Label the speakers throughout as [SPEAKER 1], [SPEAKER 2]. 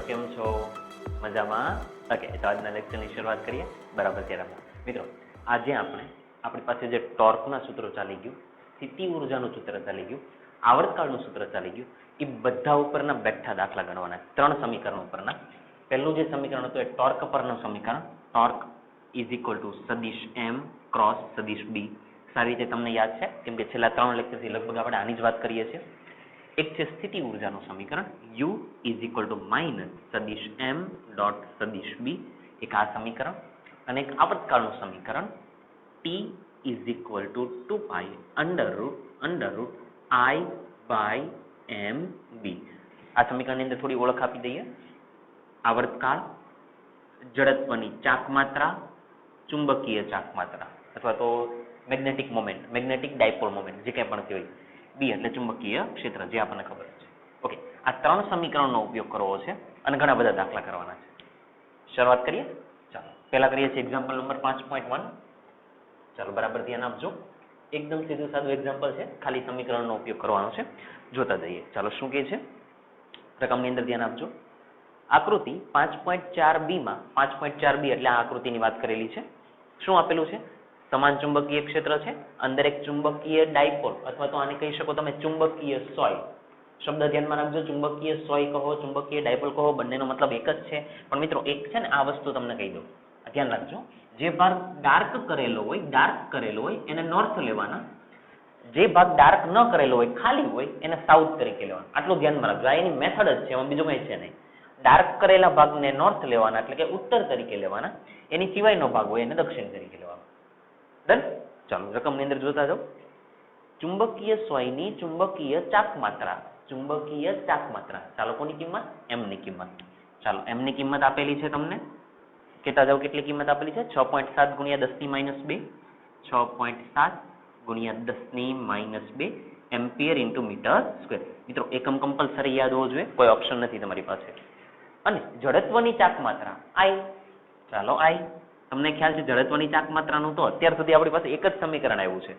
[SPEAKER 1] કેમ છો? મજામાં? ઓકે, તો આજના લેક્ચરની શરૂઆત કરીએ. બરાબર ત્યારે મિત્રો આજે આપણી પાસે જે ટોર્કના સૂત્રો ચાલી ગયું, સ્થિતિ ઉર્જાનું સૂત્ર ચાલી ગયું, આવર્તકાળનું સૂત્ર ચાલી ગયું, એ બધા ઉપરના બેઠા દાખલા ગણવાના. 3 સમીકરણો ઉપરના. પહેલું જે સમીકરણ હતું એ ટોર્ક પરનું સમીકરણ, ટોર્ક ઇઝ ઇક્વલ ટુ સદિશ m ક્રોસ સદિશ b. સારી રીતે તમને યાદ છે કેમ કે છેલ્લા 3 લેક્ચરથી લગભગ આપણે આની જ વાત કરીએ છીએ. એક છે સ્થિતિ ઉર્જાનું સમીકરણ u is equal to minus સદિશ m ડોટ સદિશ b, એક આ સમીકરણ, અને એક આવર્તકાળનું સમીકરણ t is equal to 2 pi under root i by m b. આ સમીકરણની અંદર થોડી ઓળખ આપી દઈએ. આવર્તકાળ, જડત્વની ચાકમાત્રા, ચુંબકીય ચાકમાત્રા અથવા તો magnetic moment, magnetic dipole moment, જે કંઈ પણ કહેવાય. બી એટલે ચુંબકીય ક્ષેત્ર, જે આપણને ખબર છે. ઓકે, આ 3 સમીકરણનો ઉપયોગ કરવો છે અને ઘણા બધા દાખલા કરવાના છે. શરૂઆત કરીએ. ચાલો પહેલા કરીએ છીએ એક્ઝામ્પલ નંબર 5.1. ચાલો બરાબર ધ્યાન આપજો. એકદમ સીધું સાદું એક્ઝામ્પલ છે, ખાલી સમીકરણનો ઉપયોગ કરવાનો છે. જોતા જઈએ. ચાલો શું કહે છે રકમની અંદર ધ્યાન આપજો. આકૃતિ 5.4b માં 5.4b એટલે આ આકૃતિની વાત કરેલી છે. શું આપેલું છે? સમાન ચુંબકીય ક્ષેત્ર છે, અંદર એક ચુંબકીય ડાયપોલ અથવા તો આને કહી શકો તમે ચુંબકીય સોય. શબ્દ ધ્યાનમાં રાખજો, ચુંબકીય સોય કહો, ચુંબકીય ડાયપોલ કહો, બંનેનો મતલબ એક જ છે. પણ મિત્રો એક છે ને, આ વસ્તુ તમને કહી દઉં, ધ્યાન રાખજો. જે ભાગ ડાર્ક કરેલો હોય એને નોર્થ લેવાના, જે ભાગ ડાર્ક ન કરેલો હોય, ખાલી હોય, એને સાઉથ તરીકે લેવાના. આટલું ધ્યાનમાં રાખજો. આ એની મેથડ જ છે, એમાં બીજું કંઈ છે નહીં. ડાર્ક કરેલા ભાગને નોર્થ લેવાના એટલે કે ઉત્તર તરીકે લેવાના, એની સિવાયનો ભાગ હોય એને દક્ષિણ તરીકે લેવાના. ડન? ચાલો રકમની અંદર જોતા જાઓ. ચુંબકીય સોયની ચુંબકીય ચાકમાત્રા, ચાલો કોની કિંમત? m ની કિંમત. ચાલો m ની કિંમત આપેલી છે તમને, કહેતા જાઓ કેટલી કિંમત આપેલી છે? 6.7 ગુણ્યા 10⁻², 6.7 ગુણ્યા 10⁻², એમ્પિયર ઇન્ટુ મીટર સ્ક્વેર. મિત્રો એકમ કમ્પલસરી યાદ હોવો જોઈએ, કોઈ ઓપ્શન નથી તમારી પાસે. અને જડત્વની ચાકમાત્રા i. ચાલો i તમને ખ્યાલ છે જડત્વની ચાકમાત્રાનું તો અત્યાર સુધી આપણી પાસે એક જ સમીકરણ આવ્યું છે.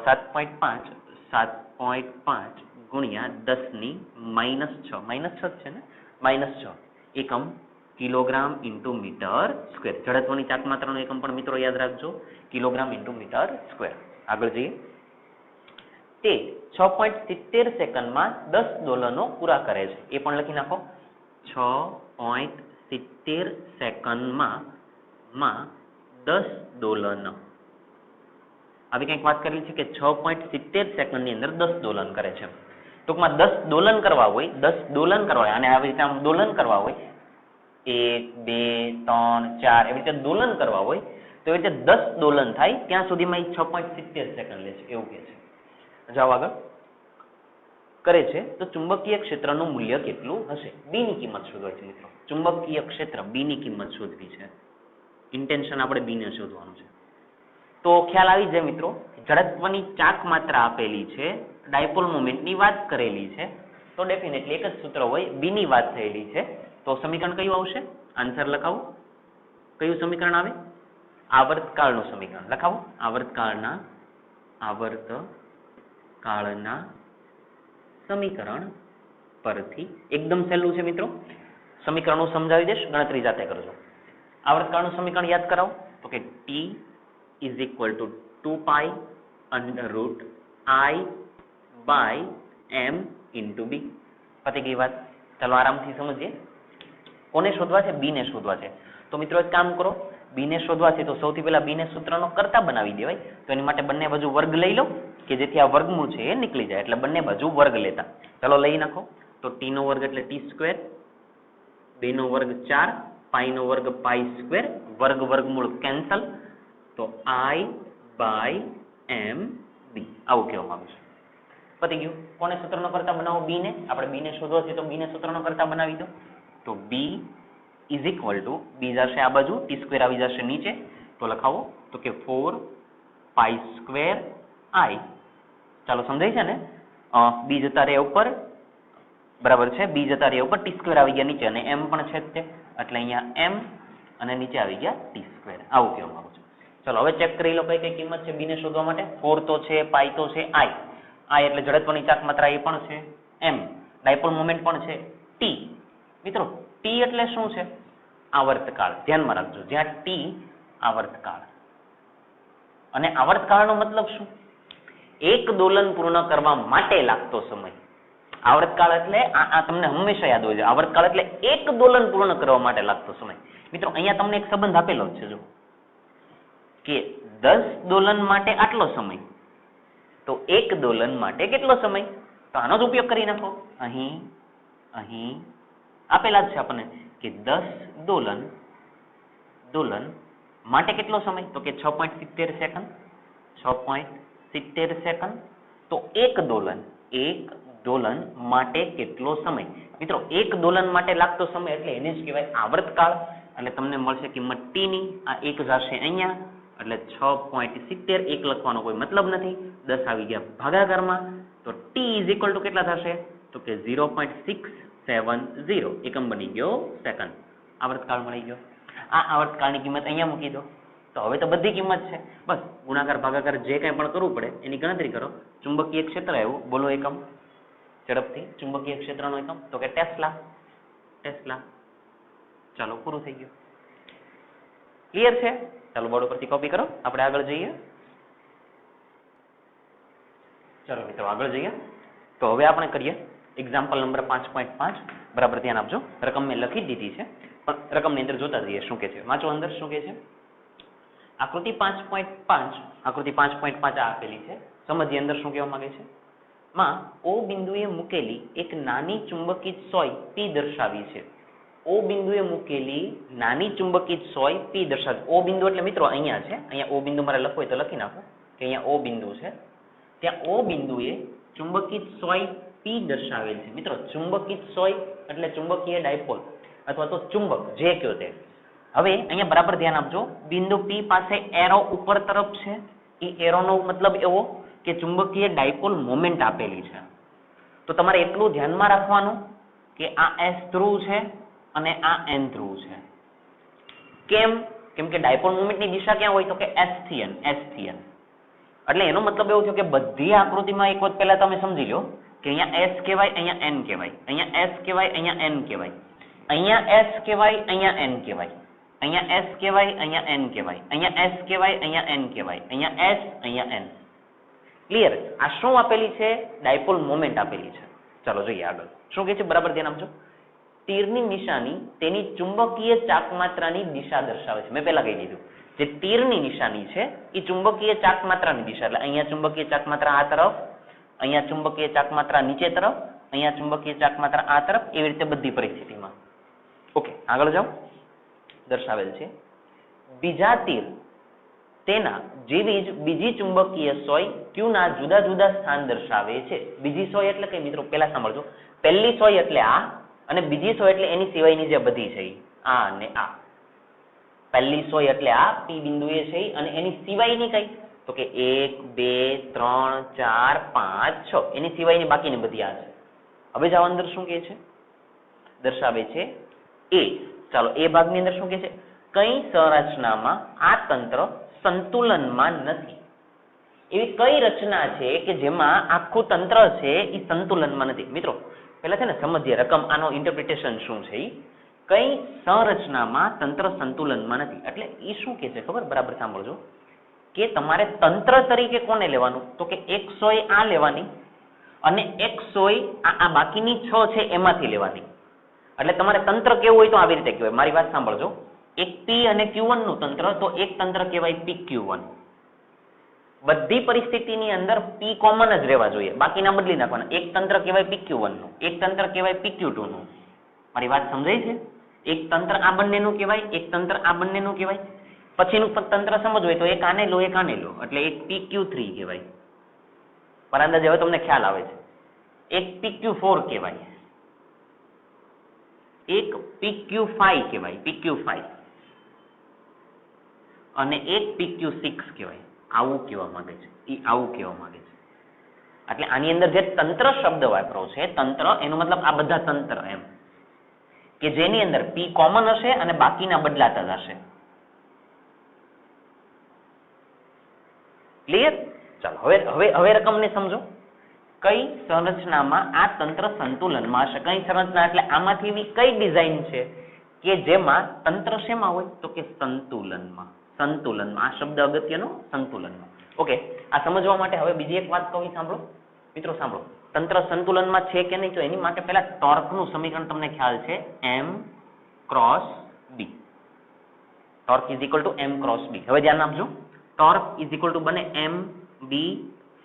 [SPEAKER 1] 7.5 ગુણ્યા 10⁻6 છે ને, -6 એકમ કિલોગ્રામ ઇન્ટુ મીટર સ્ક્વેર. જડત્વની ચાકમાત્રાનું એકમ પણ મિત્રો યાદ રાખજો, કિલોગ્રામ ઇન્ટુ મીટર સ્ક્વેર. આગળ જઈએ. તે 6.70 સેકન્ડમાં 10 દોલનો પૂરા કરે છે. એ પણ લખી નાખો. 6.70 સેકન્ડમાં 10 દોલન. આવી કંઈક વાત કરેલી છે કે 6.70 સેકન્ડની અંદર 10 દોલન કરે છે. ટૂંકમાં 10 દોલન કરવા હોય અને આવી રીતે આમ દોલન કરવા હોય, 1 2 3 4 એવી રીતે દોલન કરવા હોય તો એવી રીતે 10 દોલન થાય ત્યાં સુધીમાં 6.70 સેકન્ડ લે છે, એવું કહે છે. જાઓ આગળ. કરે છે તો ચુંબકીય ક્ષેત્રનું મૂલ્ય કેટલું હશે? બી ની કિંમત શોધવા છે મિત્રો. ચુંબકીય ક્ષેત્ર બી ની કિંમત શોધવી છે. ઇન્ટેન્શન આપણે બી ને શોધવાનું છે. તો ખ્યાલ આવી જાય મિત્રો. જડત્વની ચાકમાત્રા આપેલી છે, ડાયપોલ મોમેન્ટની વાત કરેલી છે, તો ડેફિનેટલી એક જ સૂત્ર હોય, બી ની વાત થયેલી છે. તો સમીકરણ કયું આવશે? આન્સર લખાવો. કયું સમીકરણ આવે? આવર્તકાળનું સમીકરણ લખાવો. આવર્તકાળના સમીકરણ પરથી. એકદમ સહેલું છે મિત્રો. સમીકરણ હું સમજાવી દઈશ, ગણતરી જાતે કરજો. આવર્તકાળનું સમીકરણ યાદ કરાવો તો કે t is equal to 2 pi under root i by m into b. પતી ગઈ વાત. ચાલો આરામથી સમજીએ. કોને શોધવા છે? બી ને શોધવા છે. તો મિત્રો એક કામ કરો, બી ને શોધવા છે તો સૌથી પહેલા બી ને સૂત્રનો કરતા બનાવી દેવાય. તો એની માટે બંને બાજુ વર્ગ લઈ લો કે જેથી આ વર્ગમૂળ છે એ નીકળી જાય, એટલે બંને બાજુ વર્ગ લેતા. ચાલો લઈ નાખો. તો t નો વર્ગ એટલે t સ્ક્વેર, 2 નો વર્ગ 4, પાઈ નો વર્ગ પાઈ સ્ક્વેર, વર્ગમૂળ કેન્સલ, તો i બાય m b. આવું કહેવામાં આવે છે. પતી ગયું. કોને સૂત્રનો કરતા બનાવો? બી ને. આપણે બી ને શોધવા છે તો બી ને સૂત્રનો કરતા બનાવી દો. તો b ઇઝ ઇક્વલ ટુ, બી જશે આ બાજુ, ટી સ્ક્વેર આવી જશે નીચે, તો લખાવો તો કે 4 પાઈ સ્ક્વેર i. ચાલો સમજાય છે ને? બી જતા રહે ઉપર, બરાબર છે, બી જતા રહે ઉપર, ટી સ્ક્વેર આવી ગયા નીચે અને m પણ છે જ તે, એટલે અહીંયા m અને નીચે આવી ગયા ટી સ્ક્વેર. આવું કહેવામાં આવે છે. ચલો હવે ચેક કરી લો કઈ કઈ કિંમત છે બી ને શોધવા માટે. 4 તો છે, પાઈ તો છે, i એટલે જડત્વની ચાકમાત્રા એ પણ છે, m ડાયપોલ મોમેન્ટ પણ છે, t. મિત્રો ટી એટલે શું છે? આવર્તકાળ. ધ્યાનમાં રાખજો, જ્યાં ટી આવર્તકાળ. અને આવર્તકાળનો મતલબ શું? એક દોલન પૂર્ણ કરવા માટે લાગતો સમય. આવર્તકાળ એટલે આ તમને હંમેશા યાદ હોય છે. આવર્તકાળ એટલે એક દોલન પૂર્ણ કરવા માટે લાગતો સમય. મિત્રો અહીંયા તમને એક સંબંધ આપેલો છે, જો કે 10 દોલન માટે આટલો સમય, તો એક દોલન માટે કેટલો સમય? તો આનો જ ઉપયોગ કરી નાખો. અહીં આપેલા જ છે આપણને કે 10 દોલન માટે કેટલો સમય? તો કે 6.70 સેકન્ડ. 6.70 સેકન્ડ. તો એક દોલન માટે કેટલો સમય? મિત્રો એક દોલન માટે લાગતો સમય એટલે એને જ કહેવાય આવર્તકાળ. એટલે તમને મળશે કિંમત ટી ની. આ એક જશે અહીંયા, એટલે 6.70. એક લખવાનો કોઈ મતલબ નથી. 10 આવી ગયા ભાગાકારમાં, તો ટી ઇઝ ઇક્વલ ટુ કેટલા થશે? તો કે 0.670 એકમ બની ગયો સેકન્ડ. આવર્તકાળ મળી ગયો. આ આવર્તકાળની કિંમત અહીંયા મૂકી દો. તો હવે તો બધી કિંમત છે, બસ ગુણાકાર ભાગાકાર જે કંઈ પણ કરવું પડે એની ગણતરી કરો. ચુંબકીય ક્ષેત્ર આવ્યું, બોલો એકમ ઝડપથી. ચુંબકીય ક્ષેત્રનો એકમ તો કે ટેસ્લા. ચાલો, પૂરું થઈ ગયું. ક્લિયર છે? ચાલો બોર્ડ ઉપરથી કોપી કરો, આપણે આગળ જઈએ. ચાલો મિત્રો આગળ જઈએ. તો હવે આપણે કરીએ એક્ઝામ્પલ નંબર 5.5. બરાબર ધ્યાન આપજો. રકમ મેં લખી દીધી છે, પણ રકમની અંદર જોતા જઈએ શું કે છે. વાંચો અંદર શું કે છે. આકૃતિ 5.5 આ આપેલી છે. સમજીએ અંદર શું કહેવા માંગે છે. માં O બિંદુએ મૂકેલી એક નાની ચુંબકીય સોય P દર્શાવી છે. O બિંદુએ મૂકેલી નાની ચુંબકીય સોય P દર્શાવી. O બિંદુ એટલે મિત્રો અહીંયા છે. અહીંયા O બિંદુ મારે લખવું હોય તો લખી નાખો કે અહીંયા O બિંદુ છે. ત્યાં O બિંદુએ ચુંબકીય સોય P દર્શાવેલ છે. મિત્રો ચુંબકીય સોય એટલે ચુંબકીય ડાયપોલ અથવા તો ચુંબક જે કયો તે. હવે અહીંયા બરાબર ધ્યાન આપજો. બિંદુ P પાસે એરો ઉપર તરફ છે. એ એરોનો મતલબ એવો કે ચુંબકીય ડાયપોલ મોમેન્ટ આપેલી છે. તો તમારે એટલું ધ્યાનમાં રાખવાનું કે આ S ધ્રુવ છે અને આ N ધ્રુવ છે. કેમ કે ડાયપોલ મોમેન્ટની દિશા ક્યાં હોય? તો કે S થી N. એટલે એનો મતલબ એવો છે કે બધી આકૃતિમાં એક વખત પહેલા તમે સમજી લો કે અહીંયા S કહેવાય, અહીંયા N કહેવાય, અહીંયા S કહેવાય, અહીંયા N કહેવાય, અહીંયા S કહેવાય, અહીંયા N કહેવાય, અહીંયા S કહેવાય, અહીંયા N કહેવાય, અહીંયા S કહેવાય, અહીંયા N કહેવાય, અહીંયા S, અહીંયા N. ક્લિયર? આ શું આપેલી છે? ડાયપોલ મોમેન્ટ આપેલી છે. ચાલો જોઈએ આગળ શું કહે છે. બરાબર ધ્યાન આપજો. તીરની નિશાની તેની ચુંબકીય ચાકમાત્રાની દિશા દર્શાવે છે. મેં પહેલા કહી દીધું, જે તીરની નિશાની છે એ ચુંબકીય ચાકમાત્રાની દિશા. એટલે અહીંયા ચુંબકીય ચાકમાત્રા આ તરફ, અહીંયા ચુંબકીય ચાકમાત્રા નીચે તરફ, અહીંયા ચુંબકીય ચાકમાત્રા આ તરફ, એવી રીતે બધી પરિસ્થિતિમાં. ઓકે, આગળ જાઓ. દર્શાવેલ છે. બીજા તીર તેના જેવી જ બીજી ચુંબકીય સોય Q ના જુદા જુદા સ્થાન દર્શાવે છે. બીજી સોય એટલે કે મિત્રો પહેલા સાંભળજો. પહેલી સોય એટલે આ, અને બીજી સોય એટલે એની સિવાયની જે બધી છે આ અને આ. પહેલી સોય એટલે આ P બિંદુએ છે અને એની સિવાયની કઈ? તો કે 1 2 3 4 5 6 એની સિવાયની બાકીની બધી આ છે. હવે જાવ અંદર શું કહે છે. દર્શાવે છે એ. ચાલો એ ભાગની અંદર શું કહે છે. કઈ સંરચનામાં આ તંત્ર સંતુલનમાં નથી. એવી કઈ રચના છે કે જેમાં આખું તંત્ર છે એ સંતુલનમાં નથી. મિત્રો પહેલા છે ને સમજીએ રકમ આનો ઇન્ટરપ્રિટેશન શું છે. કઈ સંરચનામાં તંત્ર સંતુલનમાં નથી એટલે એ શું કે છે ખબર? બરાબર સાંભળજો કે તમારે તંત્ર તરીકે કોને લેવાનું? તો કે એક સોય આ લેવાની અને એક સોય આ બાકીની 6 છે એમાંથી લેવાની. એટલે તમારે તંત્ર કેવું હોય તો આવી રીતે કહેવાય. મારી વાત સાંભળજો. એક P અને Q1 નું તંત્ર, તો એક તંત્ર કહેવાય PQ1. બધી પરિસ્થિતિની અંદર P કોમન જ રહેવા જોઈએ, બાકીના બદલી નાખવાના. એક તંત્ર કહેવાય PQ1 નું, એક તંત્ર કહેવાય PQ2 નું. મારી વાત સમજાય છે? એક તંત્ર આ બંનેનું કહેવાય, એક તંત્ર આ બંનેનું કહેવાય. પછીનું તંત્ર સમજવું હોય તો એક આને લો, એક આને લો, એટલે એક PQ3 કહેવાય. પર અંદાજે હવે તમને ખ્યાલ આવે છે. એક PQ4 કહેવાય, એક PQ5 કહેવાય, PQ5, અને એક PQ6 કહેવાય. આવું કહેવા માંગે છે, એ આવું કહેવા માંગે છે. એટલે આની અંદર જે તંત્ર શબ્દ વાપરો છે, તંત્ર એનો મતલબ આ બધા તંત્ર એમ કે જેની અંદર P કોમન હશે અને બાકીના બદલાતા હશે. ક્લિયર? ચાલો હવે રકમને સમજો. કઈ સંરચનામાં આ તંત્ર સંતુલનમાં હશે? કઈ સંરચના એટલે આમાંથી એવી કઈ ડિઝાઇન છે કે જેમાં તંત્ર શેમાં હોય? તો કે સંતુલનમાં. સંતુલનમાં. આ શબ્દ અગત્યનો, સંતુલનમાં. ઓકે, આ સમજવા માટે હવે બીજી એક વાત કહું, સાંભળો મિત્રો, સાંભળો. તંત્ર સંતુલનમાં છે કે નહીં, તો એની માટે પહેલા ટોર્કનું સમીકરણ તમને ખ્યાલ છે, m cross b. Torque is equal to m cross b. હવે ધ્યાન આપજો, ટોર્ક ઇઝ ઇક્વલ ટુ બને m b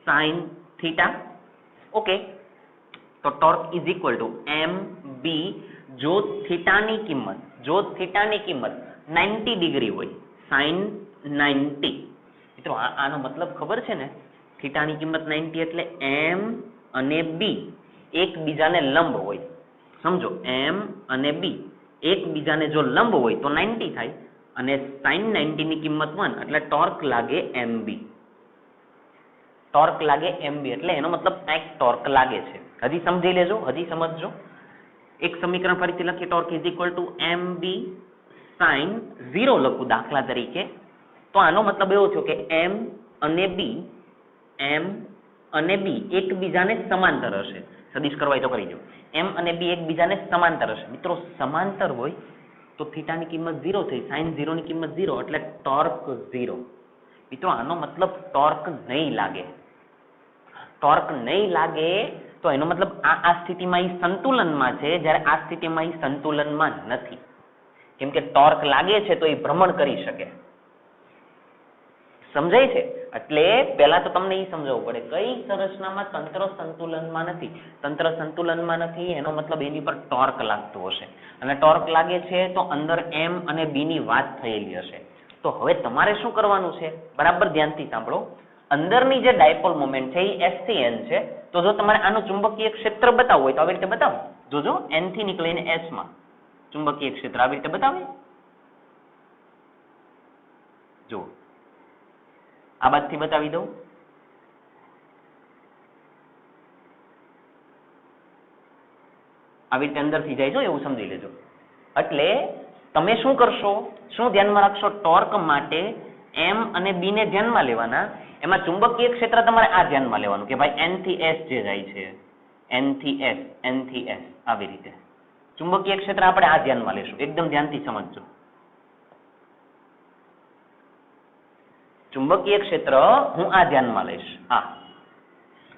[SPEAKER 1] sin theta. Okay, તો torque is equal to m b જો થીટાની કિંમત 90 ડિગ્રી હોય, sin 90. મિત્રો આનો મતલબ ખબર છે ને? થીટાની કિંમત 90 એટલે m અને b એકબીજાને લંબ હોય. સમજો, m અને b એકબીજાને જો લંબ હોય તો 90 થાય, અને sin 90 ની કિંમત 1 એટલે ટોર્ક લાગે mb. ટોર્ક લાગે mb એટલે એનો મતલબ કંઈક ટોર્ક લાગે છે. હજી સમજી લેજો, હજી સમજજો. એક સમીકરણ ફરીથી લખીએ, torque is equal two mb sin 0 લખું દાખલા તરીકે, તો આનો મતલબ એવો થયો કે m અને b એકબીજાને સમાંતર હશે. સદિશ કરવાય તો કરી દો. m અને b એકબીજાને સમાંતર હશે. મિત્રો સમાંતર હોય તો થીટાની કિંમત 0 થઈ, sin 0 ની કિંમત 0 એટલે ટોર્ક 0. મિત્રો આનો મતલબ ટોર્ક નહીં લાગે. ટોર્ક નહીં લાગે તો એનો મતલબ આ સ્થિતિમાં એ સંતુલનમાં છે, જ્યારે આ સ્થિતિમાં એ સંતુલનમાં નથી. કેમ કે ટોર્ક લાગે છે તો એ ભ્રમણ કરી શકે. સમજાય છે? એટલે પહેલા તો તમને એ સમજાવવું પડે કઈ સંરચનામાં તંત્ર સંતુલનમાં નથી. તંત્ર સંતુલનમાં નથી એનો મતલબ એની પર ટોર્ક લાગતું હશે, અને ટોર્ક લાગે છે તો અંદર m અને b ની વાત થયેલી હશે. તો હવે તમારે શું કરવાનું છે? બરાબર ધ્યાનથી સાંભળો. અંદરની જે ડાયપોલ મોમેન્ટ છે એ s થી n છે. તો જો તમારે આનું ચુંબકીય ક્ષેત્ર બતાવવું હોય તો આવી રીતે બતાવો. જોજો, n થી નીકળીને s માં ચુંબકીય ક્ષેત્ર આવી રીતે બતાવે. જો આ બાજુથી બતાવી દઉં. આવી રીતે અંદરથી જાય છો એવું સમજી લેજો. એટલે તમે શું કરશો? શું ધ્યાનમાં રાખશો? ટોર્ક માટે m અને b ને ધ્યાનમાં લેવાના. એમાં ચુંબકીય ક્ષેત્ર તમારે આ ધ્યાનમાં લેવાનું કે ભાઈ n થી s જે જાય છે, n થી s આવી રીતે ચુંબકીય ક્ષેત્ર આપણે આ ધ્યાનમાં લેશું. એકદમ ધ્યાનથી સમજજો. ચુંબકીય ક્ષેત્ર હું આ ધ્યાનમાં લઈશ. હા,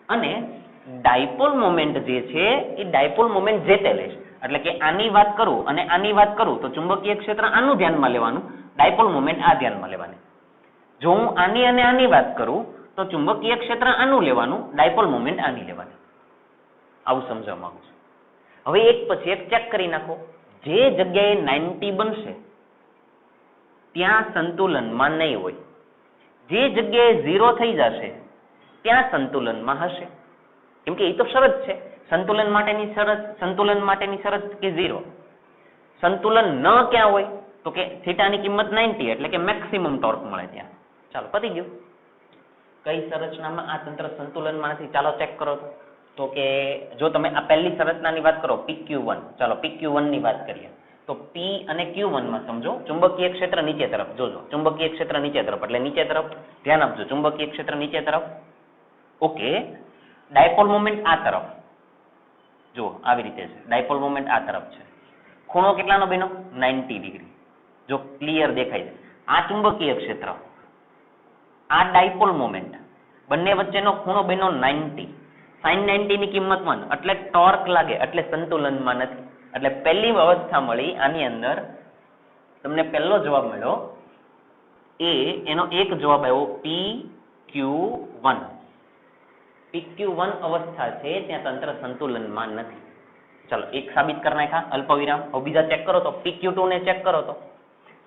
[SPEAKER 1] અને ડાયપોલ મોમેન્ટ જે છે એ ડાયપોલ મોમેન્ટ જે તે લઈશ. એટલે કે આની વાત કરું અને આની વાત કરું તો ચુંબકીય ક્ષેત્ર આનું ધ્યાનમાં લેવાનું, ડાયપોલ મોમેન્ટ આ ધ્યાનમાં લેવાની. જો હું આની અને આની વાત કરું તો ચુંબકીય ક્ષેત્ર આનું લેવાનું, ડાયપોલ મોમેન્ટ આની લેવાની. આવું સમજવા માંગુ છું. હવે એક પછી એક ચેક કરી નાખો. જે જગ્યાએ 90 બનશે ત્યાં સંતુલનમાં નહીં હોય, જે જગ્યાએ 0 થઈ જશે ત્યાં સંતુલનમાં હશે. કેમ કે એ તો શરત છે. સંતુલન માટેની શરત કે 0. સંતુલન ન ક્યાં હોય તો કે થીટાની કિંમત 90 એટલે કે મેક્સિમમ ટોર્ક મળે ત્યાં. ચાલો પતી ગયું. કઈ સંરચનામાં આ તંત્ર સંતુલનમાં નથી? ચાલો ચેક કરો. તો કે જો તમે આ પહેલી સંરચનાની વાત કરો PQ1, ચાલો PQ1 ની વાત કરીએ તો P અને Q1 માં સમજો ચુંબકીય ક્ષેત્ર નીચે તરફ. જોજો, ચુંબકીય ક્ષેત્ર નીચે તરફ એટલે નીચે તરફ. ધ્યાન આપજો, ચુંબકીય ક્ષેત્ર નીચે તરફ. ઓકે, ડાયપોલ મોમેન્ટ આ તરફ. જુઓ આવી રીતે છે, ડાયપોલ મોમેન્ટ આ તરફ છે. ખૂણો કેટલાનો બન્યો? 90 ડિગ્રી. જો ક્લિયર દેખાય છે. આ ચુંબકીય ક્ષેત્ર, આ ડાયપોલ મોમેન્ટ, બંને વચ્ચેનો ખૂણો બન્યો 90. sin 90 ની કિંમત 1 એટલે ટોર્ક લાગે, એટલે સંતુલનમાં નથી. એટલે પહેલી અવસ્થા મળી આની અંદર તમને પહેલો જવાબ મળ્યો એનો એક જવાબ આવ્યો PQ1. PQ1 અવસ્થા છે ત્યાં તંત્ર સંતુલનમાં નથી. ચલો એક સાબિત કરી નાખ્યા, અલ્પવિરામ. હવે બીજા ચેક કરો તો PQ2 ને ચેક કરો તો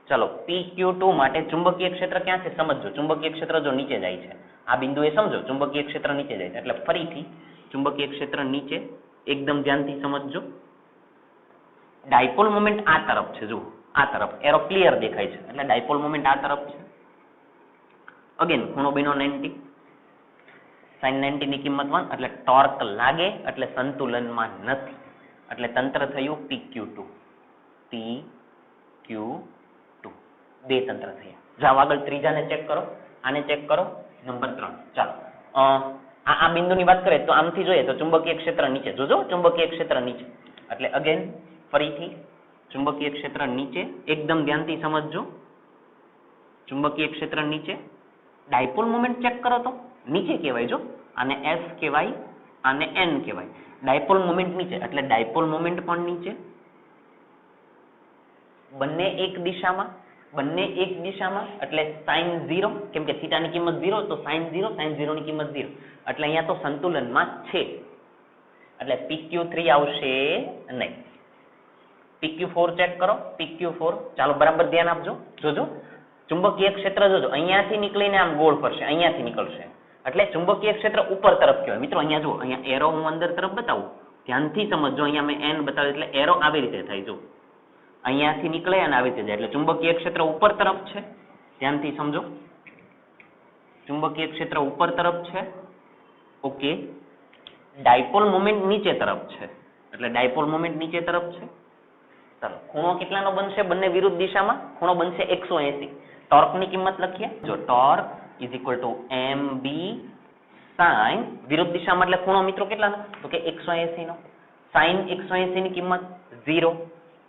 [SPEAKER 1] ચલો PQ2 માટે ચુંબકીય ક્ષેત્ર ક્યાં છે સમજો. ચુંબકીય ક્ષેત્ર જો નીચે જાય છે, આ બિંદુએ સમજો ચુંબકીય ક્ષેત્ર નીચે જાય છે. એટલે ફરીથી ચુંબકીય ક્ષેત્ર નીચે, એકદમ ધ્યાનથી સમજજો. ડાયપોલ મોમેન્ટ આ તરફ છે. જુઓ આ તરફ એરો ક્લિયર દેખાય છે એટલે ડાયપોલ મોમેન્ટ આ તરફ છે. અગેન ખૂણો બન્યો 90, sin 90 ની કિંમત 1 એટલે ટોર્ક લાગે, એટલે સંતુલનમાં નથી. એટલે તંત્ર થયું PQ2. PQ2 બે તંત્ર થયા. જાઓ આગળ ત્રીજાને ચેક કરો, આને ચેક કરો, નંબર 3. ચાલો આ બિંદુની વાત કરીએ તો આમથી જોઈએ તો ચુંબકીય ક્ષેત્ર નીચે, જોજો ચુંબકીય ક્ષેત્ર નીચે, એટલે અગેન ફરીથી ચુંબકીય ક્ષેત્ર નીચે, એકદમ ધ્યાનથી સમજજો. ચુંબકીય ક્ષેત્ર નીચે, ડાયપોલ મોમેન્ટ ચેક કરો તો નીચે કહેવાય, જો આને S કહેવાય, આને N કહેવાય. ડાયપોલ મોમેન્ટ નીચે એટલે ડાયપોલ મોમેન્ટ પણ નીચે, બંને એક દિશામાં એટલે sin 0, કેમ કે થીટાની કિંમત 0 તો sin 0 ની કિંમત 0, એટલે અહીંયા તો સંતુલનમાં છે, એટલે PQ3 આવશે નહીં. PQ4 ચેક કરો, PQ4, ચાલો બરાબર ધ્યાન આપજો, જોજો ચુંબકીય ક્ષેત્ર જોજો અહીંયાથી નીકળીને આમ ગોળ ફરશે, અહીંયાથી નીકળશે, એટલે ચુંબકીય ક્ષેત્ર ઉપર તરફ કહેવાય. મિત્રો અહીંયા જો, અહીંયા એરો હું અંદર તરફ બતાવું, ધ્યાનથી સમજજો, અહીંયા મેં N બતાવ્યું એટલે એરો આવી રીતે થાય, જો અહીંયાથી નીકળે અને આવી રીતે જાય, એટલે ચુંબકીય ક્ષેત્ર ઉપર તરફ છે, ધ્યાનથી સમજો, ચુંબકીય ક્ષેત્ર ઉપર તરફ છે. ઓકે, ડાયપોલ મોમેન્ટ નીચે તરફ છે, એટલે ડાયપોલ મોમેન્ટ નીચે તરફ છે. ચાલો ખૂણો કેટલાનો બનશે, બંને વિરુદ્ધ દિશામાં ખૂણો બનશે 180. ટોર્કની કિંમત લખીએ, જો torque is equal two mb sin, વિરુદ્ધ દિશામાં એટલે ખૂણો મિત્રો કેટલાનો, તો કે 180 નો, sin 180 ની કિંમત 0,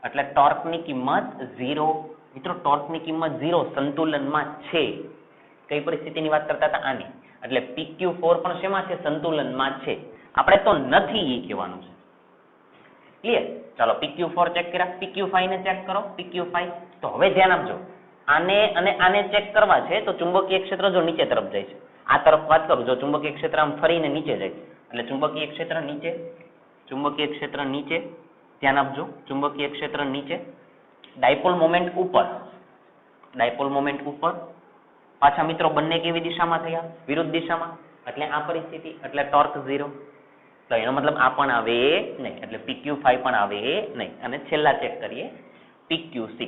[SPEAKER 1] એટલે ટોર્કની કિંમત 0. મિત્રો ટોર્કની કિંમત 0 સંતુલનમાં છે. કઈ પરિસ્થિતિની વાત કરતા હતા, આની, એટલે PQ4 પણ શેમાં છે, સંતુલનમાં છે. આપણે તો નથી એ કહેવાનું છે. ક્લિયર? ચાલો PQ4 ચેક કર્યા, PQ5 ને ચેક કરો, PQ5. તો હવે ધ્યાન આપજો, આને અને આને ચેક કરવા છે તો ચુંબકીય ક્ષેત્ર જો નીચે તરફ જાય છે, આ તરફ વાત કરું, જો ચુંબકીય ક્ષેત્ર આમ ફરીને નીચે જાય, એટલે ચુંબકીય ક્ષેત્ર નીચે, ધ્યાન આપજો, ચુંબકીય ક્ષેત્ર નીચે, ડાયપોલ મોમેન્ટ ઉપર, પાછા મિત્રો બંને કેવી દિશામાં થયા, વિરુદ્ધ દિશામાં, એટલે આ પરિસ્થિતિ, એટલે ટોર્ક 0. તો એનો મતલબ આ પણ આવે નહીં, એટલે PQ5 પણ આવે નહીં. અને છેલ્લા ચેક કરીએ PQ6.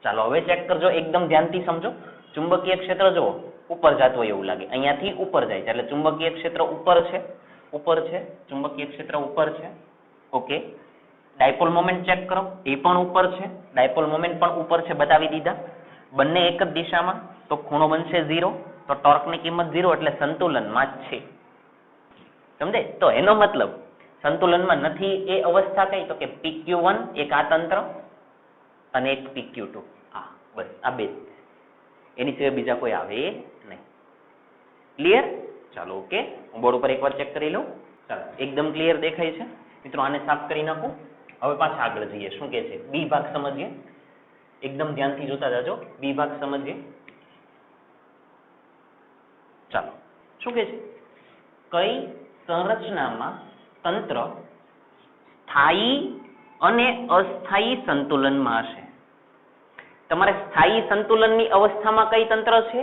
[SPEAKER 1] ચાલો હવે ચેક કરજો, એકદમ ધ્યાનથી સમજો. ચુંબકીય ક્ષેત્ર જો ઉપર જતું હોય એવું લાગે, અહીંયાથી ઉપર જાય છે, એટલે ચુંબકીય ક્ષેત્ર ઉપર છે, ચુંબકીય ક્ષેત્ર ઉપર છે. ઓકે, ડાયપોલ મોમેન્ટ ચેક કરો, એ પણ ઉપર છે, ડાયપોલ મોમેન્ટ પણ ઉપર છે, બતાવી દીધા. બંને એક જ દિશામાં, તો ખૂણો બનશે 0, તો ટોર્કની કિંમત 0, એટલે સંતુલનમાં જ છે. સમજે? તો એનો મતલબ સંતુલનમાં નથી એ અવસ્થા કઈ, તો કે PQ1 એક આ તંત્ર અને એક PQ2, હા બસ આ બે, એની સિવાય બીજા કોઈ આવે નહીં. ક્લિયર? ચાલો ઓકે, હું બોર્ડ ઉપર એકવાર ચેક કરી લઉં. ચાલો એકદમ ક્લિયર દેખાય છે મિત્રો, આને સાફ કરી નાખું. હવે પાછા આગળ જઈએ, શું કે છે, બી ભાગ સમજીએ, એકદમ ધ્યાનથી જોતા જાજો, બી ભાગ સમજીએ. ચાલો શું કે છે, કઈ સંરચનામાં તંત્ર સ્થાયી અને અસ્થાયી સંતુલનમાં હશે? તમારે સ્થાયી સંતુલનની અવસ્થામાં કઈ તંત્ર છે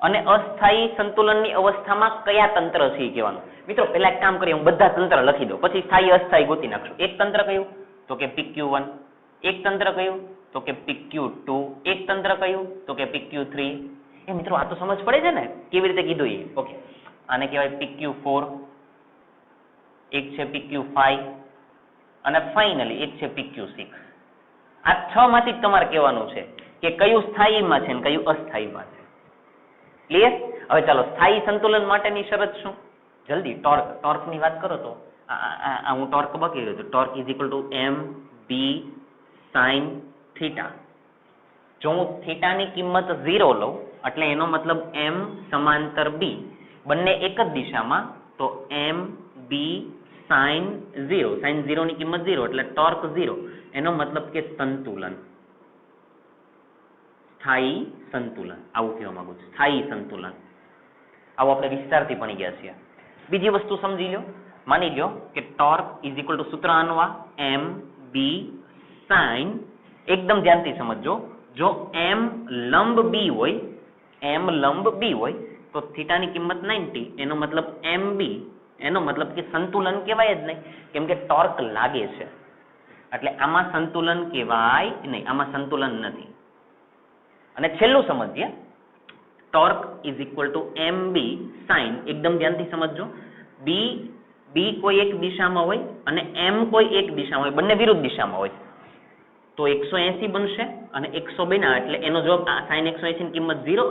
[SPEAKER 1] અને અસ્થાયી સંતુલનની અવસ્થામાં કયા તંત્ર છે એ કહેવાનું. મિત્રો પહેલા એક કામ કરીએ, હું બધા તંત્ર લખી દઉં, પછી સ્થાયી અસ્થાયી ગોતી નાખશું. એક તંત્ર કયું, તો કે PQ1, એક તંત્ર કયું, તો કે PQ2, એક તંત્ર કયું, તો કે PQ3. એ મિત્રો આ તો સમજ પડે છે ને કેવી રીતે કીધું એ. ઓકે, આને કહેવાય PQ4, એક છે PQ5 અને ફાઇનલી એક છે PQ6. આ 6 માંથી જ તમારે કહેવાનું છે કે કયું સ્થાયીમાં છે અને કયું અસ્થાયીમાં છે. ક્લિયર? હવે ચાલો સ્થાયી સંતુલન માટેની શરત શું, જલ્દી ટોર્કની વાત કરો તો હું ટોર્ક બકી ગયો, torque is equal two mb sin theta. જો હું થીટાની કિંમત 0 લઉં એટલે એનો મતલબ m સમાંતર b, બંને એક જ દિશામાં, તો mb sin 0 ની કિંમત 0 એટલે ટોર્ક 0, એનો મતલબ કે સંતુલન, સ્થાયી સંતુલન, આવું કહેવા માંગુ છું, સ્થાયી સંતુલન. આવું આપણે વિસ્તારથી ભણી ગયા છીએ. બીજી વસ્તુ સમજી લો, માની લો કે ટોર્ક ઇઝ ઇક્વલ ટુ સૂત્ર આનું mb sin, એકદમ ધ્યાનથી સમજજો, જો m લંબ b હોય તો થીટાની કિંમત 90, એનો મતલબ mb, એનો મતલબ કે સંતુલન કહેવાય જ નહીં, કેમ કે ટોર્ક લાગે છે, એટલે આમાં સંતુલન કહેવાય નહીં, આમાં સંતુલન નથી. અને છેલ્લું સમજીએ, torque is equal two mb sin, એકદમ ધ્યાનથી સમજજો, b કોઈ એક દિશામાં હોય અને m કોઈ એક દિશામાં હોય, બંને વિરુદ્ધ દિશામાં હોય, તો 180 બનશે અને 102 ના, એટલે એનો જવાબ sin 180 ની કિંમત 0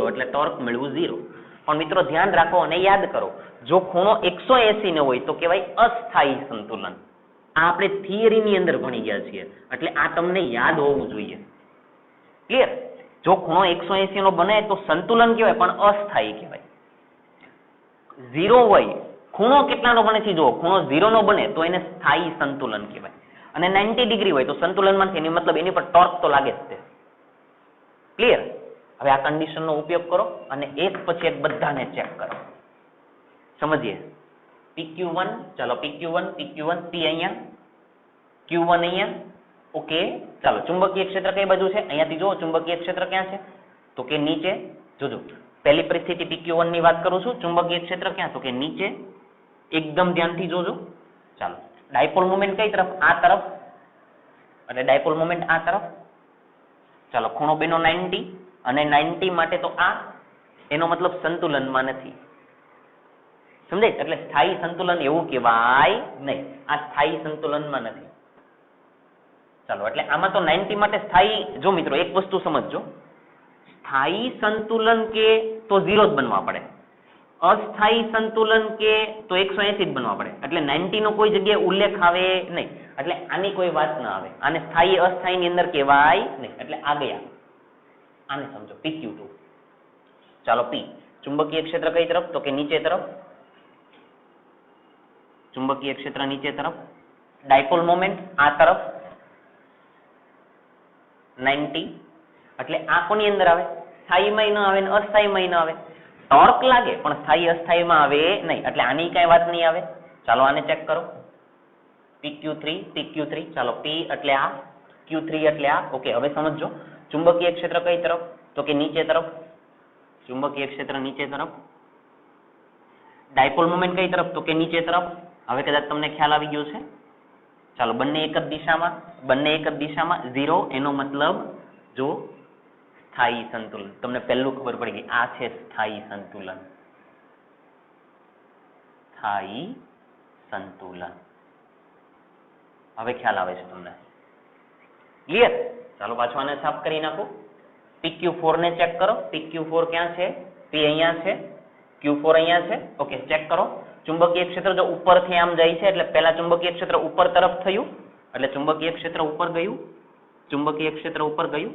[SPEAKER 1] એટલે ટોર્ક મેળવું 0. પણ મિત્રો ધ્યાન રાખો અને યાદ કરો, જો ખૂણો 180 નો હોય તો કહેવાય અસ્થાયી સંતુલન. આ આપણે થિયરીની અંદર ભણી ગયા છીએ, એટલે આ તમને યાદ હોવું જોઈએ. ક્લિયર? જો ખૂણો 180 નો બને તો સંતુલન કહેવાય, પણ અસ્થાયી કહેવાય. 0 હોય, ખૂણો કેટલાનો બને છે જો ખૂણો 0 નો બને તો એને સ્થાયી સંતુલન કહેવાય, અને 90 ડિગ્રી હોય તો સંતુલનમાં છે, એની મતલબ એની પર ટોર્ક તો લાગે જ છે. ક્લિયર? હવે આ કન્ડિશનનો ઉપયોગ કરો અને એક પછી એક બધાને ચેક કરો. સમજીએ. PQ1, ચાલો PQ1, P અહીંયા, Q1 અહીંયા. ઓકે, ચાલો ચુંબકીય ક્ષેત્ર કઈ બાજુ છે? અહીંયાથી જુઓ ચુંબકીય ક્ષેત્ર ક્યાં છે? તો કે નીચે. જોજો, પહેલી પરિસ્થિતિ PQ1 ની વાત કરું છું. ચુંબકીય ક્ષેત્ર ક્યાં? તો કે નીચે. એકદમ ધ્યાનથી જોજો. ચાલો, ડાયપોલ મોમેન્ટ કઈ તરફ? આ તરફ. એટલે ડાયપોલ મોમેન્ટ આ તરફ. ચાલો, ખૂણો બેનો 90 અને 90 માટે તો આ, એનો મતલબ સંતુલનમાં નથી. સમજાય? એટલે સ્થાયી સંતુલન એવું કહેવાય નહીં. આ સ્થાયી સંતુલનમાં નથી. ચાલો, એટલે આમાં તો 90 માટે સ્થાયી. જો મિત્રો એક વસ્તુ સમજજો, સ્થાયી સંતુલન કે તો 0 જ બનવા પડે, અસ્થાયી સંતુલન કે તો 180 જ બનવા પડે. એટલે 90 નો કોઈ જગ્યાએ ઉલ્લેખ આવે નહીં, એટલે આની કોઈ વાત ના આવે. આને સ્થાયી અસ્થાયી ની અંદર કહેવાય નહીં. એટલે આ ગયા, આને સમજો. PQ2. ચાલો, P ચુંબકીય ક્ષેત્ર કઈ તરફ? તો કે નીચે તરફ. ચુંબકીય ક્ષેત્ર નીચે તરફ. ડાયપોલ મોમેન્ટ આ તરફ 90. એટલે આ કોની અંદર આવે? સ્થાયીમાં ન આવે ને અસ્થાયીમાં ન આવે. ટોર્ક લાગે પણ સ્થાયી અસ્થાયીમાં આવે નહીં, એટલે આની કઈ વાત નહીં આવે. ચાલો આને ચેક કરો. PQ3. ચાલો, P એટલે આ, Q3 એટલે આ. ઓકે, હવે સમજો, ચુંબકીય ક્ષેત્ર કઈ તરફ? તો કે નીચે તરફ. ચુંબકીય ક્ષેત્ર નીચે તરફ. ડાયપોલ મોમેન્ટ કઈ તરફ? તો કે નીચે તરફ. હવે કદાચ તમને ખ્યાલ આવી ગયો છે. ચાલો, બંને એક જ દિશામાં. 0 એનો મતલબ જો સ્થાયી સંતુલન. તમને પહેલું ખબર પડી ગઈ, આ છે સ્થાયી સંતુલન. સ્થાયી સંતુલન. હવે ખ્યાલ આવે છે તમને? ક્લિયર? ચાલો પાછું આને સાફ કરી નાખો. PQ4 ને ચેક કરો. PQ4 ક્યાં છે? P અહીંયા છે, Q4 અહીંયા છે. ઓકે, ચેક કરો. ચુંબકીય ક્ષેત્ર જો ઉપરથી આમ જાય છે એટલે પહેલા ચુંબકીય ક્ષેત્ર ઉપર તરફ થયું, એટલે ચુંબકીય ક્ષેત્ર ઉપર ગયું.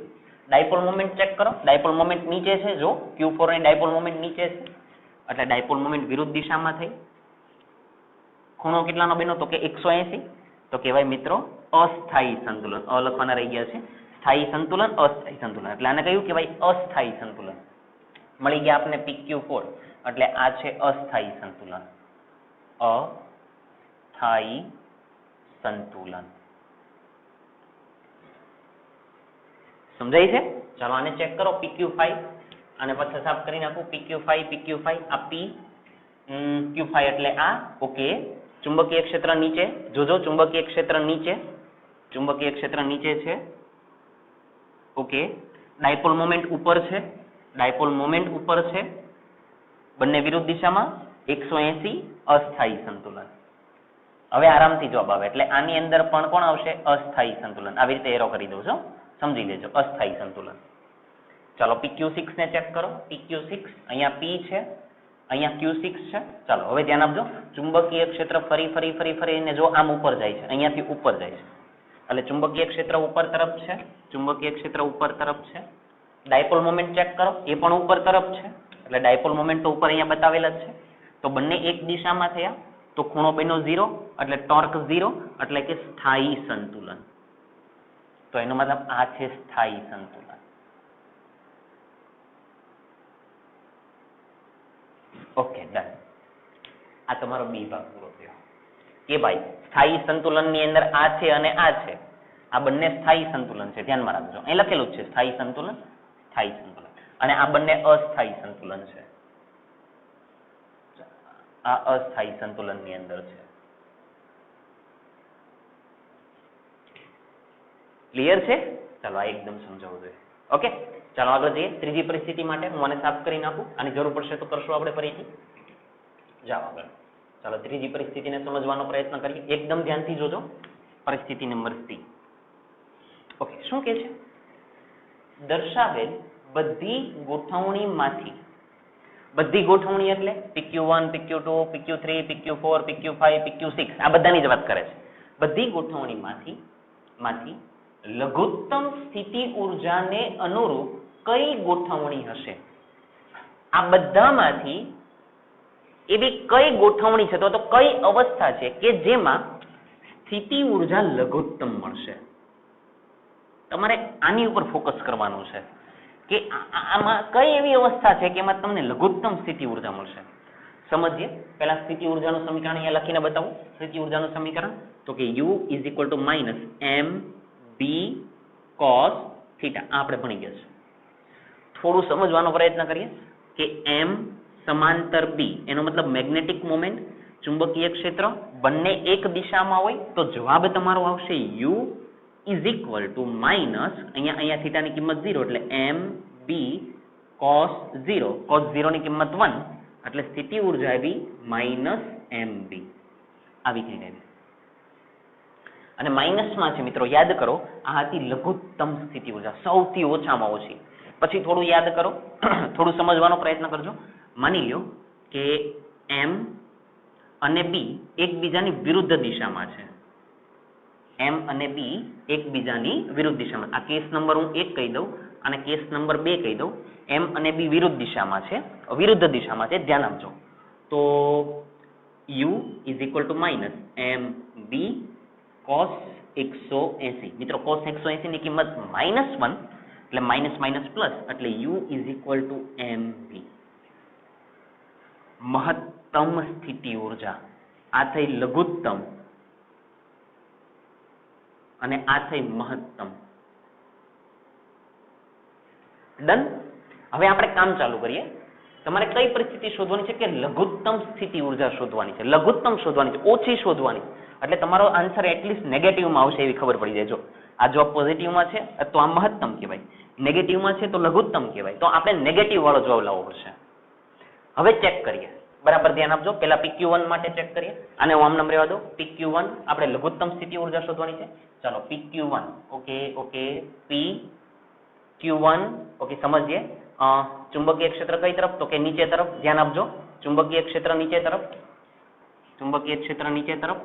[SPEAKER 1] ડાયપોલ મોમેન્ટ ચેક કરો. ડાયપોલ મોમેન્ટ નીચે છે. જો Q4 ની ડાયપોલ મોમેન્ટ નીચે છે, એટલે ડાયપોલ મોમેન્ટ વિરુદ્ધ દિશામાં થઈ. ખૂણો કેટલાનો બન્યો? તો કે 180. તો કહેવાય મિત્રો અસ્થાયી સંતુલન. લખવાના રહી ગયા છે. સ્થાયી સંતુલન, અસ્થાયી સંતુલન. એટલે આને કયું કહેવાય? અસ્થાયી સંતુલન. મળી ગયા આપને PQ4. એટલે આ છે અસ્થાયી સંતુલન. અસ્થાયી સંતુલન. સમજાય છે? ચાલો આને ચેક કરો. PQ5 આને પછી સાફ કરી નાખું. PQ5 આ P, Q5 એટલે આ. ઓકે, ચુંબકીય ક્ષેત્ર નીચે. જોજો, ચુંબકીય ક્ષેત્ર નીચે છે. ઓકે, ડાયપોલ મોમેન્ટ ઉપર છે. બંને વિરુદ્ધ દિશામાં. 180 અસ્થાયી સંતુલન. હવે આરામથી જવાબ આવે. એટલે આની અંદર પણ કોણ આવશે? અસ્થાયી સંતુલન. આવી રીતે એરો કરી દઉં છું, સમજી લેજો. અસ્થાયી સંતુલન. ચાલો, PQ6 ને ચેક કરો. PQ6 અહીંયા P છે, અહીંયા Q6 છે. ચાલો હવે ધ્યાન આપજો. ચુંબકીય ક્ષેત્ર ફરીને જો આમ ઉપર જાય છે, અહીંયાથી ઉપર જાય છે, એટલે ચુંબકીય ક્ષેત્ર ઉપર તરફ છે. ડાયપોલ મોમેન્ટ ચેક કરો. એ પણ ઉપર તરફ છે, એટલે ડાયપોલ મોમેન્ટ તો ઉપર અહીંયા બતાવેલા જ છે. તો બંને એક દિશામાં થયા, તો ખૂણો બન્યો 0, એટલે ટોર્ક 0, એટલે કે સ્થાયી સંતુલન. તો એનો મતલબ આ છે સ્થાયી સંતુલન. Okay, done. આ તમારો બી ભાગ પૂરો થયો. કે ભાઈ સ્થાયી સંતુલન ની અંદર આ છે અને આ છે, આ બંને સ્થાયી સંતુલન છે. ધ્યાનમાં રાખજો, અહીં લખેલું જ છે સ્થાયી સંતુલન, અને આ બંને અસ્થાયી સંતુલન છે. આ અસ્થાયી સંતુલન ની અંદર છે. ક્લિયર છે? ચાલો આ એકદમ સમજાવવું જોઈએ. ઓકે, ચાલો આગળ જઈએ. ત્રીજી પરિસ્થિતિ માટે હું આને સાફ કરી નાખું. આની જરૂર પડશે તો કરશું આપણે ફરીથી. જાઓ આગળ. ચાલો ત્રીજી પરિસ્થિતિને સમજવાનો પ્રયત્ન કરીએ. એકદમ ધ્યાનથી જોજો. પરિસ્થિતિ નંબર 3. ઓકે, શું કે છે? દર્શાવેલ બધી ગોઠવણીમાંથી બધી ગોઠવણી એટલે PQ1 PQ2 PQ3 PQ4 PQ5 PQ6 આ બધાની જ વાત કરે છે. બધી ગોઠવણીમાંથી લઘુત્તમ સ્થિતિ ઊર્જાને અનુરૂપ કઈ ગોઠવણી હશે? આ બધામાંથી એવી કઈ ગોઠવણી છે તો કઈ અવસ્થા છે કે જેમાં સ્થિતિ ઊર્જા લઘુત્તમ મળશે? તમારે આની ઉપર ફોકસ કરવાનું છે કે આમાં કઈ એવી અવસ્થા છે કે એમાં તમને લઘુત્તમ સ્થિતિ ઊર્જા મળશે. સમજીએ. પહેલા સ્થિતિ ઊર્જાનું સમીકરણ અહીંયા લખીને બતાવું. સ્થિતિ ઊર્જાનું સમીકરણ તો કે U = -mb cos θ. આપણે ભણી ગયા છે. થોડું સમજવાનો પ્રયત્ન કરીએ કે m સમાંતર b એનો મતલબ મેગ્નેટિક મોમેન્ટ, ચુંબકીય ક્ષેત્ર બંને એક દિશામાં હોય તો જવાબ તમારો આવશે U = અહીંયા થીટાની કિંમત 0 એટલે mb cos 0. cos 0 ની કિંમત 1 એટલે સ્થિતિ ઊર્જા આવી -mb આવી થઈ ગઈ. અને માઇનસમાં છે મિત્રો, યાદ કરો આ હતી લઘુત્તમ સ્થિતિ ઊર્જા, સૌથી ઓછામાં ઓછી. પછી થોડું યાદ કરો, થોડું સમજવાનો પ્રયત્ન કરજો. માની લ્યો કે m અને b એકબીજાની વિરુદ્ધ દિશામાં છે. m અને b એકબીજાની વિરુદ્ધ દિશામાં. આ કેસ નંબર હું 1 કહી દઉં અને કેસ નંબર 2 કહી દઉં. m અને b વિરુદ્ધ દિશામાં છે, ધ્યાન આપજો. તો U = -mb cos 180. મિત્રો cos 180 ની કિંમત -1 એટલે માઇનસ પ્લસ એટલે U = mb. મહત્તમ સ્થિતિ ઊર્જા આ થઈ લઘુત્તમ અને આ થઈ મહત્તમ. ડન. હવે આપણે કામ ચાલુ કરીએ. તમારે કઈ પરિસ્થિતિ શોધવાની છે કે લઘુત્તમ સ્થિતિ ઊર્જા શોધવાની છે, લઘુત્તમ શોધવાની છે, ઓછી શોધવાની. એટલે તમારો આન્સર એટલીસ્ટ નેગેટિવમાં આવશે એવી ખબર પડી જાય. જો આ જવાબ પોઝિટિવમાં છે તો આ મહત્તમ કહેવાય, નેગેટિવમાં છે તો લઘુત્તમ કહેવાય. તો આપણે નેગેટિવ વાળો જવાબ લાવવો પડશે. હવે ચેક કરીએ, બરાબર ધ્યાન આપજો. પહેલા PQ1 માટે ચેક કરીએ. આને હું આમ નામ રહેવા દો. PQ1 આપણે લઘુત્તમ સ્થિતિ ઊર્જા શોધવાની છે. ચાલો PQ1 ઓકે PQ1 ઓકે સમજીએ. ચુંબકીય ક્ષેત્ર કઈ તરફ? તો કે નીચે તરફ. ધ્યાન આપજો. ચુંબકીય ક્ષેત્ર નીચે તરફ,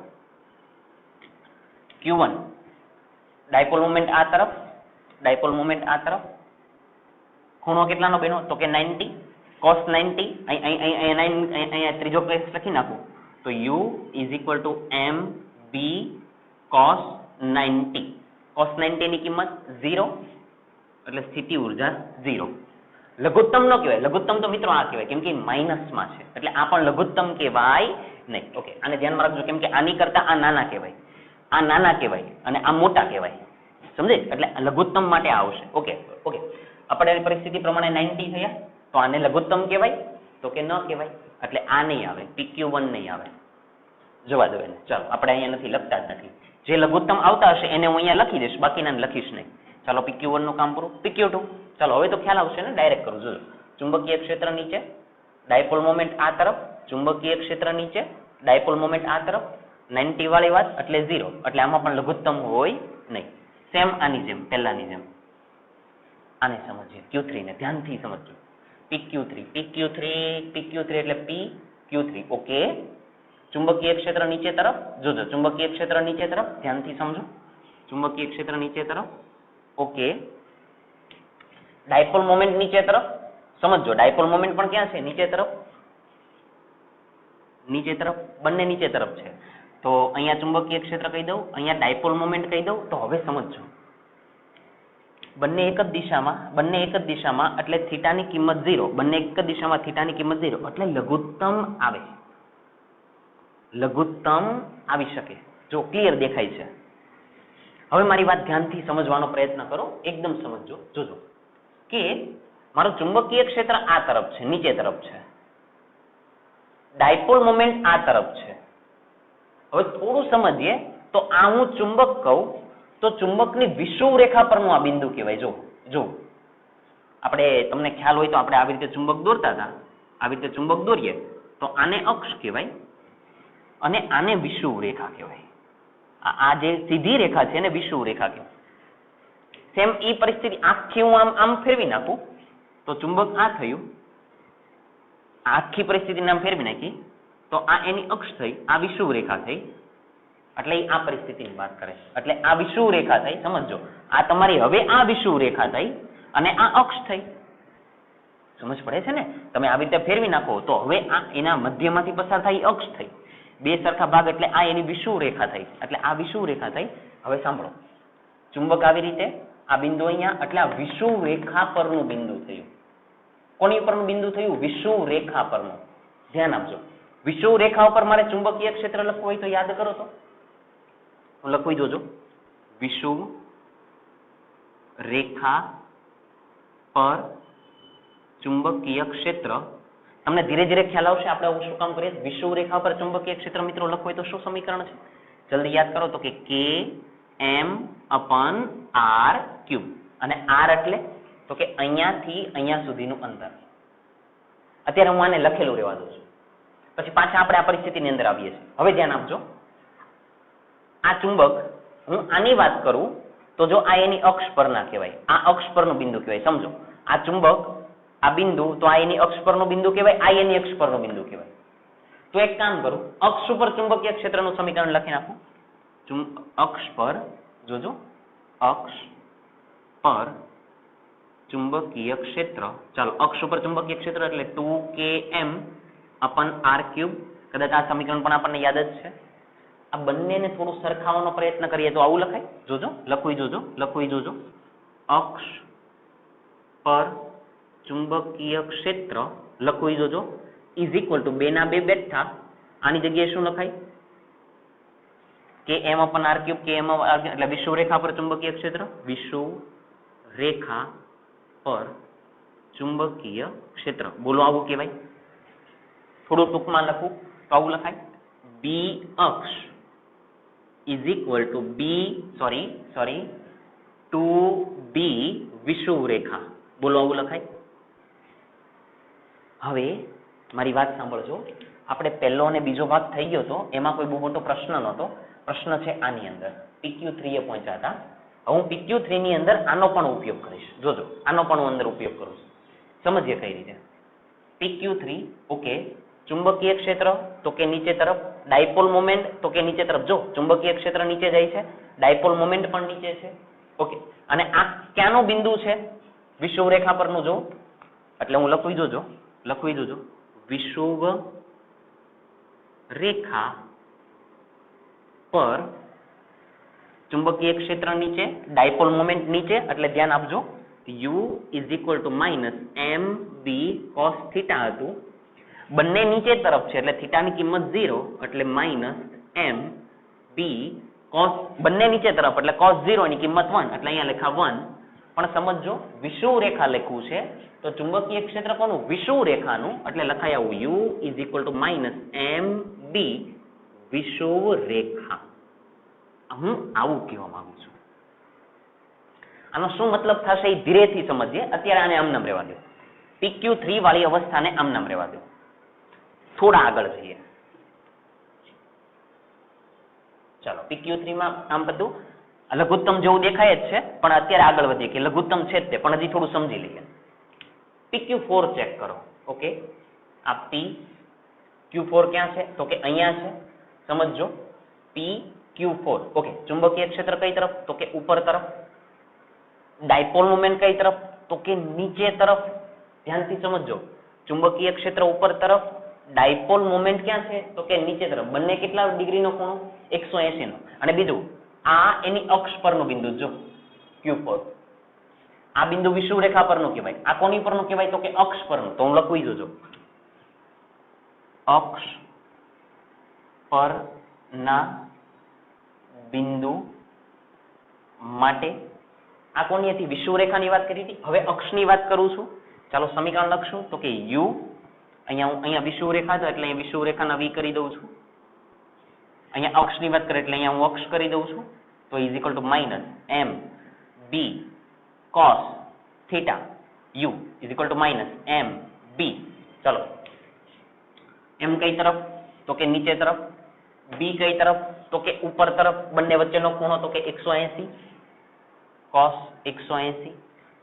[SPEAKER 1] Q1 ડાયપોલ મોમેન્ટ આ તરફ, ખૂણો કેટલાનો બન્યો? તો કે 90 cos 90. અહીંયા ત્રીજો કેસ લખી નાખું તો U = mb cos 90. cos 90 ની કિંમત 0 એટલે સ્થિતિ ઊર્જા 0. લઘુત્તમ નો કહેવાય. લઘુત્તમ તો મિત્રો આ કહેવાય કેમ કે માઇનસમાં છે એટલે આ પણ લઘુત્તમ કહેવાય નહીં. ઓકે, આને ધ્યાનમાં રાખજો કેમ કે આની કરતા આ નાના કહેવાય, અને આ મોટા કહેવાય. સમજે? એટલે લઘુત્તમ માટે આવશે. ઓકે આપણે પરિસ્થિતિ પ્રમાણે 90 થયા તો આને લઘુત્તમ કહેવાય? તો કે ન કહેવાય. એટલે આ નહીં આવે, PQ1 નહીં આવે. જવા દો એને. ચાલો આપણે અહીંયા નથી લખતા જ નથી. જે લઘુત્તમ આવતા હશે એને હું અહીંયા લખી દઈશ, બાકીના લખીશ નહીં. ચાલો PQ1 નું કામ પૂરું. PQ2 ચાલો હવે તો ખ્યાલ આવશે ને, ડાયરેક્ટ કરું. જોજો, ચુંબકીય ક્ષેત્ર નીચે, ડાયપોલ મોમેન્ટ આ તરફ, ચુંબકીય ક્ષેત્ર નીચે, ડાયપોલ મોમેન્ટ આ તરફ, 90 વાળી વાત એટલે 0. એટલે આમાં પણ લઘુત્તમ હોય નહીં. સેમ આની જેમ, પહેલાની જેમ. આને સમજીએ. Q3 ને ધ્યાનથી સમજજો. PQ3 એટલે PQ3 ઓકે. ચુંબકીય ક્ષેત્ર નીચે તરફ, જોજો ચુંબકીય ક્ષેત્ર નીચે તરફ, ધ્યાનથી સમજો. ચુંબકીય ક્ષેત્ર નીચે તરફ ઓકે. ડાયપોલ મોમેન્ટ નીચે તરફ સમજો. ડાયપોલ મોમેન્ટ પણ ક્યાં છે? નીચે તરફ, બંને નીચે તરફ છે. તો અહીંયા ચુંબકીય ક્ષેત્ર કહી દઉં, અહીંયા ડાયપોલ મોમેન્ટ કહી દઉં. તો હવે સમજો, બંને એક જ દિશામાં એટલે થીટાની કિંમત 0. બંને એક જ દિશામાં થીટાની કિંમત 0 એટલે લઘુત્તમ આવી શકે. જો ક્લિયર દેખાય છે. હવે મારી વાત ધ્યાનથી સમજવાનો પ્રયત્ન કરો, એકદમ સમજજો. જોજો કે મારું ચુંબકીય ક્ષેત્ર આ તરફ છે, નીચે તરફ છે, ડાયપોલ મોમેન્ટ આ તરફ છે. હવે થોડું સમજીએ તો આ હું ચુંબક કહું તો ચુંબકની વિષુવ રેખા પરનું આ બિંદુ કહેવાય. જો આપણે તમને ખ્યાલ હોય તો આપણે આવી રીતે ચુંબક દોરતા હતા, આવી રીતે ચુંબક દોરીએ તો આને અક્ષ કહેવાય અને આને વિષુવ રેખા કહેવાય. આ જે સીધી રેખા છે એને વિષુવ રેખા કહેવાય. સેમ ઈ પરિસ્થિતિ આખી હું આમ ફેરવી નાખું તો ચુંબક આ થયું આખી પરિસ્થિતિને આમ ફેરવી નાખી તો આ એની અક્ષ થઈ, આ વિષુવ રેખા થઈ, એટલે આ પરિસ્થિતિની વાત કરે છે. એટલે આ વિષુવ રેખા થઈ, સમજો આ તમારી હવે આ વિષુવ રેખા થઈ અને આ અક્ષ થઈ. સમજ પડે છે ને? તમે આવી રીતે ફેરવી નાખો તો હવે આ એના મધ્યમાંથી પસાર થાય અક્ષ થઈ, બે સરખા ભાગ એટલે આ એની વિષુવ રેખા થઈ. એટલે આ વિષુવ રેખા થઈ. હવે સાંભળો, ચુંબક આવી રીતે આ બિંદુ અહીંયા, એટલે આ વિષુવ રેખા પરનું બિંદુ થયું. કોની પરનું બિંદુ થયું? વિષુવ રેખા પરનું. ધ્યાન આપજો, વિષુવ રેખા ઉપર મારે ચુંબકીય ક્ષેત્ર લખવું હોય તો યાદ કરો તો લખવી જોજો. વિષુવ રેખા પર ચુંબકીય ક્ષેત્ર. તમને ધીરે ધીરે ખ્યાલ આવશે આપણે આવું શું કામ કરીએ. વિષુવ રેખા પર ચુંબકીય ક્ષેત્ર મિત્રો લખવું હોય તો શું સમીકરણ છે? જલ્દી યાદ કરો તો કે Km/r³. અને r એટલે તો કે અહીંયાથી અહીંયા સુધીનું અંતર. અત્યારે હું આને લખેલું રહેવા દઉં છું, પછી પાછા આપણે આ પરિસ્થિતિની અંદર આવીએ છીએ. હવે ધ્યાન આપજો, આ ચુંબક હું આની વાત કરું તો જો આ એની અક્ષ પરના કહેવાય, આ અક્ષ પરનું બિંદુ કહેવાય. સમજો આ ચુંબક, આ બિંદુ, તો આ એની અક્ષ પરનું બિંદુ કહેવાય, આ એની અક્ષ પરનું બિંદુ કહેવાય. તો એક કામ કરું, અક્ષ ઉપર ચુંબકીય ક્ષેત્રનું સમીકરણ લખી નાખું. અક્ષ પર, જોજો, અક્ષ પર ચુંબકીય ક્ષેત્ર. ચાલો, અક્ષ ઉપર ચુંબકીય ક્ષેત્ર એટલે 2Km/r³. કદાચ આ સમીકરણ પણ આપણને યાદ જ છે. આ બંનેને થોડું સરખાવવાનો પ્રયત્ન કરીએ તો આવું લખાય. જોજો, લખવી જોજો. અક્ષ પર ચુંબકીય ક્ષેત્ર લખવી જોજો ઇઝ ઇક્વલ ટુ 2 ના 2 બેઠા. આની જગ્યાએ શું લખાય? Km/r³. Km/r³ એટલે વિષુવ રેખા પર ચુંબકીય ક્ષેત્ર. વિષુવ રેખા પર ચુંબકીય ક્ષેત્ર. બોલો આવું કહેવાય. થોડું ટૂંકમાં લખું તો આવું લખાય. બી અક્ષ ઇઝ ઇક્વલ ટુ ટુ બી વિષુવ રેખા. બોલો આવું લખાય. હવે મારી વાત સાંભળજો, આપણે પહેલો અને બીજો ભાગ થઈ ગયો તો એમાં કોઈ બહુ મોટો પ્રશ્ન નહોતો. પ્રશ્ન છે આની અંદર, PQ3 એ પહોંચ્યા હતા. હું PQ3 ની અંદર આનો પણ ઉપયોગ કરીશ. જોજો, આનો પણ હું અંદર ઉપયોગ કરું છું. સમજીએ કઈ રીતે. PQ3, ઓકે, ચુંબકીય ક્ષેત્ર તો કે નીચે તરફ, ડાયપોલ મોમેન્ટ તો કે નીચે તરફ. જો ચુંબકીય ક્ષેત્ર નીચે જાય છે, ડાયપોલ મોમેન્ટ પણ નીચે છે. ઓકે, અને આ ક્યાંનું બિંદુ છે? વિષુવ રેખા પરનું. જો એટલે હું લખવી જોજો, વિષુવ રેખા પર ચુંબકીય ક્ષેત્ર નીચે, ડાયપોલ મોમેન્ટ નીચે. એટલે ધ્યાન આપજો, u is equal two -mb cos theta હતું. બંને નીચે તરફ છે એટલે થીટાની કિંમત 0, એટલે -mb cos. બંને નીચે તરફ એટલે cos 0 ની કિંમત 1, એટલે અહીંયા લખા 1. પણ સમજો, વિષુવ રેખા લખવું છે તો ચુંબકીય ક્ષેત્ર કોનું? વિષુવ રેખાનું. એટલે લખાય આવું, u is equal two -mb વિષુવ રેખા. હું આવું કહેવા માંગુ છું. આનો શું મતલબ થશે એ ધીરેથી સમજીએ. અત્યારે આને આમનામ રહેવા દો. PQ3 વાળી અવસ્થાને આમનામ રહેવા દો. થોડા આગળ જઈએ. ચાલો, PQ3 માં આમ બધું લઘુત્તમ જેવું દેખાય જ છે, પણ અત્યારે આગળ વધીએ કે લઘુત્તમ છે જ તે, પણ હજી થોડું સમજી લઈએ. PQ4 ચેક કરો. ઓકે, આ PQ4 ક્યાં છે? તો કે અહીંયા છે. સમજો, PQ4. ઓકે, ચુંબકીય ક્ષેત્ર કઈ તરફ? તો કે ઉપર તરફ. ડાયપોલ મોમેન્ટ કઈ તરફ? તો કે નીચે તરફ. ધ્યાનથી સમજો, ચુંબકીય ક્ષેત્ર ઉપર તરફ, ડાયપોલ મોમેન્ટ ક્યાં છે? તો કે નીચે તરફ. બંને કેટલા ડિગ્રીનો ખૂણો? 180 નો. અને બીજું, આ એની અક્ષ પરનું બિંદુ. જો Q4, આ બિંદુ વિષુવ રેખા પરનું કહેવાય. આ કોની પરનું કહેવાય? તો કે અક્ષ પરનું. તો હું લખવી જોજો, અક્ષ પરના બિંદુ માટે. આ કોની હતી? વિષુવ રેખાની વાત કરી હતી. હવે અક્ષની વાત કરું છું. ચાલો સમીકરણ લખશું. તો કે u, અહીંયા વિષુવ રેખા છે એટલે અહીંયા વિષુવ રેખાના v કરી દઉં છું. અહીંયા અક્ષની વાત કરીએ એટલે અહીંયા હું અક્ષ કરી દઉં છું. તો is equal two -mb cos theta, u is equal two -mb. ચલો, m કઈ તરફ? તો કે નીચે તરફ. b કઈ તરફ? તો કે ઉપર તરફ. બંને વચ્ચેનો ખૂણો તો કે 180, cos 180.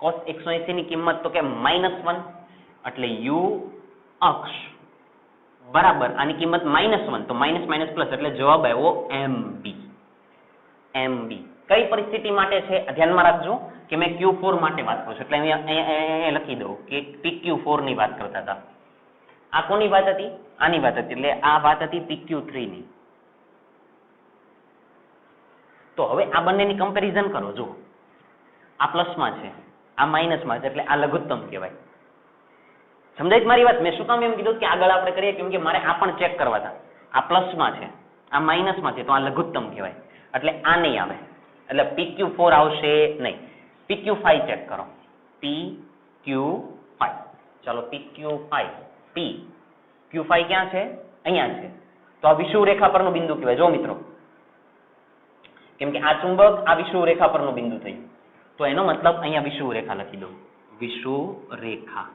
[SPEAKER 1] cos 180 ની કિંમત તો કે -1, એટલે u અક્ષ બરાબર આની કિંમત -1 તો માઇનસ માઇનસ પ્લસ એટલે જવાબ આવ્યો MB. કઈ પરિસ્થિતિ માટે છે ધ્યાનમાં રાખજો કે મેં Q4 માટે વાત કરું છું એટલે અહીંયા લખી દઉં કે PQ4 ની વાત કરતા હતા. આ કોની વાત હતી? આની વાત હતી એટલે આ વાત હતી PQ3 ની. તો હવે આ બંનેની કમ્પેરિઝન કરો. જો આ પ્લસમાં છે આ માઇનસમાં છે એટલે આ લઘુત્તમ કહેવાય. સમજાય મારી વાત? મેં શું કામ એમ કીધું કે આગળ આપણે કરીએ કેમ કે મારે આ પણ ચેક કરવા હતા. આ પ્લસમાં છે આ માઇનસમાં છે તો આ લઘુત્તમ કહેવાય એટલે આ નહીં આવે એટલે PQ4 આવશે નહીં. PQ5 ચેક કરો. PQ5 ચાલો PQ5 Q5 ક્યાં છે? અહીંયા છે તો આ વિષુવવૃત્ત રેખા પરનું બિંદુ કહેવાય. જો મિત્રો કેમ કે આ ચુંબક આ વિષુવવૃત્ત રેખા પરનું બિંદુ થયું તો એનો મતલબ અહીંયા વિષુવવૃત્ત રેખા લખી દો. વિષુવવૃત્ત રેખા.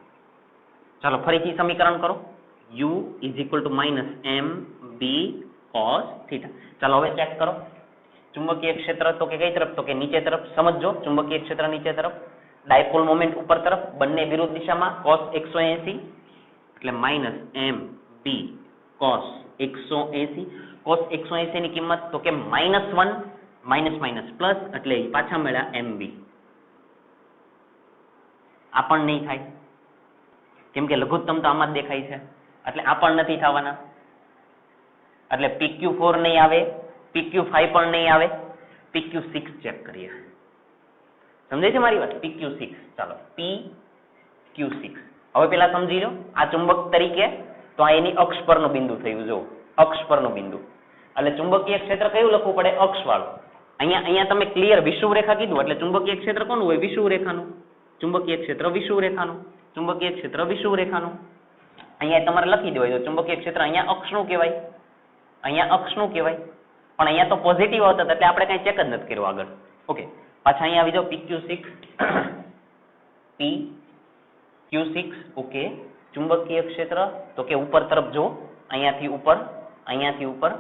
[SPEAKER 1] ચાલો ફરીથી સમીકરણ કરો. U = MB cos θ. ચાલો હવે ચેક કરો. ચુંબકીય ક્ષેત્ર તો કે કઈ તરફ? તો કે નીચે તરફ. સમજો ચુંબકીય ક્ષેત્ર નીચે તરફ, ડાયપોલ મોમેન્ટ ઉપર તરફ, બંને વિરુદ્ધ દિશામાં cos 180 એટલે -MB cos 180. cos 180 ની કિંમત તો કે -1 માઇનસ માઇનસ પ્લસ એટલે પાછા મળ્યા MB. આ પણ નહીં થાય કેમ કે લઘુત્તમ તો આમાં જ દેખાય છે એટલે આ પણ નથી થવાના એટલે PQ4 નહીં આવે, PQ5 પણ નહીં આવે. PQ6 ચેક કરીએ. સમજાય છે મારી વાત? PQ6. ચાલો PQ6 હવે પેલા સમજી લો આ ચુંબક તરીકે તો આ એની અક્ષ પરનું બિંદુ થયું. જો અક્ષ પરનું બિંદુ એટલે ચુંબકીય ક્ષેત્ર કયું લખવું પડે? અક્ષ વાળું. અહીંયા તમે ક્લિયર વિષુવવૃત્ત રેખા કીધું એટલે ચુંબકીય ક્ષેત્ર કોનું હોય? વિષુવવૃત્ત રેખાનું. ચુંબકીય ક્ષેત્ર વિષુવવૃત્ત રેખાનું. ચુંબકીય ક્ષેત્ર વિષુવવૃત્ત રેખાનું. અહીંયા તમારે લખી દેવાય તો ચુંબકીય ક્ષેત્ર અહીંયા અક્ષનું કહેવાય. અહીંયા અક્ષનું કહેવાય પણ અહીંયા તો પોઝિટિવ આવતા એટલે આપણે કઈ ચેક જ નથી કર્યું આગળ. ઓકે પાછા અહીંયા આવી જાઓ. PQ6 okay. ચુંબકીય ક્ષેત્ર તો કે ઉપર તરફ જો અહીંયાથી ઉપર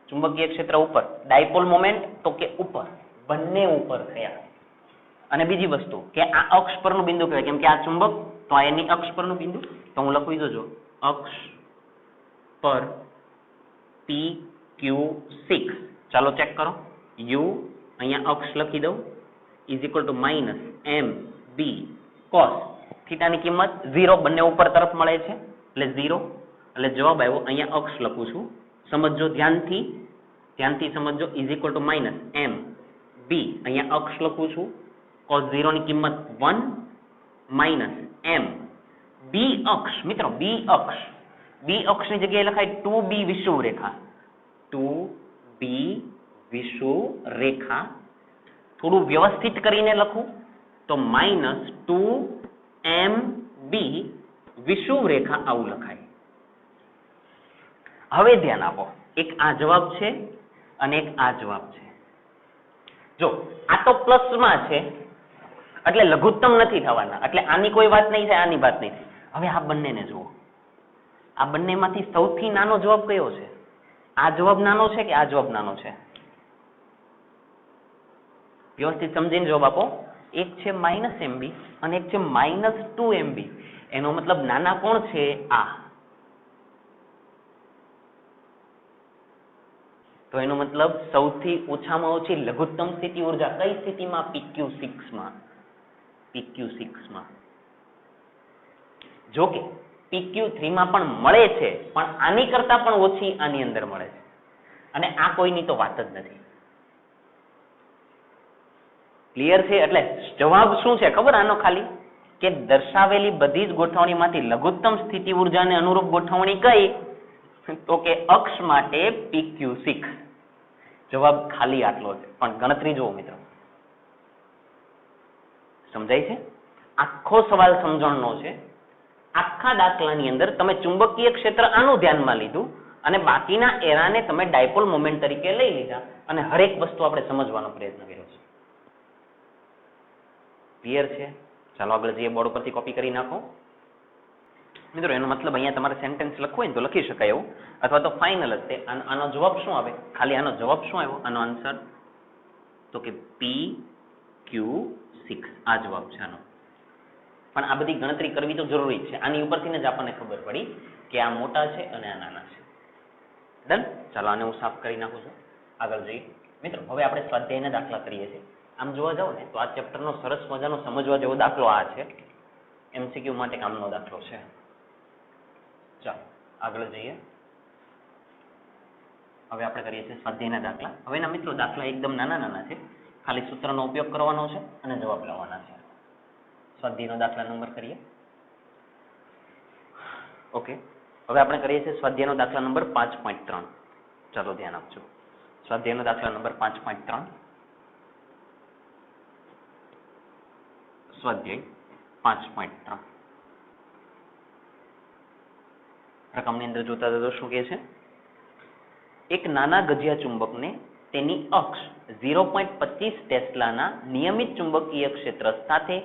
[SPEAKER 1] ચુંબકીય ક્ષેત્ર ઉપર, ડાયપોલ મોમેન્ટ તો કે ઉપર, બંને ઉપર થયા. અને બીજી વસ્તુ કે આ અક્ષ પરનું બિંદુ કહેવાય કેમ કે આ ચુંબક તો આ એની અક્ષ પરનું બિંદુ તો હું લખી દઉં જો અક્ષ પર PQ6. ચાલો ચેક કરો. U અહીંયા અક્ષ લખી દઉં = MB cos થીટાની કિંમત 0 બંને ઉપર તરફ મળે છે એટલે 0 એટલે જવાબ આવ્યો. અહીંયા અક્ષ લખું છું સમજો ધ્યાનથી સમજો =MB અહીંયા અક્ષ લખું છું cos 0 ની કિંમત 1 M B અક્ષ. મિત્રો B અક્ષની જગ્યાએ લખાય 2B વિષુવવૃત્ત રેખા. 2B વિષુવવૃત્ત રેખા. થોડું વ્યવસ્થિત કરીને લખું તો -2MB વિષુવવૃત્ત રેખા આવું લખાય. હવે ધ્યાન આપો એક આ જવાબ છે અને એક આ જવાબ છે. જો આ તો પ્લસમાં છે એટલે લઘુત્તમ નથી થવાના એટલે આની કોઈ વાત નહીં થાય, આની વાત નહીં થાય. હવે આ બંનેને જુઓ. આ બંનેમાંથી સૌથી નાનો જવાબ કયો છે? આ જવાબ નાનો છે કે આ જવાબ નાનો છે? વ્યવસ્થિત સમજીને જવાબ આપો. એક છે -MB અને એક છે -2MB. એનો મતલબ નાના કોણ છે? આ. તો એનો મતલબ સૌથી ઓછામાં ઓછી લઘુત્તમ સ્થિતિ ઉર્જા કઈ સ્થિતિમાં? PQ6માં. જો કે PQ3માં પણ મળે છે પણ આની કરતા પણ ઓછી આની અંદર મળે છે અને આ કોઈની તો વાત જ નથી. ક્લિયર છે? એટલે જવાબ શું છે ખબર આનો? ખાલી કે દર્શાવેલી બધી જ ગોઠવણીમાંથી લઘુત્તમ સ્થિતિ ઉર્જાને અનુરૂપ ગોઠવણી કઈ? તો કે અક્ષ માટે PQ6. જવાબ ખાલી આટલો છે પણ ગણતરી જુઓ મિત્રો. સમજાય છે? આખો સવાલ સમજણનો છે. આખા દાખલાની અંદર તમે ચુંબકીય ક્ષેત્ર આનું ધ્યાનમાં લીધું અને બાકીના એરાને તમે ડાયપોલ મોમેન્ટ તરીકે લઈ લીધા અને હરેક વસ્તુ આપણે સમજવાનો પ્રયત્ન કર્યો છે. ક્લિયર છે? ચાલો આગળ જઈએ. બોર્ડ પરથી કોપી કરી નાખો મિત્રો. એનો મતલબ અહીંયા તમારે સેન્ટેન્સ લખવું હોય ને તો લખી શકાય એવું, અથવા તો ફાઇનલ જ તે. આનો જવાબ શું આવે? ખાલી આનો જવાબ શું આવ્યો? આનો આન્સર તો કે PQ6 આ જવાબ છે આનો. પણ આ બધી ગણતરી કરવી તો જરૂરી છે. આની ઉપરથી જ આપણને ખબર પડી કે આ મોટા છે અને આ નાના છે. ડન. ચાલો આને હું સાફ કરી નાખું છું. આગળ જઈએ મિત્રો. હવે આપણે સ્વાધ્યાયના દાખલા કરીએ છીએ. આમ જોવા જાવ ને તો આ ચેપ્ટરનો સરસ મજાનો સમજવા જેવો દાખલો આ છે. એમસીક્યુ માટે કામનો દાખલો છે. ચાલો આગળ જઈએ. હવે આપણે કરીએ છીએ સ્વાધ્યાયના દાખલા. હવેના મિત્રો દાખલા એકદમ નાના નાના છે. ખાલી સૂત્રનો ઉપયોગ કરવાનો છે અને જવાબ લાવવાના છે. સ્વાધ્યાયનો દાખલા નંબર કરીએ. ઓકે. હવે આપણે કરીએ છીએ સ્વાધ્યાયનો દાખલા નંબર 5.3. ચાલો ધ્યાન આપજો. સ્વાધ્યાયનો દાખલા નંબર 5.3. સ્વાધ્યાય 5.3 રકમની અંદર જોતા તો શું કહે છે? એક નાના ગજિયા ચુંબકને તેની અક્ષ 0.25 ટેસ્લાના નિયમિત ચુંબકીય ક્ષેત્ર સાથે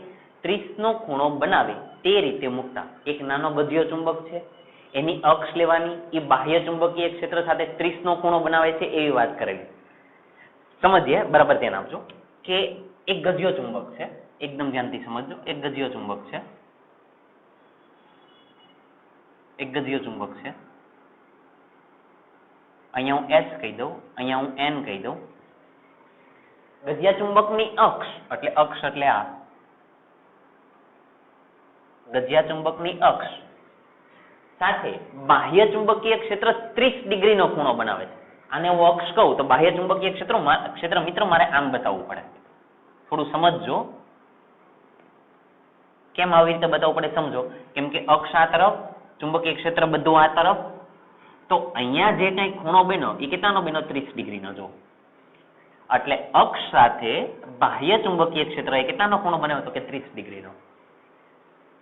[SPEAKER 1] 30 નો ખૂણો બનાવે તે રીતે મૂકતા. એક નાનો ગજિયો ચુંબક છે, એની અક્ષ લેવાની, એ બાહ્ય ચુંબકીય ક્ષેત્ર સાથે 30 નો ખૂણો બનાવે છે એવી વાત કરેલી. સમજીએ, બરાબર ધ્યાન આપજો કે એક ગજિયો ચુંબક છે. એકદમ ધ્યાનથી સમજજો. એક ગજિયો ચુંબક છે. એક ગજિયો ચુંબક છે. અહીંયા હું S કહી દઉં, અહીંયા હું N કહી દઉં. ગજિયા ચુંબકની અક્ષ એટલે આ ગજિયા ચુંબકની અક્ષ સાથે બાહ્ય ચુંબકીય ક્ષેત્ર 30 ડિગ્રીનો ખૂણો બનાવે છે. આને હું અક્ષ કહું તો બાહ્ય ચુંબકીય ક્ષેત્ર મિત્રો મારે આમ બતાવવું પડે. થોડું સમજજો કેમ આવી રીતે બતાવવું પડે, સમજો. કેમ કે અક્ષ આ તરફ, ચુંબકીય ક્ષેત્ર બધું આ તરફ, તો અહીંયા જે કઈ ખૂણો બન્યો એ કેટલાનો બન્યો? 30 ડિગ્રીનો. જો એટલે અક્ષ સાથે બાહ્ય ચુંબકીય ક્ષેત્ર એ કેટલાનો ખૂણો બનાવ્યો? તો કે 30 ડિગ્રીનો.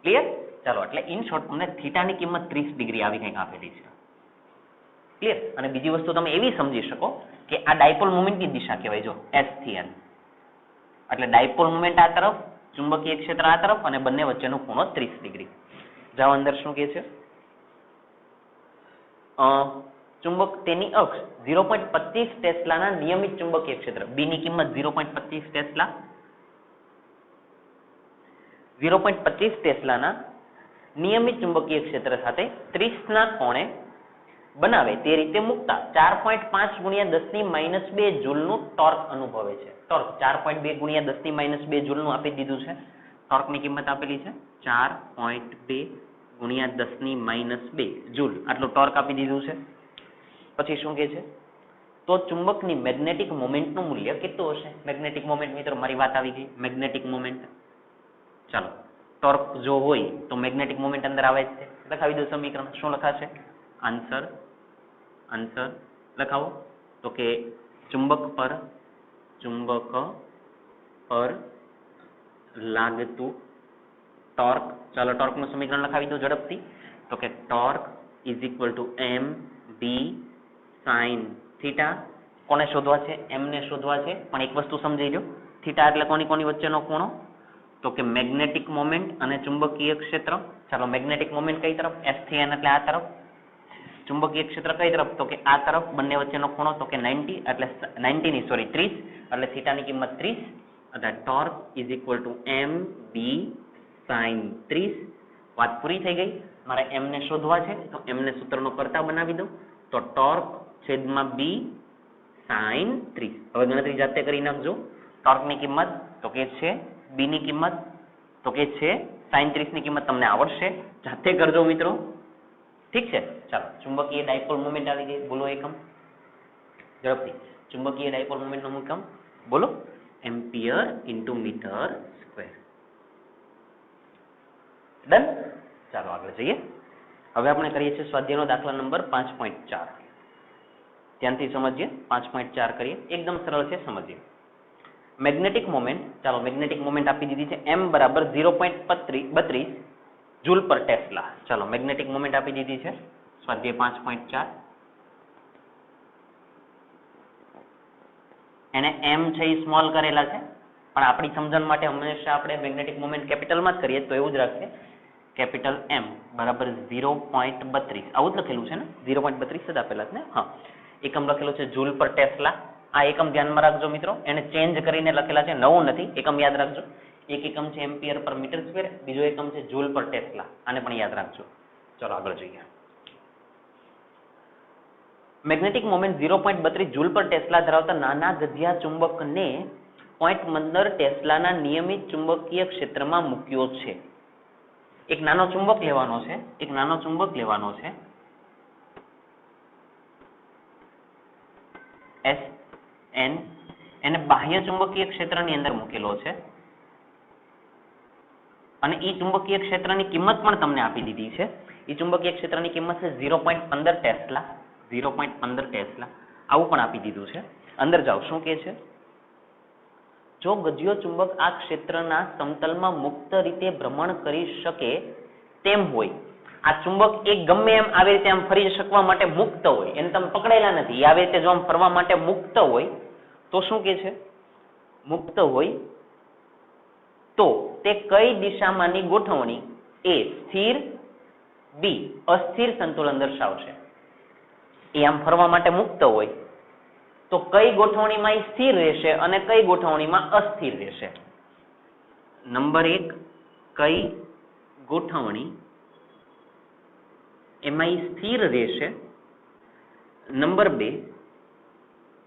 [SPEAKER 1] ક્લિયર? ચાલો, એટલે ઇન શોર્ટ તમને થીટાની કિંમત 30 ડિગ્રી આવી કંઈક આપેલી છે. ક્લિયર? અને બીજી વસ્તુ તમે એવી સમજી શકો કે આ ડાયપોલ મોમેન્ટની દિશા કહેવાય. જો S થી N એટલે ડાયપોલ મોમેન્ટ આ તરફ, ચુંબકીય ક્ષેત્ર આ તરફ અને બંને વચ્ચેનો ખૂણો 30 ડિગ્રી. જાઓ અંદર શું કહે છે? ચુંબક તેની અક્ષ 0.25 ટેસ્લાના નિયમિત ચુંબકીય ક્ષેત્ર, B ની કિંમત 0.25 ટેસ્લા, 0.25 ટેસ્લાના નિયમિત ચુંબકીય ક્ષેત્ર સાથે 30 ના કોણે બનાવે તે રીતે મૂકતા 4.5 ગુણ્યા 10⁻² જૂલનું ટોર્ક અનુભવે છે. ટોર્ક 4.2 ગુણ્યા 10⁻² જૂલનું આપી દીધું છે. ટોર્કની કિંમત આપેલી છે 4.2 ગુણ્યા 10⁻² જૂલ. આટલું ટોર્ક આપી દીધું છે. પછી શું કહે છે? તો ચુંબકની મેગ્નેટિક મોમેન્ટનું મૂલ્ય કેટલું હશે? મેગ્નેટિક મોમેન્ટ મિત્રો મારી વાત આવી ગઈ. Magnetic moment. ચાલો, ટોર્ક જો હોય તો મેગ્નેટિક મોમેન્ટ અંદર આવે જ છે. લખાવી દો સમીકરણ. શું લખાશે? આન્સર લખાવો. તો કે ચુંબક પર લાગતું ટોર્ક. ચાલો ટોર્કનું સમીકરણ લખાવી દો ઝડપથી. તો કે torque is equal two mb sin theta. કોને શોધવા છે? m ને શોધવા છે. પણ એક વસ્તુ સમજી લો, થીટા એટલે કોની વચ્ચેનો ખૂણો? તો કે મેગ્નેટિક મોમેન્ટ અને ચુંબકીય ક્ષેત્ર. ચાલો, મેગ્નેટિક મોમેન્ટ કઈ તરફ? S થી N એટલે આ તરફ. ચુંબકીય ક્ષેત્ર કઈ તરફ? તો કે આ તરફ. બંને વચ્ચેનો ખૂણો તો કે 90 એટલે 30 એટલે થીટાની કિંમત 30. એટલે torque is equal two mb sin 30. વાત પૂરી થઈ ગઈ. મારે m ને શોધવા છે તો m ને સૂત્રનો કરતા બનાવી દઉં. તો ટોર્ક છેદમાં b sin 30. હવે ગણતરી જાતે કરી નાખજો. ટોર્કની કિંમત તો કે છે, b ની કિંમત તો કે છે, sin 30 ની કિંમત તમને આવડશે, જાતે કરજો મિત્રો. ઠીક છે? ચાલો, ચુંબકીય ડાયપોલ મોમેન્ટ આવી ગઈ. બોલો એકમ ઝડપથી. ચુંબકીય ડાયપોલ મોમેન્ટનો એકમ બોલો. Ampere into metre square. Done. ચાલો આગળ જઈએ. હવે આપણે કરીએ છીએ સ્વાધ્યાયનો દાખલા નંબર 5.4. ધ્યાનથી સમજીએ. 5.4 કરીએ. એકદમ સરળ છે, સમજીએ. Magnetic moment. ચાલો, મેગ્નેટિક મોમેન્ટ આપી દીધી છે m બરાબર 0.32 જૂલ પર ટેસ્લા. ચાલો, મેગ્નેટિક મોમેન્ટ આપી દીધી છે. સ્વાધ્યાય 5.4. એને m છે એ સ્મોલ કરેલા છે, પણ આપણી સમજણ માટે હંમેશા આપણે મેગ્નેટિક મોમેન્ટ કેપિટલમાં જ કરીએ તો એવું જ રાખીએ. કેપિટલ M બરાબર 0.32. આવું જ લખેલું છે ને? 0.32 જ આપેલા છે ને? હા. એકમ લખેલું છે જૂલ પર ટેસ્લા. આ એકમ ધ્યાનમાં રાખજો મિત્રો. એને ચેન્જ કરીને લખેલા છે, નવું નથી. એકમ યાદ રાખજો. એક એકમ છે એમ્પિયર પર મીટર સ્ક્વેર, બીજો એકમ છે જૂલ પર ટેસ્લા. આને પણ યાદ રાખજો. ચલો આગળ જોઈએ. મેગ્નેટિક મોમેન્ટ 0.32 જૂલ પર ટેસ્લા ધરાવતા નાના ગધિયા ચુંબકને 0.15 ટેસ્લાના નિયમિત ચુંબકીય ક્ષેત્રમાં મૂક્યો છે. એક નાનો ચુંબક લેવાનો છે, એક નાનો ચુંબક લેવાનો છે એસ એન, એને બાહ્ય ચુંબકીય ક્ષેત્રની અંદર મૂકેલો છે અને એ ચુંબકીય ક્ષેત્રની કિંમત પણ તમને આપી દીધી છે. એ ચુંબકીય ક્ષેત્રની કિંમત છે 0.15 ટેસ્લા. 0.15 ટેસ્લા આવું પણ આપી દીધું છે. અંદર જાઓ, શું કહે છે? જો ગધિયો ચુંબક આ ક્ષેત્રના સમતલમાં મુક્ત રીતે ભ્રમણ કરી શકે તેમ હોય, આ ચુંબક એક ગમે એમ આવી રીતે આમ ફરી શકવા માટે મુક્ત હોય, એને તમે પકડેલા નથી, આવી રીતે જો આમ ફરવા માટે મુક્ત હોય તો શું કહે છે? મુક્ત હોય તો તે કઈ દિશામાંની ગોઠવણી એ સ્થિર, બી અસ્થિર સંતુલન દર્શાવશે. એ આમ ફરવા માટે મુક્ત હોય તો કઈ ગોઠવણીમાં એ સ્થિર રહેશે અને કઈ ગોઠવણીમાં અસ્થિર રહેશે? નંબર 1, કઈ ગોઠવણી એમાં એ સ્થિર રહેશે. નંબર 2,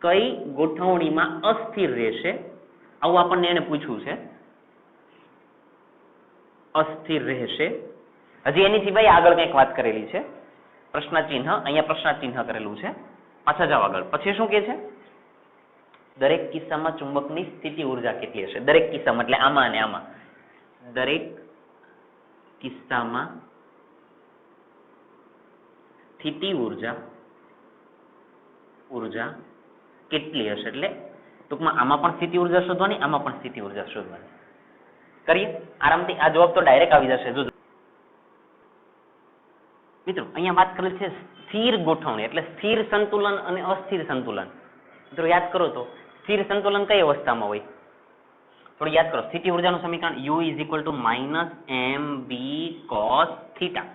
[SPEAKER 1] કઈ ગોઠવણીમાં અસ્થિર રહેશે? આવું આપણને એને પૂછ્યું છે. અસ્થિર રહેશે. હજી એની સિવાય આગળ કંઈક વાત કરેલી છે, પ્રશ્ન ચિહ્ન, અહીંયા પ્રશ્ન ચિહ્ન કરેલું છે. પાછા જાવ આગળ. પછી શું કે છે? દરેક કિસ્સામાં ચુંબકની સ્થિતિ ઉર્જા કેટલી હશે? દરેક કિસ્સામાં એટલે આમાં અને આમાં. દરેક કિસ્સામાં સ્થિતિ ઉર્જા કેટલી હશે? એટલે ટૂંકમાં આમાં પણ સ્થિતિ ઉર્જા શોધવાની, આમાં પણ સ્થિતિ ઉર્જા શોધવાની. કરીએ આરામથી. આ જવાબ તો ડાયરેક્ટ આવી જશે. જો મિત્રો અહીંયા વાત કરેલ છે સ્થિર ગોઠવણી, એટલે સ્થિર સંતુલન અને અસ્થિર સંતુલન. મિત્રો યાદ કરો તો સ્થિર સંતુલન કઈ અવસ્થામાં હોય? થોડું યાદ કરો. સ્થિતિ ઉર્જાનું સમીકરણ U = -mb cos થીટા.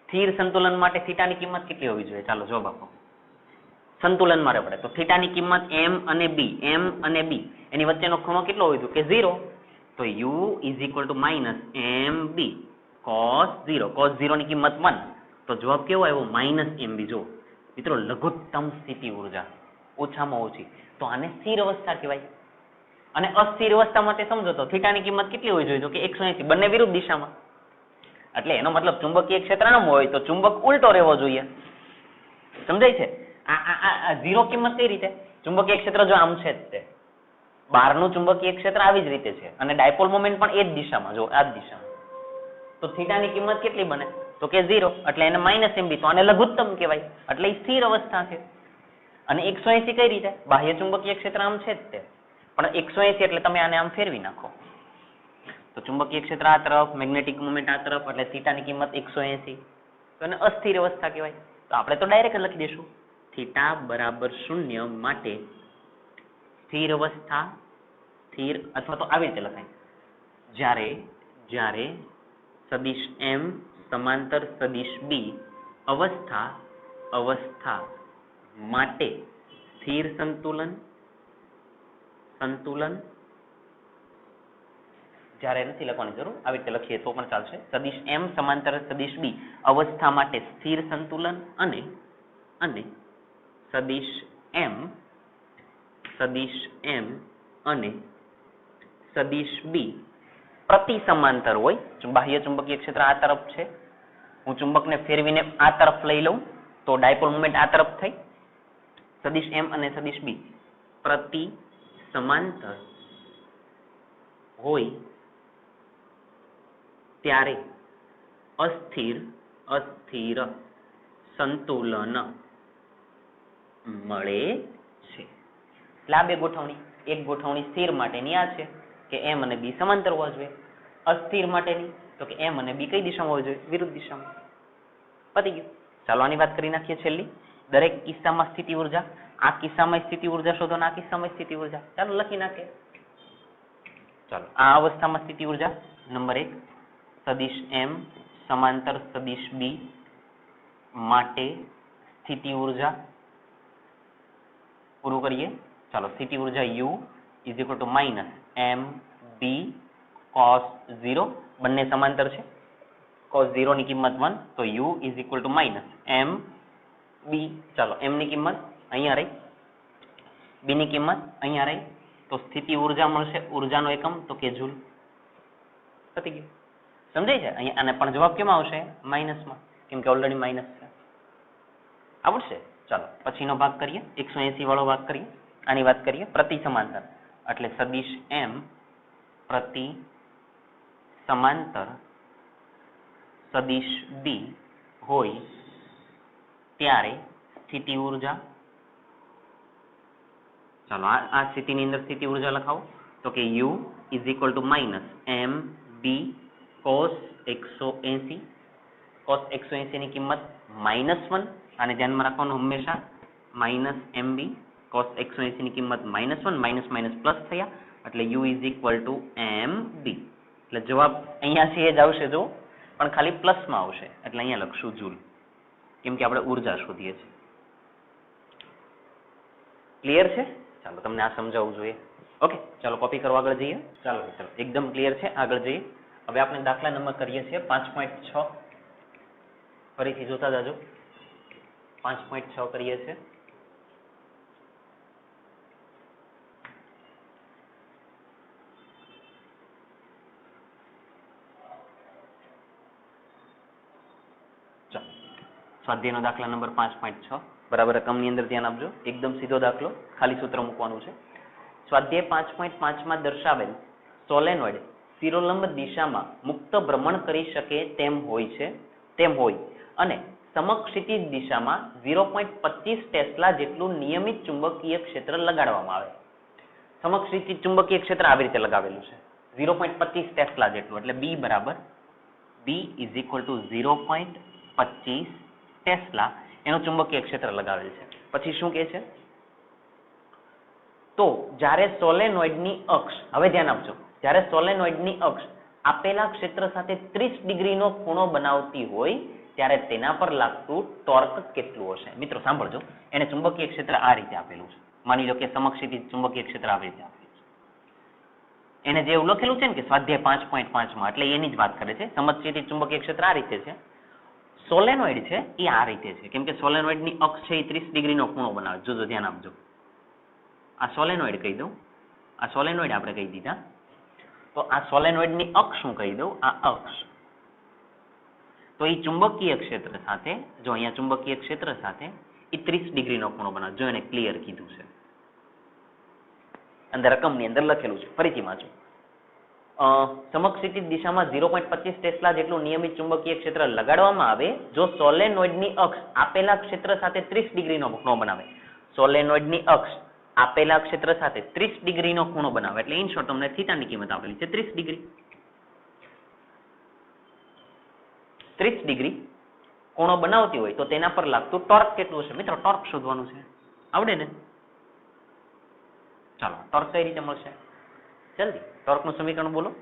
[SPEAKER 1] સ્થિર સંતુલન માટે થીટાની કિંમત કેટલી હોવી જોઈએ? ચાલો જવાબ આપો. સંતુલનમાં રહેશે તો થીટાની કિંમત m અને b, m અને b એની વચ્ચેનો ખૂણો કેટલો હોવો જોઈએ? કે 0. તો U = -mb cos 0. cos 0 ની કિંમત 1. તો જવાબ કેવો આવ્યો? -mb. જો મિત્રો લઘુત્તમ સ્થિતિ ઉર્જા, ઓછામાં ઓછી, તો આને સ્થિર અવસ્થા કહેવાય. અને અસ્થિર અવસ્થા માટે સમજો તો થીટાની કિંમત કેટલી હોવી જોઈએ? તો કે 180. બંને વિરુદ્ધ દિશામાં. એટલે એનો મતલબ ચુંબકીય ક્ષેત્ર ન હોય તો ચુંબક ઉલટો રહેવો જોઈએ. સમજાય છે? આ 0 કિંમત કઈ રીતે? ચુંબકીય ક્ષેત્ર જો આમ છે તે બહારનું ચુંબકીય ક્ષેત્ર આવી જ રીતે છે અને ડાયપોલ મોમેન્ટ પણ એ જ દિશામાં, જો આ જ દિશામાં, તો થીટાની કિંમત કેટલી બને? તો કે 0. એટલે એને -mb. તો આને લઘુત્તમ કહેવાય. એટલે એ સ્થિર અવસ્થા છે. અને 180 કઈ રીતે? બાહ્ય ચુંબકીય ક્ષેત્ર આમ છે જ તે, પણ 180 એટલે તમે આને આમ ફેરવી નાખો તો ચુંબકીય ક્ષેત્ર આ તરફ, મેગ્નેટિક મોમેન્ટ આ તરફ, એટલે થીટાની કિંમત 180. તો એને અસ્થિર અવસ્થા કહેવાય. તો આપણે તો ડાયરેક્ટ લખી દઈશું થીટા બરાબર 0 માટે સ્થિર અવસ્થા, સ્થિર, અથવા તો આવી રીતે લખાય જ્યારે સદિશ m સમાંતર સદિશ b અવસ્થા માટે સ્થિર સંતુલન, જ્યારે નથી લખવાની જરૂર, આવી રીતે લખીએ તો પણ ચાલશે. સદિશ m સમાંતર સદિશ b અવસ્થા માટે સ્થિર સંતુલન અને સદિશ m અને સદિશ b પ્રતિ સમાંતર હોય. બાહ્ય ચુંબકીય ક્ષેત્ર આ તરફ છે, હું ચુંબકને ફેરવીને આ તરફ લઈ લઉં તો ડાયપોલ મોમેન્ટ આ તરફ થઈ. સદિશ m અને સદિશ b પ્રતિ સમાંતર હોય ત્યારે અસ્થિર સંતુલન મળે છે. એટલે આ બે ગોઠવણી, એક ગોઠવણી સ્થિર માટેની આ છે કે m અને b સમાંતર હોવા જોઈએ. અસ્થિર માટેની તો કે m અને b કઈ દિશામાં હોવા જોઈએ? વિરુદ્ધ દિશામાં. પતી ગયું. ચાલો આની વાત કરી નાખીએ છેલ્લી. દરેક કિસ્સામાં સ્થિતિ ઉર્જા, આ કિસ્સામાં સ્થિતિ ઉર્જા શોધો, આ કિસ્સામાં સ્થિતિ ઉર્જા. ચાલો લખી નાખીએ. ચાલો આ અવસ્થામાં સ્થિતિ ઉર્જા નંબર 1 સદિશ m સમાંતર સદિશ b માટે સ્થિતિ ઉર્જા પૂરું કરીએ. ચાલો સ્થિતિ ઉર્જા U = -mb cos 0 બંને સમાંતર છે cos 0 ની કિંમત 1 તો u is equal to minus M B ચાલો m ની કિંમત અહીંયા રહી b ની કિંમત અહીંયા રહી તો સ્થિતિ ઊર્જા મળશે ઊર્જાનો એકમ તો કે જૂલ પતી ગયું સમજાય છે અહીંયા આને પણ જવાબ કેમ આવશે માઇનસમાં કેમ કે ઓલરેડી માઇનસ છે આવડશે ચાલો પછીનો ભાગ કરીએ 180 વાળો ભાગ કરીએ આની વાત કરીએ પ્રતિ સમાંતર એટલે સદિશ m પ્રતિ સમાંતર સદિશ b હોય ત્યારે સ્થિતિ ઊર્જા ચાલો આ સ્થિતિની અંદર સ્થિતિ ઊર્જા લખાવો તો કે u is equal to minus M B cos 180 cos 180 ની કિંમત -1 આને ધ્યાનમાં રાખવાનું હંમેશા માઇનસ એમ બી cos 180 ની કિંમત -1 માઇનસ માઇનસ પ્લસ થયા એટલે u ઇઝ ઇક્વલ ટુ એમ બી એટલે જવાબ અહીંયા છે જ આવશે જો પણ ખાલી પ્લસમાં આવશે એટલે અહીંયા લખશું જૂલ કેમ કે આપણે ઉર્જા શોધીએ છીએ ક્લિયર છે ચાલો તમને આ સમજાવવું જોઈએ ઓકે ચાલો કોપી કરવા આગળ જઈએ ચાલો ચાલો એકદમ ક્લિયર છે આગળ જઈએ હવે આપણે દાખલા નંબર કરીએ છીએ 5.6 ફરીથી જોતા જાજો 5.6 કરીએ છીએ સ્વાધ્યાયનો દાખલા નંબર 5.6 બરાબર રકમની અંદર ધ્યાન આપજો એકદમ સીધો દાખલો ખાલી સૂત્ર મૂકવાનું છે સ્વાધ્યાય 5.5 માં દર્શાવેલ સોલેનોઇડ શિરોલંબ દિશામાં મુક્ત ભ્રમણ કરી શકે તેમ હોય અને સમક્ષિતિજ દિશામાં 0.25 ટેસ્લા જેટલું નિયમિત ચુંબકીય ક્ષેત્ર લગાડવામાં આવે સમક્ષિતિજ ચુંબકીય ક્ષેત્ર આવી રીતે લગાવેલું છે 0.25 ટેસ્લા જેટલું એટલે B બરાબર B is equal two 0.25 tesla એનું ચુંબકીય ક્ષેત્ર લગાવેલ છે પછી શું કહે છે તો જ્યારે સોલેનોઇડની અક્ષ હવે ધ્યાન આપજો જ્યારે સોલેનોઇડની અક્ષ આપેલા ક્ષેત્ર સાથે 30 ડિગ્રીનો ખૂણો બનાવતી હોય ત્યારે તેના પર લાગતું ટોર્ક કેટલું હશે મિત્રો સાંભળજો એને ચુંબકીય ક્ષેત્ર આ રીતે આપેલું છે માની લો કે સમક્ષિતિજ ચુંબકીય ક્ષેત્ર આવી રીતે આપેલું છે એને જે લખેલું છે ને કે સ્વાધ્યાય 5.5 માં એટલે એની જ વાત કરે છે સમક્ષિતિજ ચુંબકીય ક્ષેત્ર આ રીતે છે સોલેનોઇડ છે એ આ રીતે છે કેમ કે સોલેનોઇડની અક્ષ છે એ 30 ડિગ્રીનો ખૂણો બનાવે જોજો ધ્યાન આપજો આ સોલેનોઇડ કહી દઉં આ સોલેનોઇડ આપણે કહી દીધા તો આ સોલેનોઇડની અક્ષ શું કહી દઉં આ અક્ષ તો એ ચુંબકીય ક્ષેત્ર સાથે જો અહીંયા ચુંબકીય ક્ષેત્ર સાથે એ 30 ડિગ્રીનો ખૂણો બનાવે જો એને ક્લિયર કીધું છે અંદર રકમની અંદર લખેલું છે ફરીથી વાંચો સમક્ષિતિજ દિશામાં 0.25 ટેસ્લા જેટલું નિયમિત ચુંબકીય ક્ષેત્ર લગાડવામાં આવે જો સોલેનોઇડની અક્ષ આપેલા ક્ષેત્ર સાથે 30 ડિગ્રીનો ખૂણો બનાવે સોલેનોઇડની અક્ષ આપેલા ક્ષેત્ર સાથે 30 ડિગ્રીનો ખૂણો બનાવે એટલે ઇન શોર્ટ તમને થીટાની કિંમત આપેલી છે 30 ડિગ્રી 30 ડિગ્રી ખૂણો બનાવતી હોય તો તેના પર લાગતું ટોર્ક કેટલું હશે મિત્રો ટોર્ક શોધવાનું છે આવડે ને ચાલો ટોર્ક કઈ રીતે મળશે જલ્દી ટોર્કનું સમીકરણ બોલો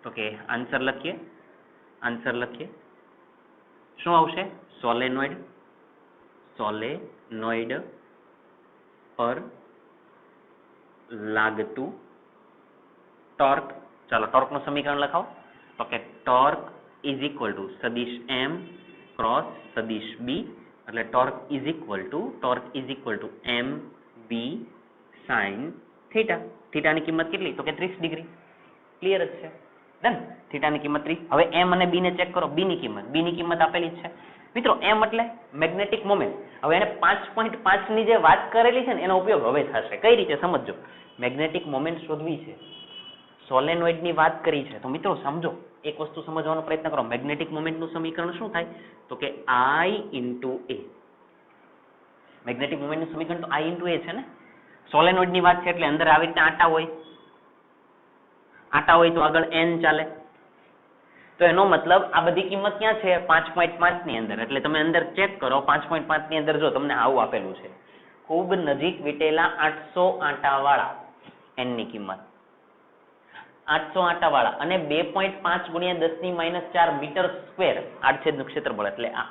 [SPEAKER 1] તો કે આન્સર લખીએ શું આવશે સોલેનોઇડ પર લાગતું ટોર્ક ચાલો ટોર્કનું સમીકરણ લખાવો તો કે ટોર્ક ઇઝ ઇક્વલ ટુ સદિશ m ક્રોસ સદિશ b એટલે torque is equal to m b sin theta થીટાની કિંમત કેટલી તો કે 30 ડિગ્રી ક્લિયર જ છે ડન થીટાની કિંમત 30 હવે m અને b ને ચેક કરો b ની કિંમત આપેલી જ છે મિત્રો m એટલે મેગ્નેટિક મોમેન્ટ હવે એને 5.5 ની જે વાત કરેલી છે ને એનો ઉપયોગ હવે થશે કઈ રીતે સમજજો મેગ્નેટિક મોમેન્ટ શોધવી છે સોલેનોઇડ ની વાત કરી છે તો મિત્રો સમજો એક વસ્તુ સમજવાનો પ્રયત્ન કરો મેગ્નેટિક મોમેન્ટ નું સમીકરણ શું થાય તો કે I into A magnetic moment નું સમીકરણ તો I into A છે ને સોલેનોઇડ ની વાત છે એટલે અંદર આવી રીતે આટા હોય તો આગળ n ચાલે તો એનો મતલબ આ બધી કિંમત ક્યાં છે 5.5 ની અંદર એટલે તમે અંદર ચેક કરો 5.5 ની અંદર જો તમને આવું આપેલું છે ખૂબ નજીક વીટેલા 800 આંટાવાળા n ની કિંમત 800 આંટાવાળા અને 2.5 ગુણ્યા 10⁻⁴ મીટર સ્ક્વેર આડછેદનું ક્ષેત્રફળ એટલે આ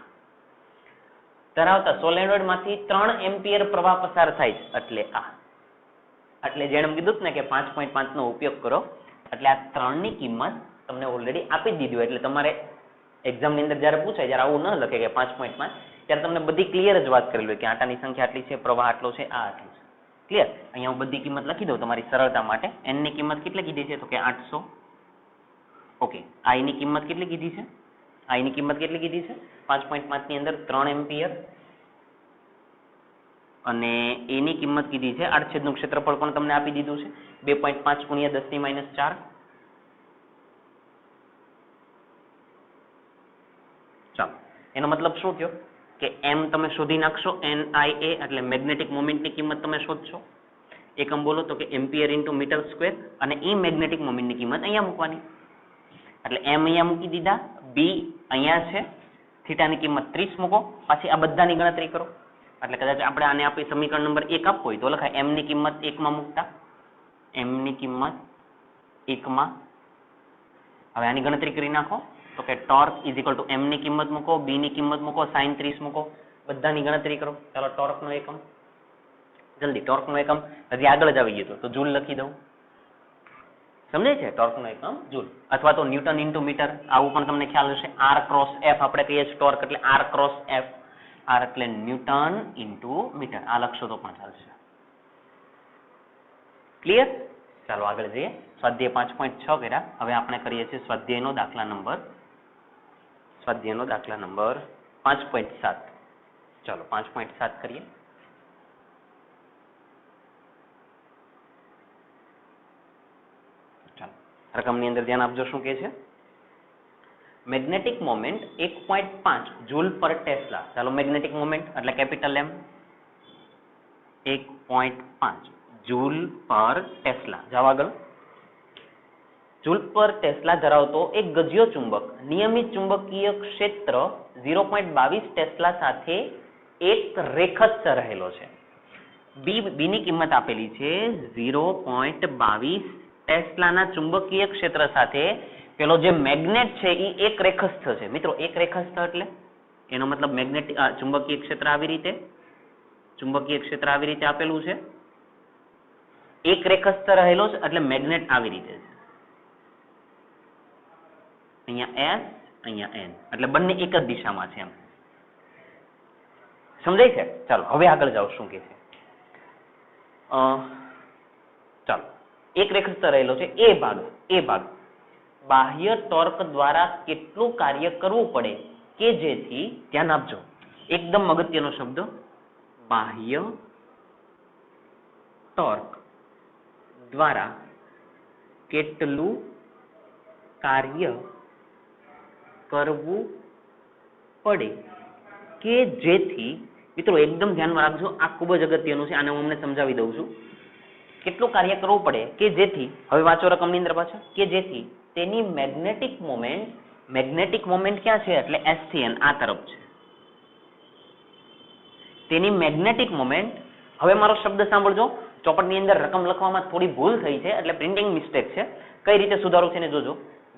[SPEAKER 1] ધરાવતા સોલેનોઇડ માંથી 3 એમ્પિયર પ્રવાહ પસાર થાય છે એટલે આ એટલે જેણે કીધું ને કે 5.5 નો ઉપયોગ કરો એટલે આ ત્રણની કિંમત તમને ઓલરેડી આપી દીધી હોય એટલે તમારે એક્ઝામની અંદર જ્યારે પૂછાય ત્યારે આવું ન લખે કે 5.5 ત્યારે તમને બધી ક્લિયર જ વાત કરેલી હોય કે આટાની સંખ્યા આટલી છે, પ્રવાહ આટલો છે, આ આટલું છે. ક્લિયર? અહીંયા હું બધી કિંમત લખી દઉં તમારી સરળતા માટે. n ની કિંમત કેટલી કીધી છે? તો કે 800. ઓકે. i ની કિંમત કેટલી કીધી છે? i ની કિંમત કેટલી કીધી છે? 5.5 ની અંદર 3 એમ્પિયર. અને a ની કિંમત કીધી છે, આડછેદનું ક્ષેત્રફળ પણ તમને આપી દીધું છે, 2.5 ગુણ્યા 10⁻⁴. ચાલો, એનો મતલબ શું થયો કે m તમે શોધી નાખશો, NIA એટલે મેગ્નેટિક મોમેન્ટની કિંમત તમે શોધશો. એકમ બોલો તો કે એમ્પિયર ઇન્ટુ મીટર સ્ક્વેર, અને એ મેગ્નેટિક મોમેન્ટની કિંમત અહીંયા મૂકવાની. એટલે m અહીંયા મૂકી દીધા, b અહીંયા છે, થીટાની કિંમત 30 મૂકો, પાછી આ બધાની ગણતરી કરો. એટલે કદાચ આપણે આને આપી સમીકરણ નંબર 1 આપવો હોય તો લખાય m ની કિંમત 1 માં મૂકતા, m ની કિંમત 1 માં. હવે આની ગણતરી કરી નાખો તો કે torque is equal to m ની કિંમત મૂકો, b ની કિંમત મૂકો, sin 30 મૂકો, બધાની ગણતરી કરો. ચાલો ટોર્કનો એકમ જલ્દી, ટોર્કનો એકમ હજી આગળ જ આવી ગયો તો જૂલ લખી દઉં. સમજાય છે? ટોર્કનો એકમ જૂલ, અથવા તો ન્યૂટન ઇન્ટુ મીટર, આવું પણ તમને ખ્યાલ હશે. r ક્રોસ f આપણે કહીએ છીએ ટોર્ક એટલે r ક્રોસ f, r એટલે ન્યૂટન ઇન્ટુ મીટર, આ લખશો તો પણ ચાલશે. ક્લિયર? ચાલો આગળ જઈએ. સ્વાધ્યાય 5.6 કર્યા. હવે આપણે કરીએ છીએ સ્વાધ્યાયનો દાખલા નંબર 5.7. ચાલો 5.7 કરીએ. ચાલો રકમની અંદર ધ્યાન આપજો શું કહે છે. મેગ્નેટિક મોમેન્ટ 1.5 જૂલ પર ટેસ્લા. ચાલો મેગ્નેટિક મોમેન્ટ એટલે કેપિટલ M, 1.5 જૂલ પર ટેસ્લા. જાવ આગળ. જૂલ પર ટેસ્લા ધરાવતો એક ગજિયો ચુંબક નિયમિત ચુંબકીય ક્ષેત્ર 0.22 ટેસ્લા સાથે એક રેખસ્થ રહેલો છે. બી ની કિંમત આપેલી છે 0.22 ટેસ્લાના ચુંબકીય ક્ષેત્ર સાથે પેલો જે મેગ્નેટ છે એ એક રેખસ્થ છે. મિત્રો એક રેખસ્થ એટલે એનો મતલબ મેગ્નેટિક ચુંબકીય ક્ષેત્ર આવી રીતે આપેલું છે. એક રેખસ્થ રહેલો છે એટલે મેગ્નેટ આવી રીતે છે. અહીંયા S, અહીંયા N, એટલે બંને એક જ દિશામાં છે એમ. સમજાય છે? ચાલો હવે આગળ જાઓ શું કે છે. ચાલો એક રેખસ્થ રહેલો છે. એ ભાગ બાહ્ય ટોર્ક દ્વારા કેટલું કાર્ય કરવું પડે કે જેથી, ધ્યાન આપજો, એકદમ અગત્યનો શબ્દ, બાહ્ય ટોર્ક દ્વારા કેટલું કાર્ય કરવું પડે કે જેથી, મિત્રો એકદમ ધ્યાનમાં રાખજો, આ ખૂબ જ અગત્યનું છે. આને હું અમને સમજાવી દઉં છું. કેટલું કાર્ય કરવું પડે કે જેથી, હવે વાંચો રકમની અંદર પાછળ, કે જેથી તેની મેગ્નેટિક મોમેન્ટ ક્યાં છે એટલે S થી N આ તરફ છે. તેની મેગ્નેટિક મોમેન્ટ, હવે મારો શબ્દ સાંભળજો, ચોપડની અંદર રકમ લખવામાં થોડી ભૂલ થઈ છે એટલે પ્રિન્ટિંગ મિસ્ટેક છે. કઈ રીતે સુધારો છે ને જોજો.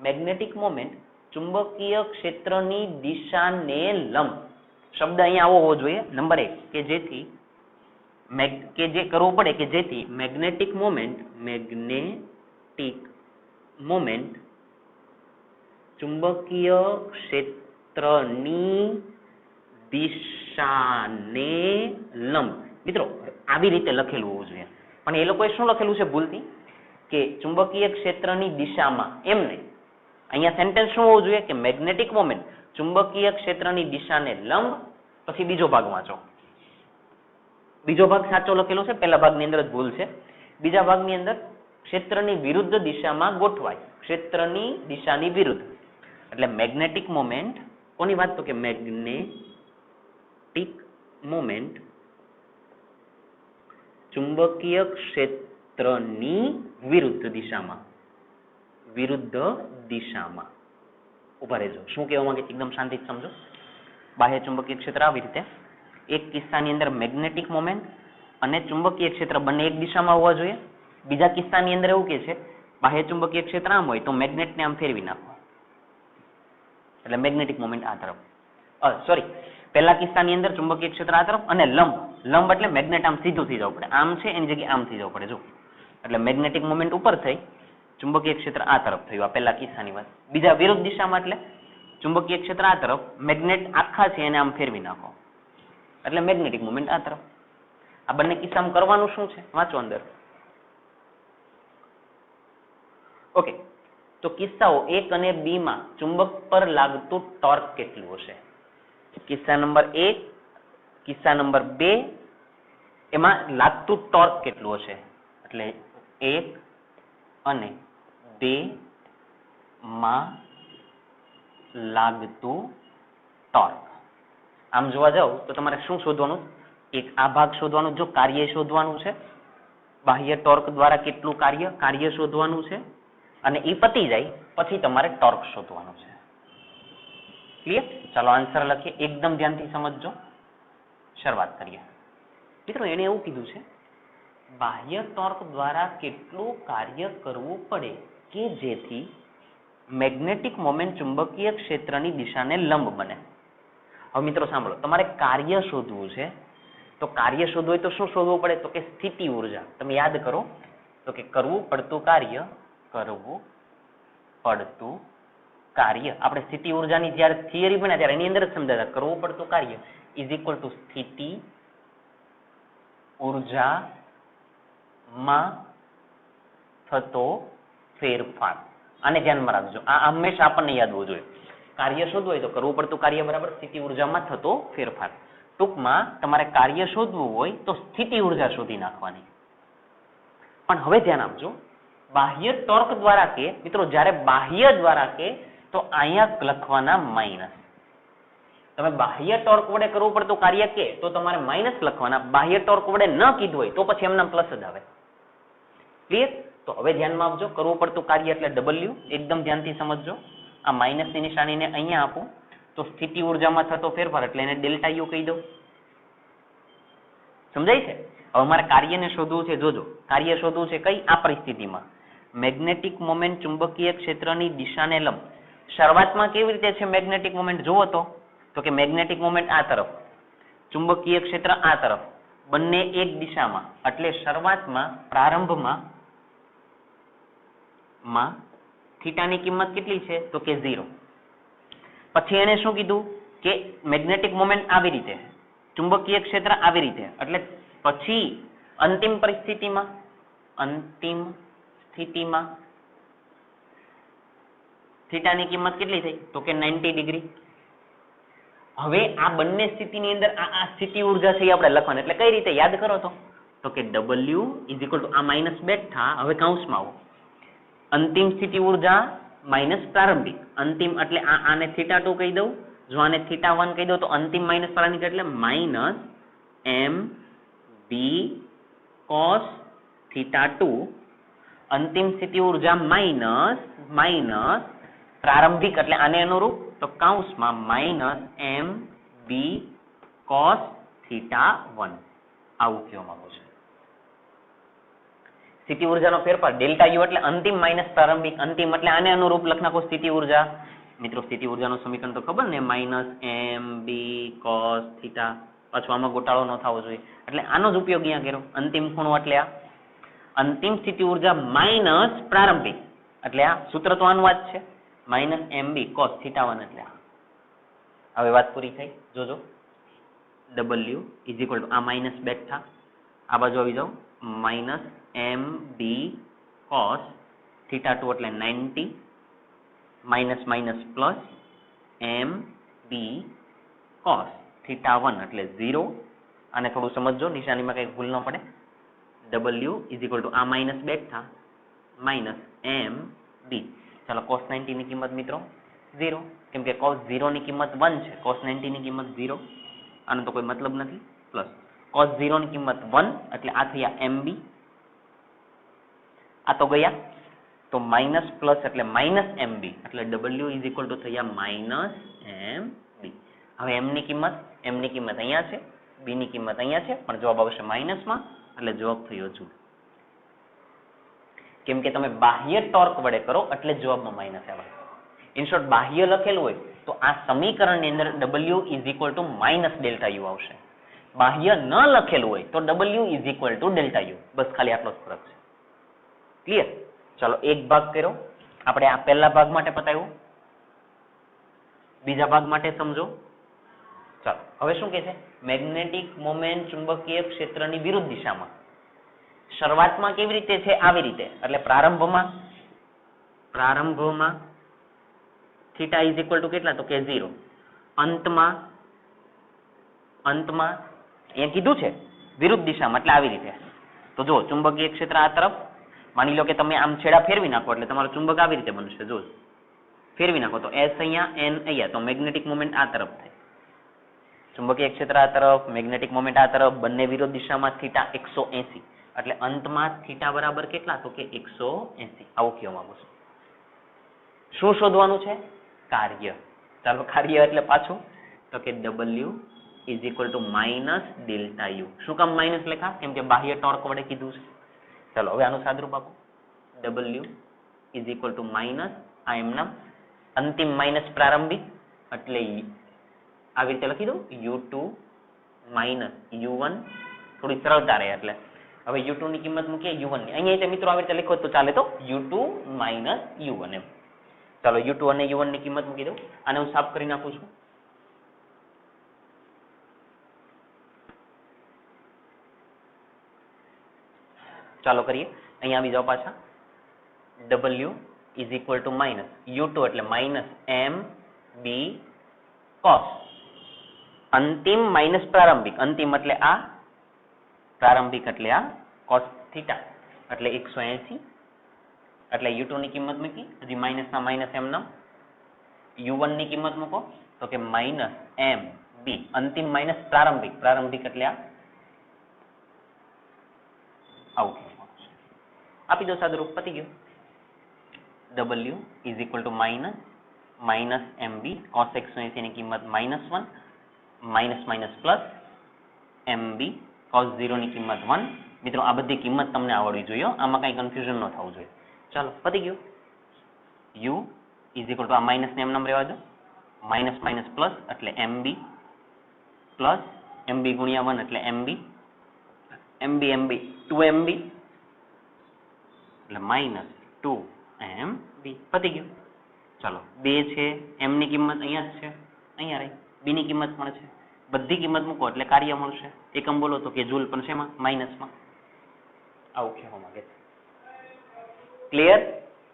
[SPEAKER 1] મેગ્નેટિક મોમેન્ટ ચુંબકીય ક્ષેત્રની દિશાને લંબ, શબ્દ અહીંયા આવો હોવો જોઈએ. નંબર 1 કે જેથી જે કરવું પડે કે જેથી મેગ્નેટિક મોમેન્ટ ચુંબકીય ક્ષેત્રની દિશાને લંબ. મિત્રો આવી રીતે લખેલું હોવું જોઈએ, પણ એ લોકોએ શું લખેલું છે ભૂલથી કે ચુંબકીય ક્ષેત્રની દિશામાં, એમ નહીં. અહીંયા સેન્ટેન્સ શું હોવું જોઈએ કે મેગ્નેટિક મોમેન્ટ ચુંબકીય ક્ષેત્રની દિશાને લંબ, પછી બીજો ભાગ વાંચો. બીજો ભાગ સાચો લખેલો છે, પહેલા ભાગની અંદર જ ભૂલ છે. બીજા ભાગની અંદર ક્ષેત્રની વિરુદ્ધ દિશામાં ગોઠવાય, ક્ષેત્રની દિશાની વિરુદ્ધ. એટલે મેગ્નેટિક મોમેન્ટ કોની વાત, તો કે મેગ્નેટિક મોમેન્ટ ચુંબકીય ક્ષેત્રની વિરુદ્ધ દિશામાં ઉભા રહેજો. શું કહેવા માંગે છે એકદમ શાંતિથી સમજો. બાહ્ય ચુંબકીય ક્ષેત્ર આવી રીતે, એક કિસ્સાની અંદર મેગ્નેટિક મોમેન્ટ અને ચુંબકીય ક્ષેત્ર બંને એક દિશામાં હોવા જોઈએ. બીજા કિસ્સાની અંદર એવું કે છે બાહ્ય ચુંબકીય ક્ષેત્ર આમ હોય તો મેગ્નેટને આમ ફેરવી નાખો એટલે મેગ્નેટિક મોમેન્ટ આ તરફ. સોરી, પહેલા કિસ્સાની અંદર ચુંબકીય ક્ષેત્ર આ તરફ અને લંબ એટલે મેગ્નેટ આમ સીધું થઈ જવું પડે, આમ છે એની જગ્યાએ આમ થઈ જવું પડે. જો એટલે મેગ્નેટિક મોમેન્ટ ઉપર થઈ ચુંબકીય ક્ષેત્ર આ તરફ થયું, આ પહેલા કિસ્સાની વાત. બીજા વિરુદ્ધ દિશામાં એટલે ચુંબકીય ક્ષેત્ર આ તરફ, મેગ્નેટ આખા છે એને આમ ફેરવી નાખો એટલે મેગ્નેટિક મોમેન્ટ આ તરફ. આ બંને કિસ્સામાં કરવાનું શું છે વાંચો અંદર. ઓકે, તો કિસ્સાઓ 1 અને 2 માં ચુંબક પર લાગતું ટોર્ક કેટલું હશે? કિસ્સા નંબર 1, કિસ્સા નંબર 2 એમાં લાગતું ટોર્ક કેટલું હશે? એટલે 1 અને 2 માં લાગતું ટોર્ક. આમ જોવા જાવ તો તમારે શું શોધવાનું? એક આ ભાગ શોધવાનું, જો કાર્ય શોધવાનું છે, બાહ્ય ટોર્ક દ્વારા કેટલું કાર્ય શોધવાનું છે, અને એ પતી જાય પછી તમારે ટોર્ક શોધવાનું છે. ક્લિયર? ચાલો આન્સર લખીએ, એકદમ ધ્યાનથી સમજજો. શરૂઆત કરીએ. મિત્રો એને એવું કીધું છે બાહ્ય ટોર્ક દ્વારા કેટલું કાર્ય કરવું પડે કે જેથી મેગ્નેટિક મોમેન્ટ ચુંબકીય ક્ષેત્રની દિશાને લંબ બને. હવે મિત્રો સાંભળો, તમારે કાર્ય શોધવું છે, તો કાર્ય શોધવું હોય તો શું શોધવું પડે? તો કે સ્થિતિ ઉર્જા. તમે યાદ કરો તો કે કરવું પડતું કાર્ય આપણે સ્થિતિ ઉર્જાની જ્યારે થિયરી ભણ્યા ત્યારે એની અંદર જ સમજાતા. કરવું પડતું કાર્ય ઇઝ ઇક્વલ ટુ સ્થિતિ ઉર્જામાં થતો ફેરફાર. આને ધ્યાનમાં રાખજો, આ હંમેશા આપણને યાદ હોવું જોઈએ. કાર્ય શોધવું હોય તો કરવું પડતું કાર્ય બરાબર સ્થિતિ ઉર્જામાં થતો ફેરફાર. ટૂંકમાં તમારે કાર્ય શોધવું હોય તો સ્થિતિ ઉર્જા શોધી નાખવાની. પણ હવે ધ્યાન આપજો, બાહ્ય ટોર્ક દ્વારા કે મિત્રો જ્યારે બાહ્ય દ્વારા કે તો અહીંયા લખવાના માઇનસ. તમે બાહ્ય ટોર્ક વડે કરવું પડતું કાર્ય કે તો તમારે માઇનસ લખવાના. બાહ્ય ટોર્ક વડે ન કીધું હોય તો પછી એમના પ્લસ જ આવે. ક્લિયર? તો હવે ધ્યાનમાં આપજો, કરવું પડતું કાર્ય એટલે W. એકદમ ધ્યાનથી સમજજો. આ માઇનસની નિશાનીને અહીંયા આપું તો સ્થિતિ ઉર્જામાં થતો ફેરફાર એટલે એને ડેલ્ટા યુ કહી દઉં. સમજાય છે? હવે મારે કાર્યને શોધવું છે. જોજો, કાર્ય શોધવું છે કઈ? આ પરિસ્થિતિમાં મેગ્નેટિક મોમેન્ટ ચુંબકીય ક્ષેત્રની દિશાને લંબ. શરૂઆતમાં કેવી રીતે છે મેગ્નેટિક મોમેન્ટ? જુઓ તો કે મેગ્નેટિક મોમેન્ટ આ તરફ, ચુંબકીય ક્ષેત્ર આ તરફ, બંને એક દિશામાં. એટલે શરૂઆતમાં પ્રારંભમાં થીટાની કિંમત કેટલી છે? તો કે 0. પછી એને શું કીધું કે મેગ્નેટિક મોમેન્ટ આવી રીતે, ચુંબકીય ક્ષેત્ર આવી રીતે. એટલે પછી અંતિમ સ્થિતિમાં થીટાની કિંમત કેટલી થઈ? તો કે 90 ડિગ્રી. હવે આ બંને સ્થિતિની અંદર આ સ્થિતિ ઉર્જા છે એ આપણે લખવાની. એટલે કઈ રીતે યાદ કરો તો કે W ઇઝ ઇક્વલ ટુ આ માઇનસ બેઠા, હવે કૌંસમાં આવો, અંતિમ સ્થિતિ ઉર્જા માઇનસ પ્રારંભિક. અંતિમ એટલે આને θ2 કહી દઉં, જો આને θ1 કહી દઉં તો અંતિમ માઇનસ પ્રારંભિક એટલે માઇનસ MB cos θ2. અંતિમ સ્થિતિ ઉર્જા માઇનસ પ્રારંભિક એટલે આને અનુરૂપ તો કૌંસમાં માઇનસ MB cos θ1. આવું કહેવા માંગુ છું. સ્થિતિ ઉર્જાનો ફેરફાર ડેલ્ટા યુ એટલે અંતિમ માઇનસ પ્રારંભિક. અંતિમ એટલે આને અનુરૂપ લખ નાખો સ્થિતિ ઉર્જા. મિત્રો સ્થિતિ ઉર્જાનું સમીકરણ તો ખબર ને, માઇનસ MB cos θ. પાછું આમાં ગોટાળો ન થવો જોઈએ એટલે આનો જ ઉપયોગ અહીંયા કર્યો. અંતિમ ખૂણો એટલે આ અંતિમ સ્થિતિ ઉર્જા માઇનસ પ્રારંભિક એટલે આ સૂત્ર તો આનું જ છે, માઇનસ MB cos θ1 એટલે આ. હવે વાત પૂરી થઈ. જોજો, W ઇઝ ઇક્વલ ટુ આ માઇનસ બેઠા, આ બાજુ આવી જાઓ, માઇનસ MB cos θ2 એટલે 90, minus minus plus MB cos θ1 એટલે 0. આને થોડું સમજજો, નિશાનીમાં કંઈ ભૂલ ન પડે. W ઇઝ ઇક્વલ ટુ આ માઇનસ બેઠા, માઇનસ MB. ચાલો cos 90 ની કિંમત મિત્રો 0, કેમ કે cos 0 ની કિંમત 1 છે, cos 90 ની કિંમત 0. આનો તો કોઈ મતલબ નથી. પ્લસ cos 0 ની કિંમત 1 એટલે આ થયા MB. આ તો ગયા તો માઇનસ પ્લસ એટલે માઇનસ MB એટલે W ઇઝ ઇક્વલ ટુ થયા માઇનસ MB. હવે M ની કિંમત અહીંયા છે, B ની કિંમત અહીંયા છે, પણ જવાબ આવશે માઇનસમાં એટલે જવાબ થયો જુલ. કેમ કે તમે બાહ્ય ટોર્ક વડે કરો એટલે જવાબમાં માઇનસ આવે. ઇન શોર્ટ બાહ્ય લખેલું હોય તો આ સમીકરણની અંદર W is equal to minus delta U આવશે. બાહ્ય ન લખેલું હોય તો W is equal to delta U. બસ ખાલી આટલો જ ફરક છે. ક્લિયર? ચાલો એક ભાગ કર્યો, આપણે આ પહેલા ભાગ માટે પતાવ્યું, બીજા ભાગ માટે સમજો. ચાલો હવે શું કહે છે? મેગ્નેટિક મોમેન્ટ ચુંબકીય ક્ષેત્રની વિરુદ્ધ દિશામાં. શરૂઆતમાં કેવી રીતે છે? આવી રીતે. એટલે પ્રારંભમાં થીટા ઇઝ ઇક્વલ ટુ કેટલા? તો કે 0. અંતમાં અહીંયા કીધું છે વિરુદ્ધ દિશામાં, એટલે આવી રીતે. તો જો ચુંબકીય ક્ષેત્ર આ તરફ, માની લો કે તમે આમ છેડા ફેરવી નાખો એટલે તમારું ચુંબક આવી રીતે બનશે. જો ફેરવી નાખો તો S અહીંયા, N અહીંયા, તો મેગ્નેટિક મોમેન્ટ આ તરફ થાય. ચુંબકીય ક્ષેત્ર આ તરફ, મેગ્નેટિક મોમેન્ટ આ તરફ, બંને વિરુદ્ધ દિશામાં, થીટા 180. એટલે અંતમાં થીટા બરાબર કેટલા? તો કે 180. આવું કહેવા માંગુ છું. શું શોધવાનું છે? કાર્ય. ચાલો કાર્ય એટલે પાછું તો કે W is equal to minus delta you. શું કામ માઇનસ લખા? કેમ કે બાહ્ય ટોર્ક વડે કીધું છે. ચાલો હવે આનું સાદુરૂપ આપો. W is equal to minus આ એમના અંતિમ માઇનસ પ્રારંભિક, એટલે આવી રીતે લખી દઉં U2 માઇનસ U1. થોડી સરળતા રહે એટલે હવે U2 ની કિંમત મૂકીએ U1 ની. અહીંયા મિત્રો આવી રીતે લખો તો ચાલે, તો U2 માઇનસ U1 એમ. ચાલો U2 અને U1 ની કિંમત મૂકી દઉં. આને હું સાફ કરી નાખું છું. ચાલો કરીએ. અહીંયા આવી જાઓ પાછા. W is equal to minus U2 એટલે માઇનસ MB cos અંતિમ માઇનસ પ્રારંભિક. અંતિમ એટલે આ, પ્રારંભિક એટલે આ, cos થીટા એટલે 180. એટલે U2 ની કિંમત મૂકી, હજી માઇનસ ના માઇનસ એમ નામ. U1 ની કિંમત મૂકો તો કે માઇનસ MB અંતિમ માઇનસ પ્રારંભિક. પ્રારંભિક એટલે આ, આવું આપી દો સાદુરૂપ, પતી ગયું. W is equal to minus MB cos 180 ની કિંમત -1, minus minus plus MB cos 0 ની કિંમત 1. મિત્રો આ બધી કિંમત તમને આવડવી જોઈએ, આમાં કઈ કન્ફ્યુઝન ન થવું જોઈએ. ચાલો પતી ગયું. U ઇઝ ઇક્વલ ટુ આ માઇનસ ને એમ નામ રહેવા દો, માઇનસ માઇનસ પ્લસ એટલે MB પ્લસ MB ગુણ્યા 1 એટલે MB 2MB એટલે માઇનસ 2MB. પતી ગયું. ચાલો 2 છે, M ની કિંમત અહીંયા જ છે, અહીંયા રહી. B ની કિંમત પણ છે. બધી કિંમત મૂકો એટલે કાર્ય મળશે. એકમ બોલો તો કે જૂલ, પણ શેમાં? માઇનસમાં. આવું કહેવા માંગે છે. ક્લિયર?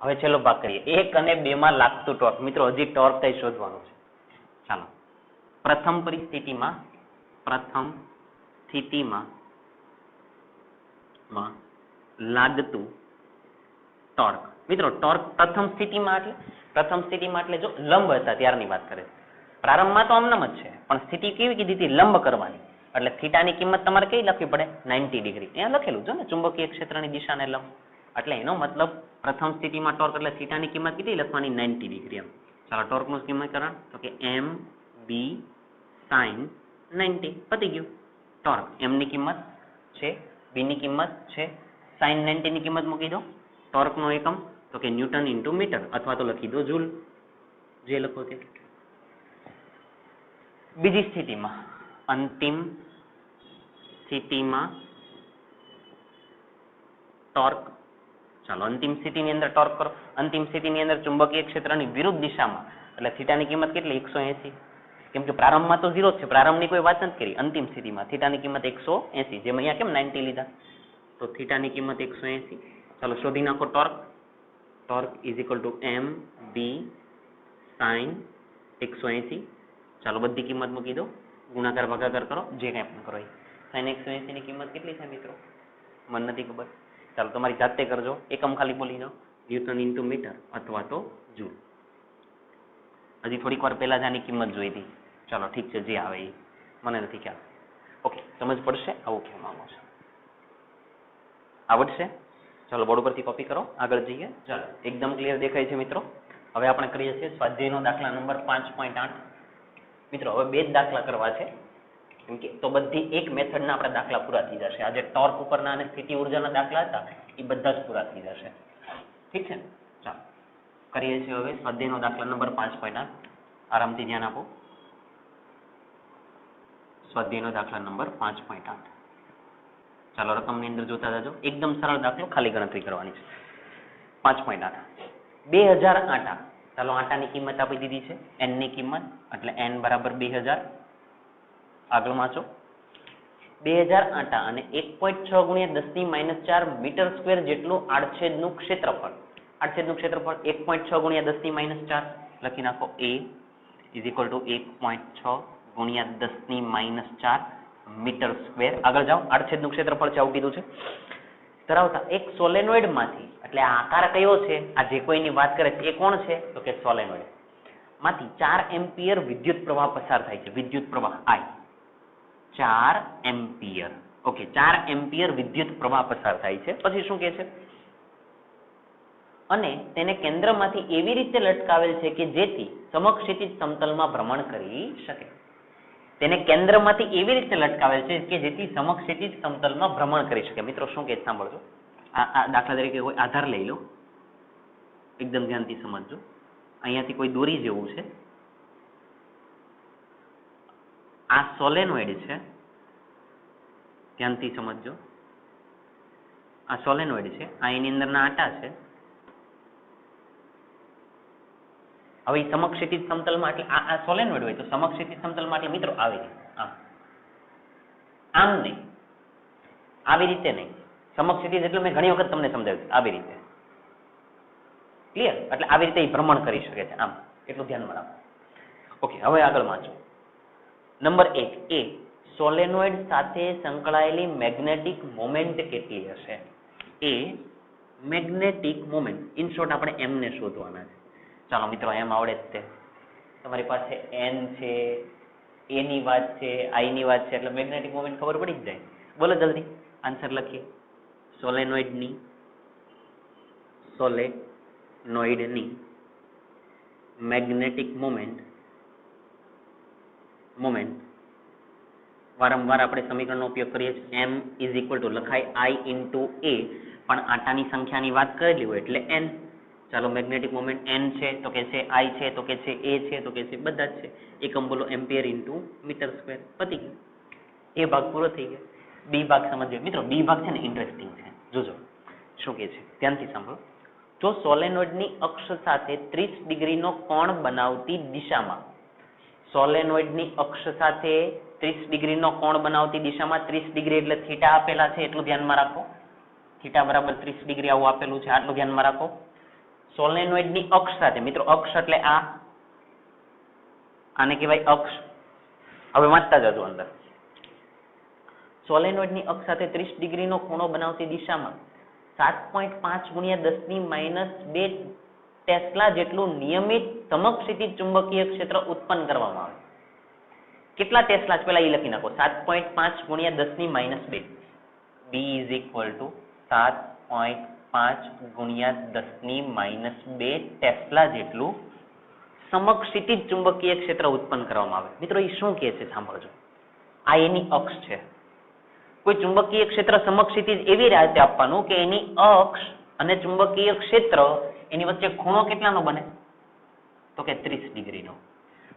[SPEAKER 1] હવે છેલ્લો ભાગ કરીએ. 1 અને 2 માં લાગતું ટોર્ક. મિત્રો હજી ટોર્ક કઈ શોધવાનું છે. ચાલો પ્રથમ સ્થિતિમાં લાગતું ટોર્ક. મિત્રો ટોર્ક પ્રથમ સ્થિતિમાં એટલે જો લંબ હતા ત્યારની વાત કરે છે. પ્રારંભમાં તો આમનામ જ છે, પણ સ્થિતિ કેવી કીધી હતી? લંબ કરવાની. એટલે થીટાની કિંમત તમારે કઈ લખવી પડે? 90 ડિગ્રી. અહીંયા લખેલું છે ને, ચુંબકીય ક્ષેત્રની દિશાને લંબ. એટલે એનો મતલબ પ્રથમ સ્થિતિમાં ટોર્ક એટલે થીટાની કિંમત કેટલી લખવાની? 90 ડિગ્રી એમ. ચાલો ટોર્કનું સમીકરણ તો કે MB sin 90. પતી ગયું. ટોર્ક M ની કિંમત છે, B ની કિંમત છે, sin 90 ની કિંમત મૂકી દો. ટોર્કનો એકમ તો કે ન્યૂટન ઇન્ટુ મીટર, અથવા તો લખી દો જૂલ, જે લખો તે. બીજી સ્થિતિમાં, અંતિમ સ્થિતિમાં ટોર્ક. ચાલો અંતિમ સ્થિતિની અંદર ટોર્ક કરો. અંતિમ સ્થિતિની અંદર ચુંબકીય ક્ષેત્રની વિરુદ્ધ દિશામાં, એટલે થીટાની કિંમત કેટલી? 180. કેમ કે પ્રારંભમાં તો 0 છે, પ્રારંભની કોઈ વાત નથી કરી. અંતિમ સ્થિતિમાં થીટાની કિંમત 180, જેમ અહીંયા કેમ 90 લીધા, તો થીટાની કિંમત 180. ચાલો શોધી નાખો torque. Torque is equal two MB sin 180. ચાલો બધી કિંમત મૂકી દો, ગુણાકાર ભાગાકાર કરો, જે કંઈ પણ કરો. sin 180 ની કિંમત કેટલી થાય મિત્રો? મને નથી ખબર. ચાલો તમારી જાતે કરજો, એકમ ખાલી બોલી જાઓ, ન્યૂટન ઇન્ટુ મીટર અથવા તો જૂલ. હજી થોડીક વાર પહેલા જ આની કિંમત જોઈ હતી. ચાલો ઠીક છે, જે આવે એ મને નથી ખ્યાલ. ઓકે, સમજ પડશે આવું કહેવા માંગુ છું. આવડશે? ચાલો બોર્ડ ઉપરથી કોપી કરો, આગળ જઈએ. ચાલો એકદમ ક્લિયર દેખાય છે મિત્રો. હવે આપણે કરીએ છીએ સ્વાધ્યાયનો દાખલા નંબર 5.8. મિત્રો હવે 2 જ દાખલા કરવા છે, કેમ કે તો બધી એક મેથડના આપણા દાખલા પૂરા થઈ જશે. આજે ટોર્ક ઉપરના અને સ્થિતિ ઉર્જાના દાખલા હતા એ બધા જ પૂરા થઈ જશે. ઠીક છે ને? ચાલો કરીએ છીએ હવે સ્વાધ્યાયનો દાખલા નંબર 5.8. આરામથી ધ્યાન આપો. સ્વાધ્યાયનો દાખલા નંબર 5.8. ચાલો રકમની અંદર જોતા જાજો. એકદમ સરળ દાખલો, ખાલી ગણતરી કરવાની છે. 5.8 2000 આટા, ચાલો આટાની કિંમત આપી દીધી છે n ની કિંમત, એટલે n બરાબર 2000. આગળ વાંચો 2000 આટા અને 1.6 ગુણ્યા 10 ની -4 મીટર સ્ક્વેર જેટલું આડછેદનું ક્ષેત્રફળ. આડછેદનું ક્ષેત્રફળ 1.6 ગુણ્યા 10 ની -4 લખી નાખો. a ઇઝ ઇક્વલ ટુ 1.6 ગુણ્યા 10 ની -4 મીટર સ્ક્વેર. આગળ જાઓ, આડછેદનું ક્ષેત્રફળ છે આવું કીધું છે. ધરાવતા એક સોલેનોઇડ માંથી, એટલે આ આકાર કયો છે, આ જે કોઈની વાત કરે છે એ કોણ છે, તો કે સોલેનોઇડ માંથી 4 એમ્પિયર વિદ્યુત પ્રવાહ પસાર થાય છે. વિદ્યુત પ્રવાહ I 4 એમ્પિયર. ઓકે, 4 એમ્પિયર વિદ્યુત પ્રવાહ પસાર થાય છે. પછી શું કહે છે? અને તેને કેન્દ્રમાંથી એવી રીતે લટકાવેલ છે કે જેથી સમક્ષિતિજ સમતલમાં ભ્રમણ કરી શકે. તેને કેન્દ્રમાંથી એવી રીતે લટકાવેલ છે કે જેથી સમક્ષિતિજ સમતલમાં ભ્રમણ કરી શકે. મિત્રો શું કહે છે સાંભળજો. આ દાખલા તરીકે કોઈ આધાર લઈ લો, એકદમ ધ્યાનથી સમજજો. અહીંયાથી કોઈ દોરી જેવું છે, આ સોલેનોઇડ છે, ધ્યાનથી સમજજો. આ સોલેનોઇડ છે, આ એની અંદરના આટા છે. હવે સમક્ષિતિજ સમતલમાં, એટલે આ સોલેનોઇડ હોય તો સમક્ષિતિજ સમતલમાં એટલે મિત્રો આવી રીતે, આમ નહીં, આવી રીતે નહીં. સમક્ષિતિજ એટલે મેં ઘણી વખત તમને સમજાવ્યું, આવી રીતે. ક્લિયર? એટલે આવી રીતે ભ્રમણ કરી શકે છે, આમ. એટલું ધ્યાનમાં રાખો. ઓકે, હવે આગળ વાંચો. નંબર 1 એ સોલેનોઇડ સાથે સંકળાયેલી મેગ્નેટિક મોમેન્ટ કેટલી હશે? એ મેગ્નેટિક મોમેન્ટ, ઇન શોર્ટ આપણે એમ ને શોધવાના છે. ચાલો મિત્રો, એમ આવડે જ તે. તમારી પાસે n છે, a ની વાત છે, I ની વાત છે, એટલે મેગ્નેટિક મોમેન્ટ ખબર પડી જ જાય. બોલો જલ્દી આન્સર લખીએ. સોલેનોઇડની મેગ્નેટિક મોમેન્ટ વારંવાર આપણે સમીકરણનો ઉપયોગ કરીએ છીએ. m ઇઝ ઇક્વલ ટુ લખાય I ઇન્ટુ a, પણ આટાની સંખ્યાની વાત કરેલી હોય એટલે n. ચાલો, મેગ્નેટિક મોમેન્ટ n છે તો કે છે I છે તો કે છે a છે તો કે છે બધા જ છે. એકમ બોલો એમ્પિયર ઇન્ટુ મીટર સ્ક્વેર. પતી ગયું. એ ભાગ પૂરો થઈ ગયો. બી ભાગ સમજજો મિત્રો. બી ભાગ છે ને ઇન્ટરેસ્ટિંગ છે, જોજો શું કે છે, ધ્યાનથી સાંભળો. જો સોલેનોઇડની અક્ષ સાથે 30 ડિગ્રીનો કોણ બનાવતી દિશામાં, સોલેનોઇડની અક્ષ સાથે 30 ડિગ્રીનો કોણ બનાવતી દિશામાં, 30 ડિગ્રી એટલે થીટા આપેલા છે, એટલું ધ્યાનમાં રાખો. થીટા બરાબર 30 ડિગ્રી આવું આપેલું છે, આટલું ધ્યાનમાં રાખો. સોલેનોઇડની અક્ષ સાથે, મિત્રો અક્ષ એટલે આને કહેવાય અક્ષ. હવે વાંચતા જજો અંદર. સોલેનોઇડની અક્ષ સાથે 30 ડિગ્રીનો ખૂણો બનાવતી દિશામાં 7.5 ગુણ્યા 10 ની -2 ટેસ્લા જેટલું નિયમિત સમક્ષિતિજ ચુંબકીય ક્ષેત્ર ઉત્પન્ન કરવામાં આવે. કેટલા ટેસ્લા છે પેલા એ લખી નાખો. 7.5 ગુણ્યા 10 ની -2. B ઇઝ ઇક્વલ ટુ 7.5 ગુણ્યા 10 ની -2 ટેસ્લા જેટલું સમક્ષિતિજ ચુંબકીય ક્ષેત્ર ઉત્પન્ન કરવામાં આવે. મિત્રો એ શું કહે છે સાંભળજો. આ એની અક્ષ છે. કોઈ ચુંબકીય ક્ષેત્ર સમક્ષિતિજ એવી રીતે આપવાનું કે એની અક્ષ અને ચુંબકીય ક્ષેત્ર એની વચ્ચે ખૂણો કેટલાનો બને? તો કે 30 ડિગ્રીનો.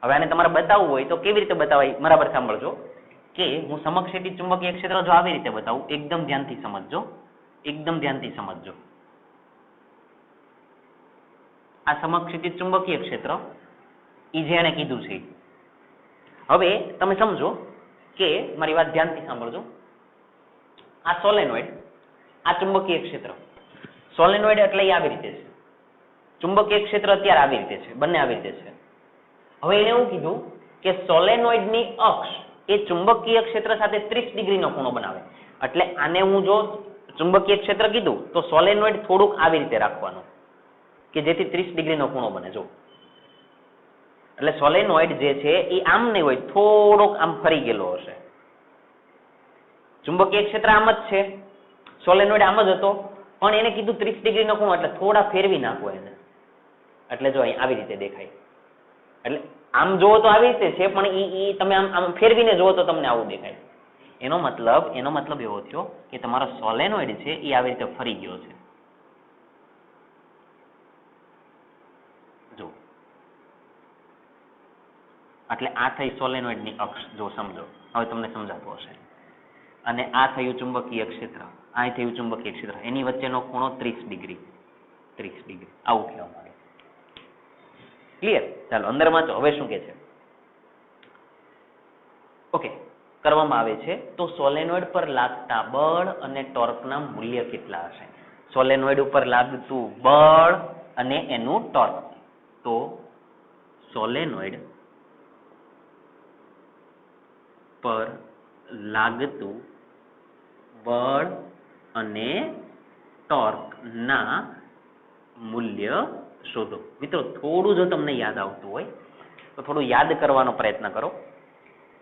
[SPEAKER 1] હવે આને તમારે બતાવવું હોય તો કેવી રીતે બતાવાય? બરાબર સાંભળજો કે હું સમક્ષિતિજ ચુંબકીય ક્ષેત્ર જો આવી રીતે બતાવું, એકદમ ધ્યાનથી સમજજો, એકદમ ધ્યાનથી સમજજો. આ સમક્ષિતિજ ચુંબકીય ક્ષેત્ર ઈ જેણે કીધું છે. હવે તમે સમજો કે મારી વાત ધ્યાનથી સાંભળજો. આ સોલેનોઇડ, આ ચુંબકીય ક્ષેત્ર. સોલેનોઇડ એટલે આવી રીતે છે, ચુંબકીય ક્ષેત્ર અત્યારે આવી રીતે છે, બંને આવી રીતે છે. હવે એને એવું કીધું કે સોલેનોઇડની અક્ષ એ ચુંબકીય ક્ષેત્ર સાથે 30 ડિગ્રીનો ખૂણો બનાવે. એટલે આને હું જો ચુંબકીય ક્ષેત્ર કીધું તો સોલેનોઇડ થોડુંક આવી રીતે રાખવાનું કે જેથી 30 ડિગ્રીનો ખૂણો બને. જો એટલે સોલેનોઇડ જે છે એ આમ નહીં હોય, થોડોક આમ ફરી ગયેલો હશે. ચુંબકીય ક્ષેત્ર આમ જ છે, સોલેનોઇડ આમ જ હતો, પણ એને કીધું 30 ડિગ્રીનો ખૂણો, એટલે થોડા ફેરવી નાખો એને. એટલે જો અહીં આવી રીતે દેખાય. એટલે આમ જોવો તો આવી રીતે છે, પણ ઈ તમે આમ ફેરવીને જોવો તો તમને આવું દેખાય. એનો મતલબ એવો થયો કે તમારો સોલેનોઇડ છે એ આવી રીતે ફરી ગયો છે. જો એટલે આ થઈ સોલેનોઇડની અક્ષ, જો સમજો, હવે તમને સમજાતું હશે. અને આ થયું ચુંબકીય ક્ષેત્ર, આ થયું ચુંબકીય ક્ષેત્ર, એની વચ્ચેનો ખૂણો 30 ડિગ્રી. 30 ડિગ્રી આવું કહેવામાં આવે. ક્લિયર? ચાલો અંદર વાંચો હવે શું કે છે. ઓકે, કરવામાં આવે છે તો સોલેનોઇડ પર લાગતા બળ અને ટોર્કના મૂલ્ય કેટલા હશે? સોલેનોઇડ ઉપર લાગતું બળ અને એનું ટોર્ક. તો સોલેનોઇડ પર લાગતું બળ અને ટોર્કના મૂલ્ય શોધો. મિત્રો થોડું જો તમને યાદ આવતું હોય તો થોડું યાદ કરવાનો પ્રયત્ન કરો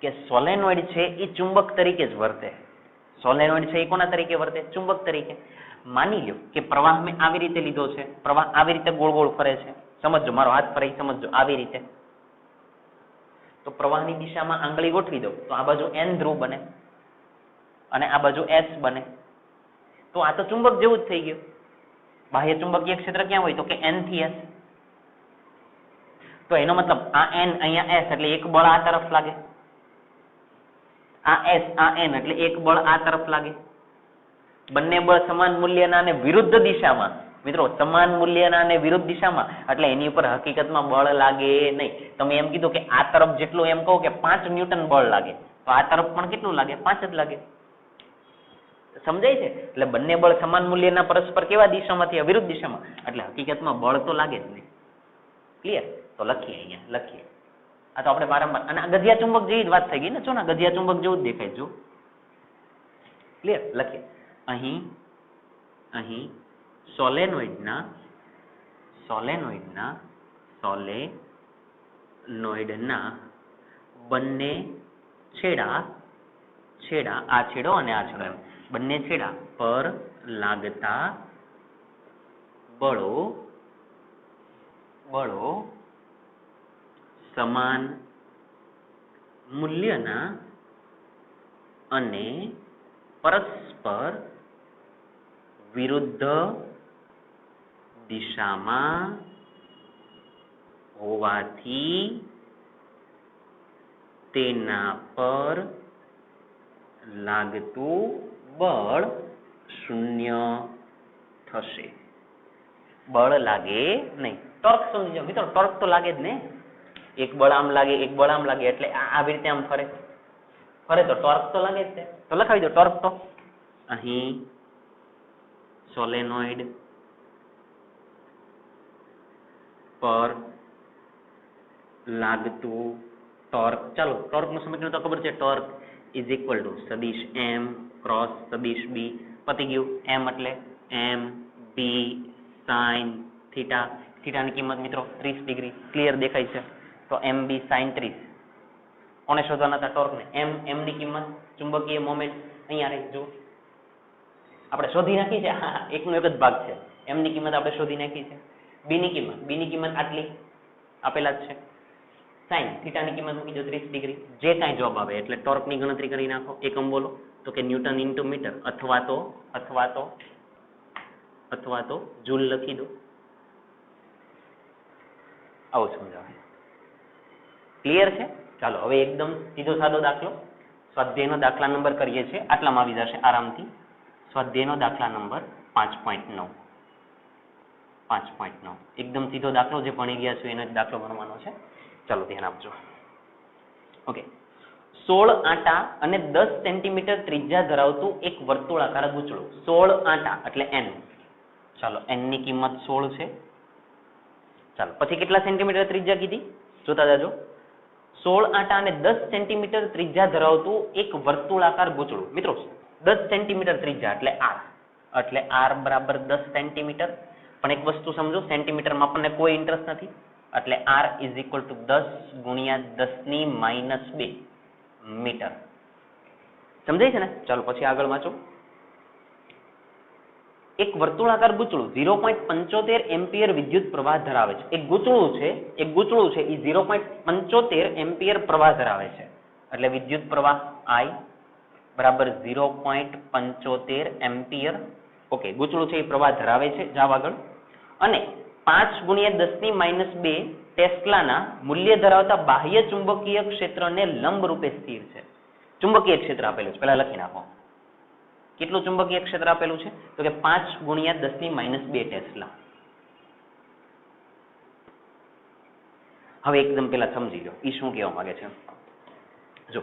[SPEAKER 1] કે સોલેનોઇડ છે એ ચુંબક તરીકે જ વર્તે. સોલેનોઇડ છે એ કોના તરીકે વર્તે? ચુંબક તરીકે. માની લો કે પ્રવાહ મેં આવી રીતે લીધો છે, પ્રવાહ આવી રીતે ગોળ ગોળ ફરે છે. સમજો, મારો હાથ ફરે સમજો આવી રીતે. તો પ્રવાહની દિશામાં આંગળી ગોઠવી દો તો આ બાજુ N ધ્રુવ બને અને આ બાજુ S બને. તો આ તો ચુંબક જેવું જ થઈ ગયું. બાહ્ય ચુંબકીય ક્ષેત્ર ક્યાં હોય? તો કે N થી S. તો એનો મતલબ આ N અહીંયા S એટલે એક બળ આ તરફ લાગે, આ S આ N એટલે એક બળ આ તરફ લાગે. બંને બળ સમાન મૂલ્યના અને વિરુદ્ધ દિશામાં. મિત્રો સમાન મૂલ્યના અને વિરુદ્ધ દિશામાં એટલે એની ઉપર હકીકતમાં બળ લાગે નહીં. તમે એમ કીધું કે આ તરફ જેટલું એમ કહો કે 5 ન્યૂટન બળ લાગે તો આ તરફ પણ કેટલું લાગે? 5 જ લાગે. સમજાય છે? એટલે બંને બળ સમાન મૂલ્યના પરસ્પર કેવા દિશામાંથી? વિરુદ્ધ દિશામાં. એટલે હકીકતમાં બળ તો લાગે જ નહીં. ક્લિયર? તો લખીએ, અહીંયા લખીએ. આ તો આપણે વારંવાર અને આ ગધિયા ચુંબક જેવી જ વાત થઈ ગઈ ને. જો ને ગધિયા ચુંબક જેવું જ દેખાય. જો ક્લિયર? લખીએ. અહીં સોલેનોઇડના બંને છેડા આ છેડો અને આ છેડો એમ બંને છેડા પર લાગતા બળો સમાન મૂલ્યના અને પરસ્પર વિરુદ્ધ દિશામાં હોવાથી તેના પર લાગતું બળ શૂન્ય થશે. બળ લાગે નહીં. ટોર્ક સમજી જાઓ મિત્રો. ટોર્ક તો લાગે જ ને. એક બળ આમ લાગે, એક બળ આમ લાગે એટલે આવી રીતે આમ ફરે તો ટોર્ક તો લાગે જ છે. તો લખાવી દો ટોર્ક. તો અહીં સોલેનોઇડ પર લાગતું ટોર્ક. ચાલો ટોર્કનું સમીકરણ તો ખબર છે. ટોર્ક ઇઝ ઇક્વલ ટુ સદિશ M ક્રોસ સદિશ B. પતી ગયું. M એટલે M B sin થીટા. થીટાની કિંમત મિત્રો 30 ડિગ્રી. ક્લિયર દેખાય છે? તો MB sin 30. કોને શોધવાના હતા? ટોર્કને. M ની કિંમત ચુંબકીય મોમેન્ટ અહીંયા રહી. જુઓ આપણે શોધી નાખી છે. એકનો એક જ ભાગ છે. M ની કિંમત આપણે શોધી નાખી છે. B ની કિંમત આટલી આપેલા જ છે. sin થીટાની કિંમત મૂકી દો 30 ડિગ્રી. જે કાંઈ જવાબ આવે એટલે ટોર્કની ગણતરી કરી નાખો. એકમ બોલો તો કે ન્યૂટન ઇન્ટુ મીટર અથવા તો જૂલ લખી દો. આવું સમજાવે. ક્લિયર છે? ચાલો હવે એકદમ સીધો સાદો દાખલો સ્વાધ્યાયનો દાખલા નંબર કરીએ છીએ. આટલામાં આવી જશે આરામથી. સ્વાધ્યાયનો દાખલા નંબર 5.9 એકદમ સીધો દાખલો જે ભણી ગયા છો એનો જ દાખલો ગણવાનો છે. ચાલો ધ્યાન આપજો. ઓકે, 16 આંટા અને 10 સેન્ટીમીટર ત્રિજ્યા ધરાવતું એક વર્તુળાકાર ગૂંચળું. 16 આંટા એટલે n. ચાલો n ની કિંમત 16 છે. ચાલો પછી કેટલા સેન્ટીમીટર ત્રિજ્યા કીધી? જોતા જાજો. 16 આંટા અને 10 સેન્ટીમીટર ત્રિજ્યા ધરાવતું એક વર્તુળાકાર ગૂંચળું. મિત્રો 10 સેન્ટીમીટર ત્રિજ્યા એટલે r બરાબર 10 સેન્ટીમીટર. પણ એક વસ્તુ સમજો, સેન્ટીમીટરમાં આપણને કોઈ ઇન્ટરેસ્ટ નથી એટલે r ઇઝ ઇક્વલ ટુ 10 ગુણ્યા 10⁻². મીટર. સમજાય છે ને? ચાલો પછી આગળ વાંચો. એક વર્તુળાકાર ગૂંચળું 0.75 એમ્પિયર વિદ્યુત પ્રવાહ ધરાવે છે. એક ગૂંચળું છે એ 0.75 એમ્પિયર પ્રવાહ ધરાવે છે. એટલે વિદ્યુત પ્રવાહ I બરાબર 0.75 એમ્પિયર. ઓકે, ગૂંચળું છે એ પ્રવાહ ધરાવે છે. જાવ આગળ. અને 5 ગુણ્યા 10⁻². ટેસ્લાના મૂલ્ય ધરાવતા બાહ્ય ચુંબકીય ક્ષેત્રને લંબ રૂપે સ્થિર છે. ચુંબકીય ક્ષેત્ર આપેલું છે, પહેલા લખી નાખો. કેટલું ચુંબકીય ક્ષેત્ર આપેલું છે? તો કે 5 ગુણ્યા 10⁻² ટેસ્લા. હવે એકદમ પેલા સમજી લો એ શું કહેવા માંગે છે. જો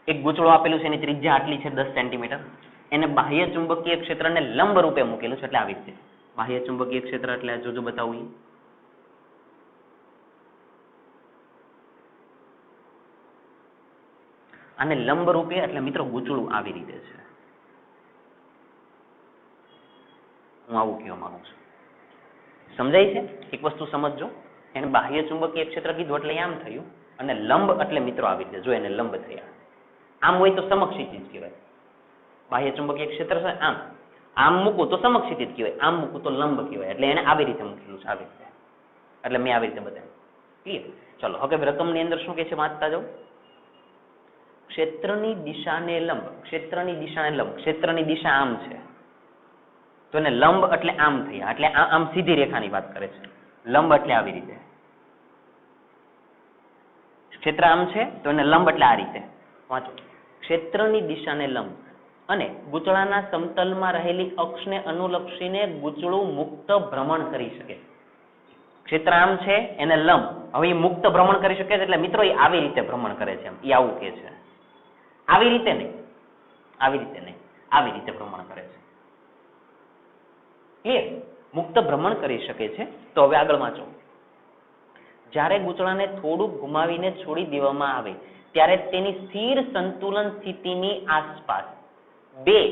[SPEAKER 1] એક ગૂંચળો આપેલું છે, એની ત્રિજ્યા આટલી છે 10 સેન્ટીમીટર, એને બાહ્ય ચુંબકીય ક્ષેત્રને લંબ રૂપે મૂકેલું છે, એટલે આવી રીતે બાહ્ય ચુંબકીય ક્ષેત્ર એટલે જોજો બતાવું, આને લંબ રૂપે એટલે મિત્રો ગૂંચળું આવી રીતે છે. હું આવું કહેવા માંગુ છું. સમજાય છે? એક વસ્તુ સમજજો, એને બાહ્ય ચુંબકીય ક્ષેત્ર કીધું એટલે આમ થયું, અને લંબ એટલે મિત્રો આવી રીતે જો એને લંબ થયા. આમ હોય તો સમક્ષિતિજ કહેવાય. બાહ્ય ચુંબકીય ક્ષેત્ર છે આમ, આમ મૂકું તો સમક્ષિતિજ કહેવાય, આમ મૂકું તો લંબ કહેવાય. એટલે એને આવી રીતે મૂકેલું છે, આવી રીતે. એટલે મેં આવી રીતે બતાવ્યું. ક્લિયર? ચલો હવે રકમની અંદર શું કહે છે વાંચતા જાઓ. ક્ષેત્રની દિશાને લંબ, ક્ષેત્રની દિશાને લંબ, ક્ષેત્રની દિશા આમ છે તો એને લંબ એટલે આમ થયા, એટલે આમ સીધી રેખાની વાત કરે છે. લંબ એટલે આવી રીતે, ક્ષેત્ર આમ છે તો એને લંબ એટલે આ રીતે વાંચો. ક્ષેત્રની દિશાને લંબ અને ગૂંચળાના સમતલમાં રહેલી અક્ષને અનુલક્ષીને ગૂંચળું મુક્ત ભ્રમણ કરી શકે. ક્ષેત્ર આમ છે એને લંબ, હવે એ મુક્ત ભ્રમણ કરી શકે છે, એટલે મિત્રો એ આવી રીતે ભ્રમણ કરે છે, એ આવું કે છે. આવી રીતે નહીં, આવી રીતે નહીં, આવી રીતે ભ્રમણ કરે છે. ક્લિયર? મુક્ત ભ્રમણ કરી શકે છે. તો હવે આગળ વાંચો. જ્યારે ગૂંચળાને થોડુંક ઘુમાવીને છોડી દેવામાં આવે ત્યારે તેની સ્થિર સંતુલન સ્થિતિની આસપાસ 2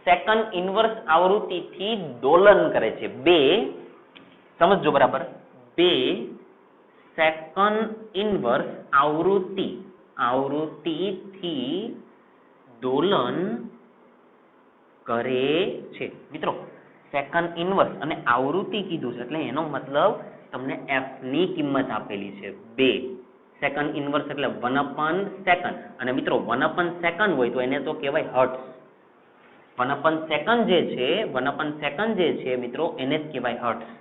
[SPEAKER 1] સેકન્ડ ઇન્વર્સ આવૃત્તિથી દોલન કરે છે. 2 સમજો બરાબર, 2 સેકન્ડ ઇન્વર્સ આવૃત્તિથી દોલન કરે છે. મિત્રો સેકન્ડ ઇન્વર્સ અને આવૃત્તિ કીધું છે એટલે એનો મતલબ તમને f ની કિંમત આપેલી છે 2. સેકન્ડ ઇન્વર્સ એટલે 1/સેકન્ડ, અને મિત્રો 1/સેકન્ડ હોય તો એને તો કહેવાય હર્ટ્ઝ. 1/સેકન્ડ જે છે, 1/સેકન્ડ જે છે મિત્રો એને જ કહેવાય હર્ટ્ઝ.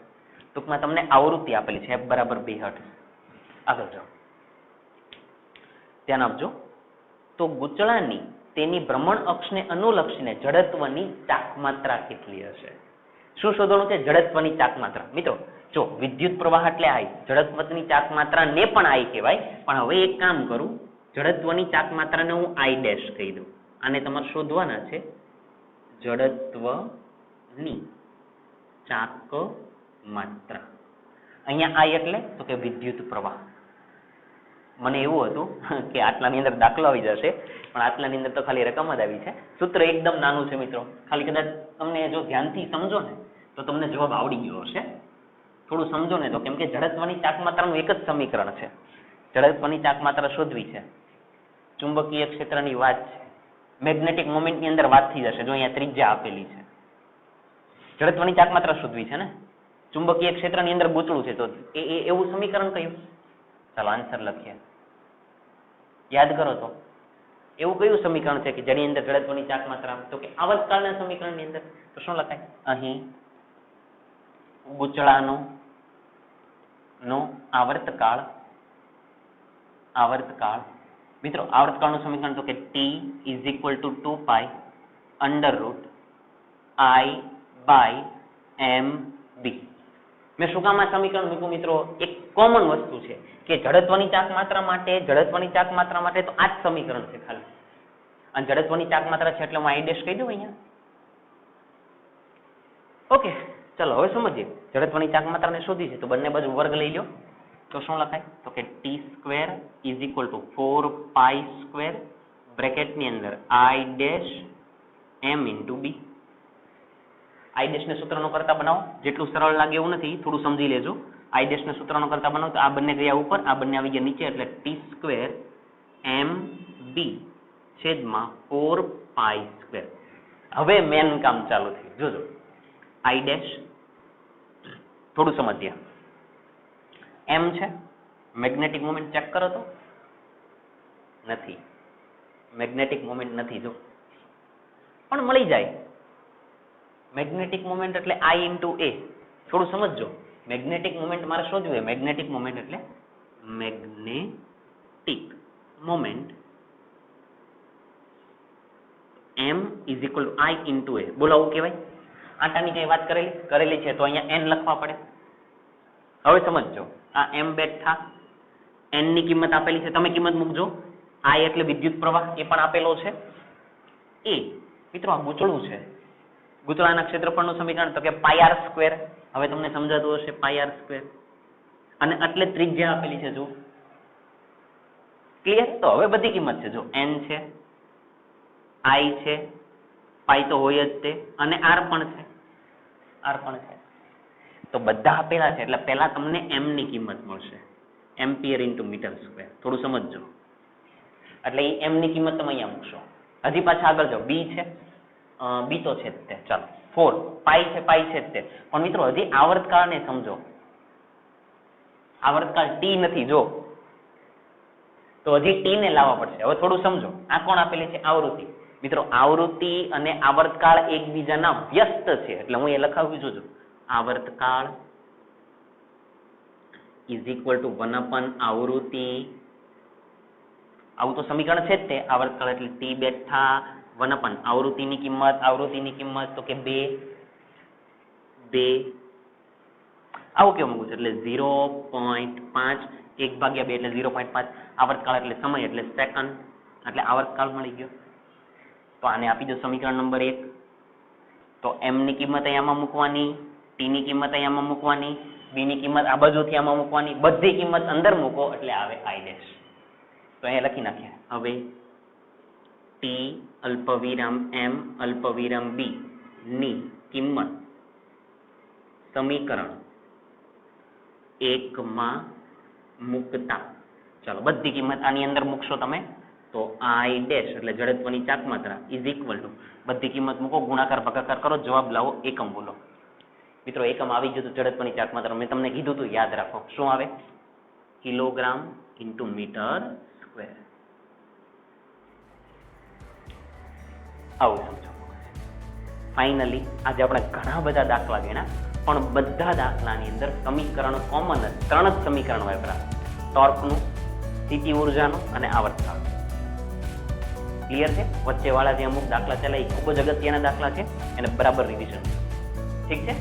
[SPEAKER 1] ટૂંકમાં તમને આવૃત્તિ આપેલી છે f બરાબર 2 હર્ટ્ઝ. આગળ જાઓ, ધ્યાન આપજો. તો ગૂંચળાની તેની ભ્રમણ અક્ષને અનુલક્ષીને જડત્વની ચાકમાત્રા કેટલી હશે? શું શોધવાનું છે? જડત્વની ચાકમાત્રા. મિત્રો જો વિદ્યુત પ્રવાહ એટલે I, જડત્વની ચાકમાત્રા ને પણ I કહેવાય. પણ હવે એક કામ કરું, જડત્વની ચાકમાત્રાને હું I' કહી દઉં. આને તમારે શોધવાના છે જડત્વની ચાકમાત્રા. અહીંયા I એટલે તો કે વિદ્યુત પ્રવાહ. મને એવું હતું કે આટલાની અંદર દાખલો આવી જશે, પણ આટલાની અંદર તો ખાલી રકમ જ આવી છે. સૂત્ર એકદમ નાનું છે મિત્રો, ખાલી કદાચ તમને જો ધ્યાનથી સમજો ને તો તમને જવાબ આવડી ગયો હશે. થોડું સમજો ને તો, કેમ કે જડત્વની ચાકમાત્રાનું એક જ સમીકરણ છે. જડત્વની ચાકમાત્રા શોધવી છે, ચુંબકીય ક્ષેત્રની વાત છે, મેગ્નેટિક મોમેન્ટની અંદર વાત થઈ જશે. જો અહીંયા ત્રિજ્યા આપેલી છે, જડત્વની ચાકમાત્રા શોધવી છે ને, ચુંબકીય ક્ષેત્રની અંદર ગૂંચળું છે, તો એવું સમીકરણ કયું? ચાલો આન્સર લખીએ, યાદ કરો તો. એવું કયું સમીકરણ છે કે જેની અંદર જડત્વની ચાકમાત્રા? તો કે આવર્તકાળના સમીકરણની અંદર. તો શું લખાય? અહીં ગૂંચળાનો આવર્તકાળ મિત્રો આવર્તકાળનું સમીકરણ તો કે T = 2π √I/mb. મેં શું કામ આ સમીકરણ મૂક્યું મિત્રો? એક કોમન વસ્તુ છે કે જડત્વની ચાકમાત્રા માટે તો આ જ સમીકરણ છે ખાલી. અને જડત્વની ચાકમાત્રા છે એટલે હું I' કહી દઉં અહીંયા. ઓકે, ચલો હવે સમજીએ. જડત્વની ચાકમાત્રાને શોધી છે તો બંને બાજુ વર્ગ લઈ લો તો શું લખાય? તો કે T² = 4π² બ્રેકેટની અંદર I' m × b. I' ને સૂત્રનો કરતા બનાવો, જેટલું સરળ લાગે એવું નથી, થોડું સમજી લેજો. I' ને સૂત્રનો કરતા બનાવો તો આ બંને ગયા ઉપર, આ બંને આવી ગયા નીચે, એટલે T² mb / 4π². હવે મેન કામ ચાલુ થયું. જોજો I' થોડું સમજીએ. m છે, મેગ્નેટિક મોમેન્ટ ચેક કરો તો નથી, મેગ્નેટિક મોમેન્ટ નથી. જો પણ મળી જાય. મેગ્નેટિક મોમેન્ટ એટલે I × A. થોડું સમજજો, મેગ્નેટિક મોમેન્ટ મારે શોધવું હોય. મેગ્નેટિક મોમેન્ટ એટલે magnetic moment m = I × A. બોલો આવું કહેવાય? આટાની કઈ વાત કરેલી છે તો અહીંયા n લખવા પડે. હવે સમજજો, આ m બેઠા n ની કિંમત આપેલી છે, તમે કિંમત મૂકજો. I એટલે વિદ્યુત પ્રવાહ એ પણ આપેલો છે. એ મિત્રો આ ગૂંચળું છે, ગૂંચળાના ક્ષેત્રફળનું સમીકરણ તો કે પાઈ આર સ્ક્વેર. હવે તમને સમજાતું હશે પાઈ આર સ્ક્વેર, અને એટલે ત્રિજ્યા આપેલી છે જો. ક્લિયર? તો હવે બધી કિંમત છે જો, n છે, I છે, પાઈ તો હોય જ તે, અને r પણ છે, r પણ છે. તો બધા આપેલા છે એટલે પહેલા તમને m ની કિંમત મળશે, એમ્પિયર ઇન્ટુ મીટર સ્ક્વેર. થોડું સમજજો. એટલે એ m ની કિંમત તમે અહીંયા મૂકશો. હજી પાછા આગળ જાઓ, b છે, b તો છે જ તે, ચાલો 4, પાઈ છે, પાઈ છે જ તે. પણ મિત્રો હજી આવર્તકાળને સમજો, આવર્તકાળ t નથી જો, તો હજી t ને લાવવા પડશે. હવે થોડું સમજો, આ કોણ આપેલી છે? આવૃત્તિ. મિત્રો આવૃત્તિ અને આવર્તકાળ એકબીજાના વ્યસ્ત છે, એટલે હું એ લખાવ્યું છું. આવર્તકાળ ઇઝ ઇક્વલ ટુ 1 આવૃત્તિ. આવું તો સમીકરણ છે જ તે. આવર્તકાળ એટલે t બેઠા 1 આવૃત્તિની કિંમત તો કે 2 આવું કેવું માંગુ છું, એટલે 0.5 1/2 એટલે 0.5. આવર્તકાળ એટલે સમય એટલે સેકન્ડ, એટલે આવર્તકાળ મળી ગયો. તો આને આપી દો સમીકરણ નંબર 1. તો m ની કિંમત અહીંયામાં મૂકવાની, t ની કિંમત અહીંયામાં મૂકવાની, b ની કિંમત આ બાજુથી આમાં મૂકવાની, બધી કિંમત અંદર મૂકો એટલે આવે i ડેશ. તો અહીંયા લખી નાખ્યા. હવે t અલ્પવિરામ m અલ્પવિરામ b ની કિંમત સમીકરણ 1 માં મૂકતા, ચાલો બધી કિંમત આની અંદર મૂકશો તમે, તો i ડેશ એટલે જડત્વની ચાક માત્રા ઇઝ ઇક્વલ ટુ બધી કિંમત મૂકો, ગુણાકાર ભાગાકાર કરો, જવાબ લાવો, એકમ બોલો. મિત્રો એકમ આવી ગયું તો જડત્વની ચાક માત્રા મેં તમને કીધું હતું, યાદ રાખો. શું આવે? Kilogram into metre square. આવું સમજો. ફાઇનલી આજે આપણે ઘણા બધા દાખલા ગણ્યા, પણ બધા દાખલાની અંદર સમીકરણ કોમન જ, 3 જ સમીકરણ વાપર્યા. ટોર્કનું, સ્થિતિ ઉર્જાનું અને આવર્તકાળ. ક્લિયર છે? વચ્ચે વાળા જે અમુક દાખલા ચાલે એ ખૂબ જ અગત્યના દાખલા છે, એને બરાબર રિવિઝન. ઠીક છે?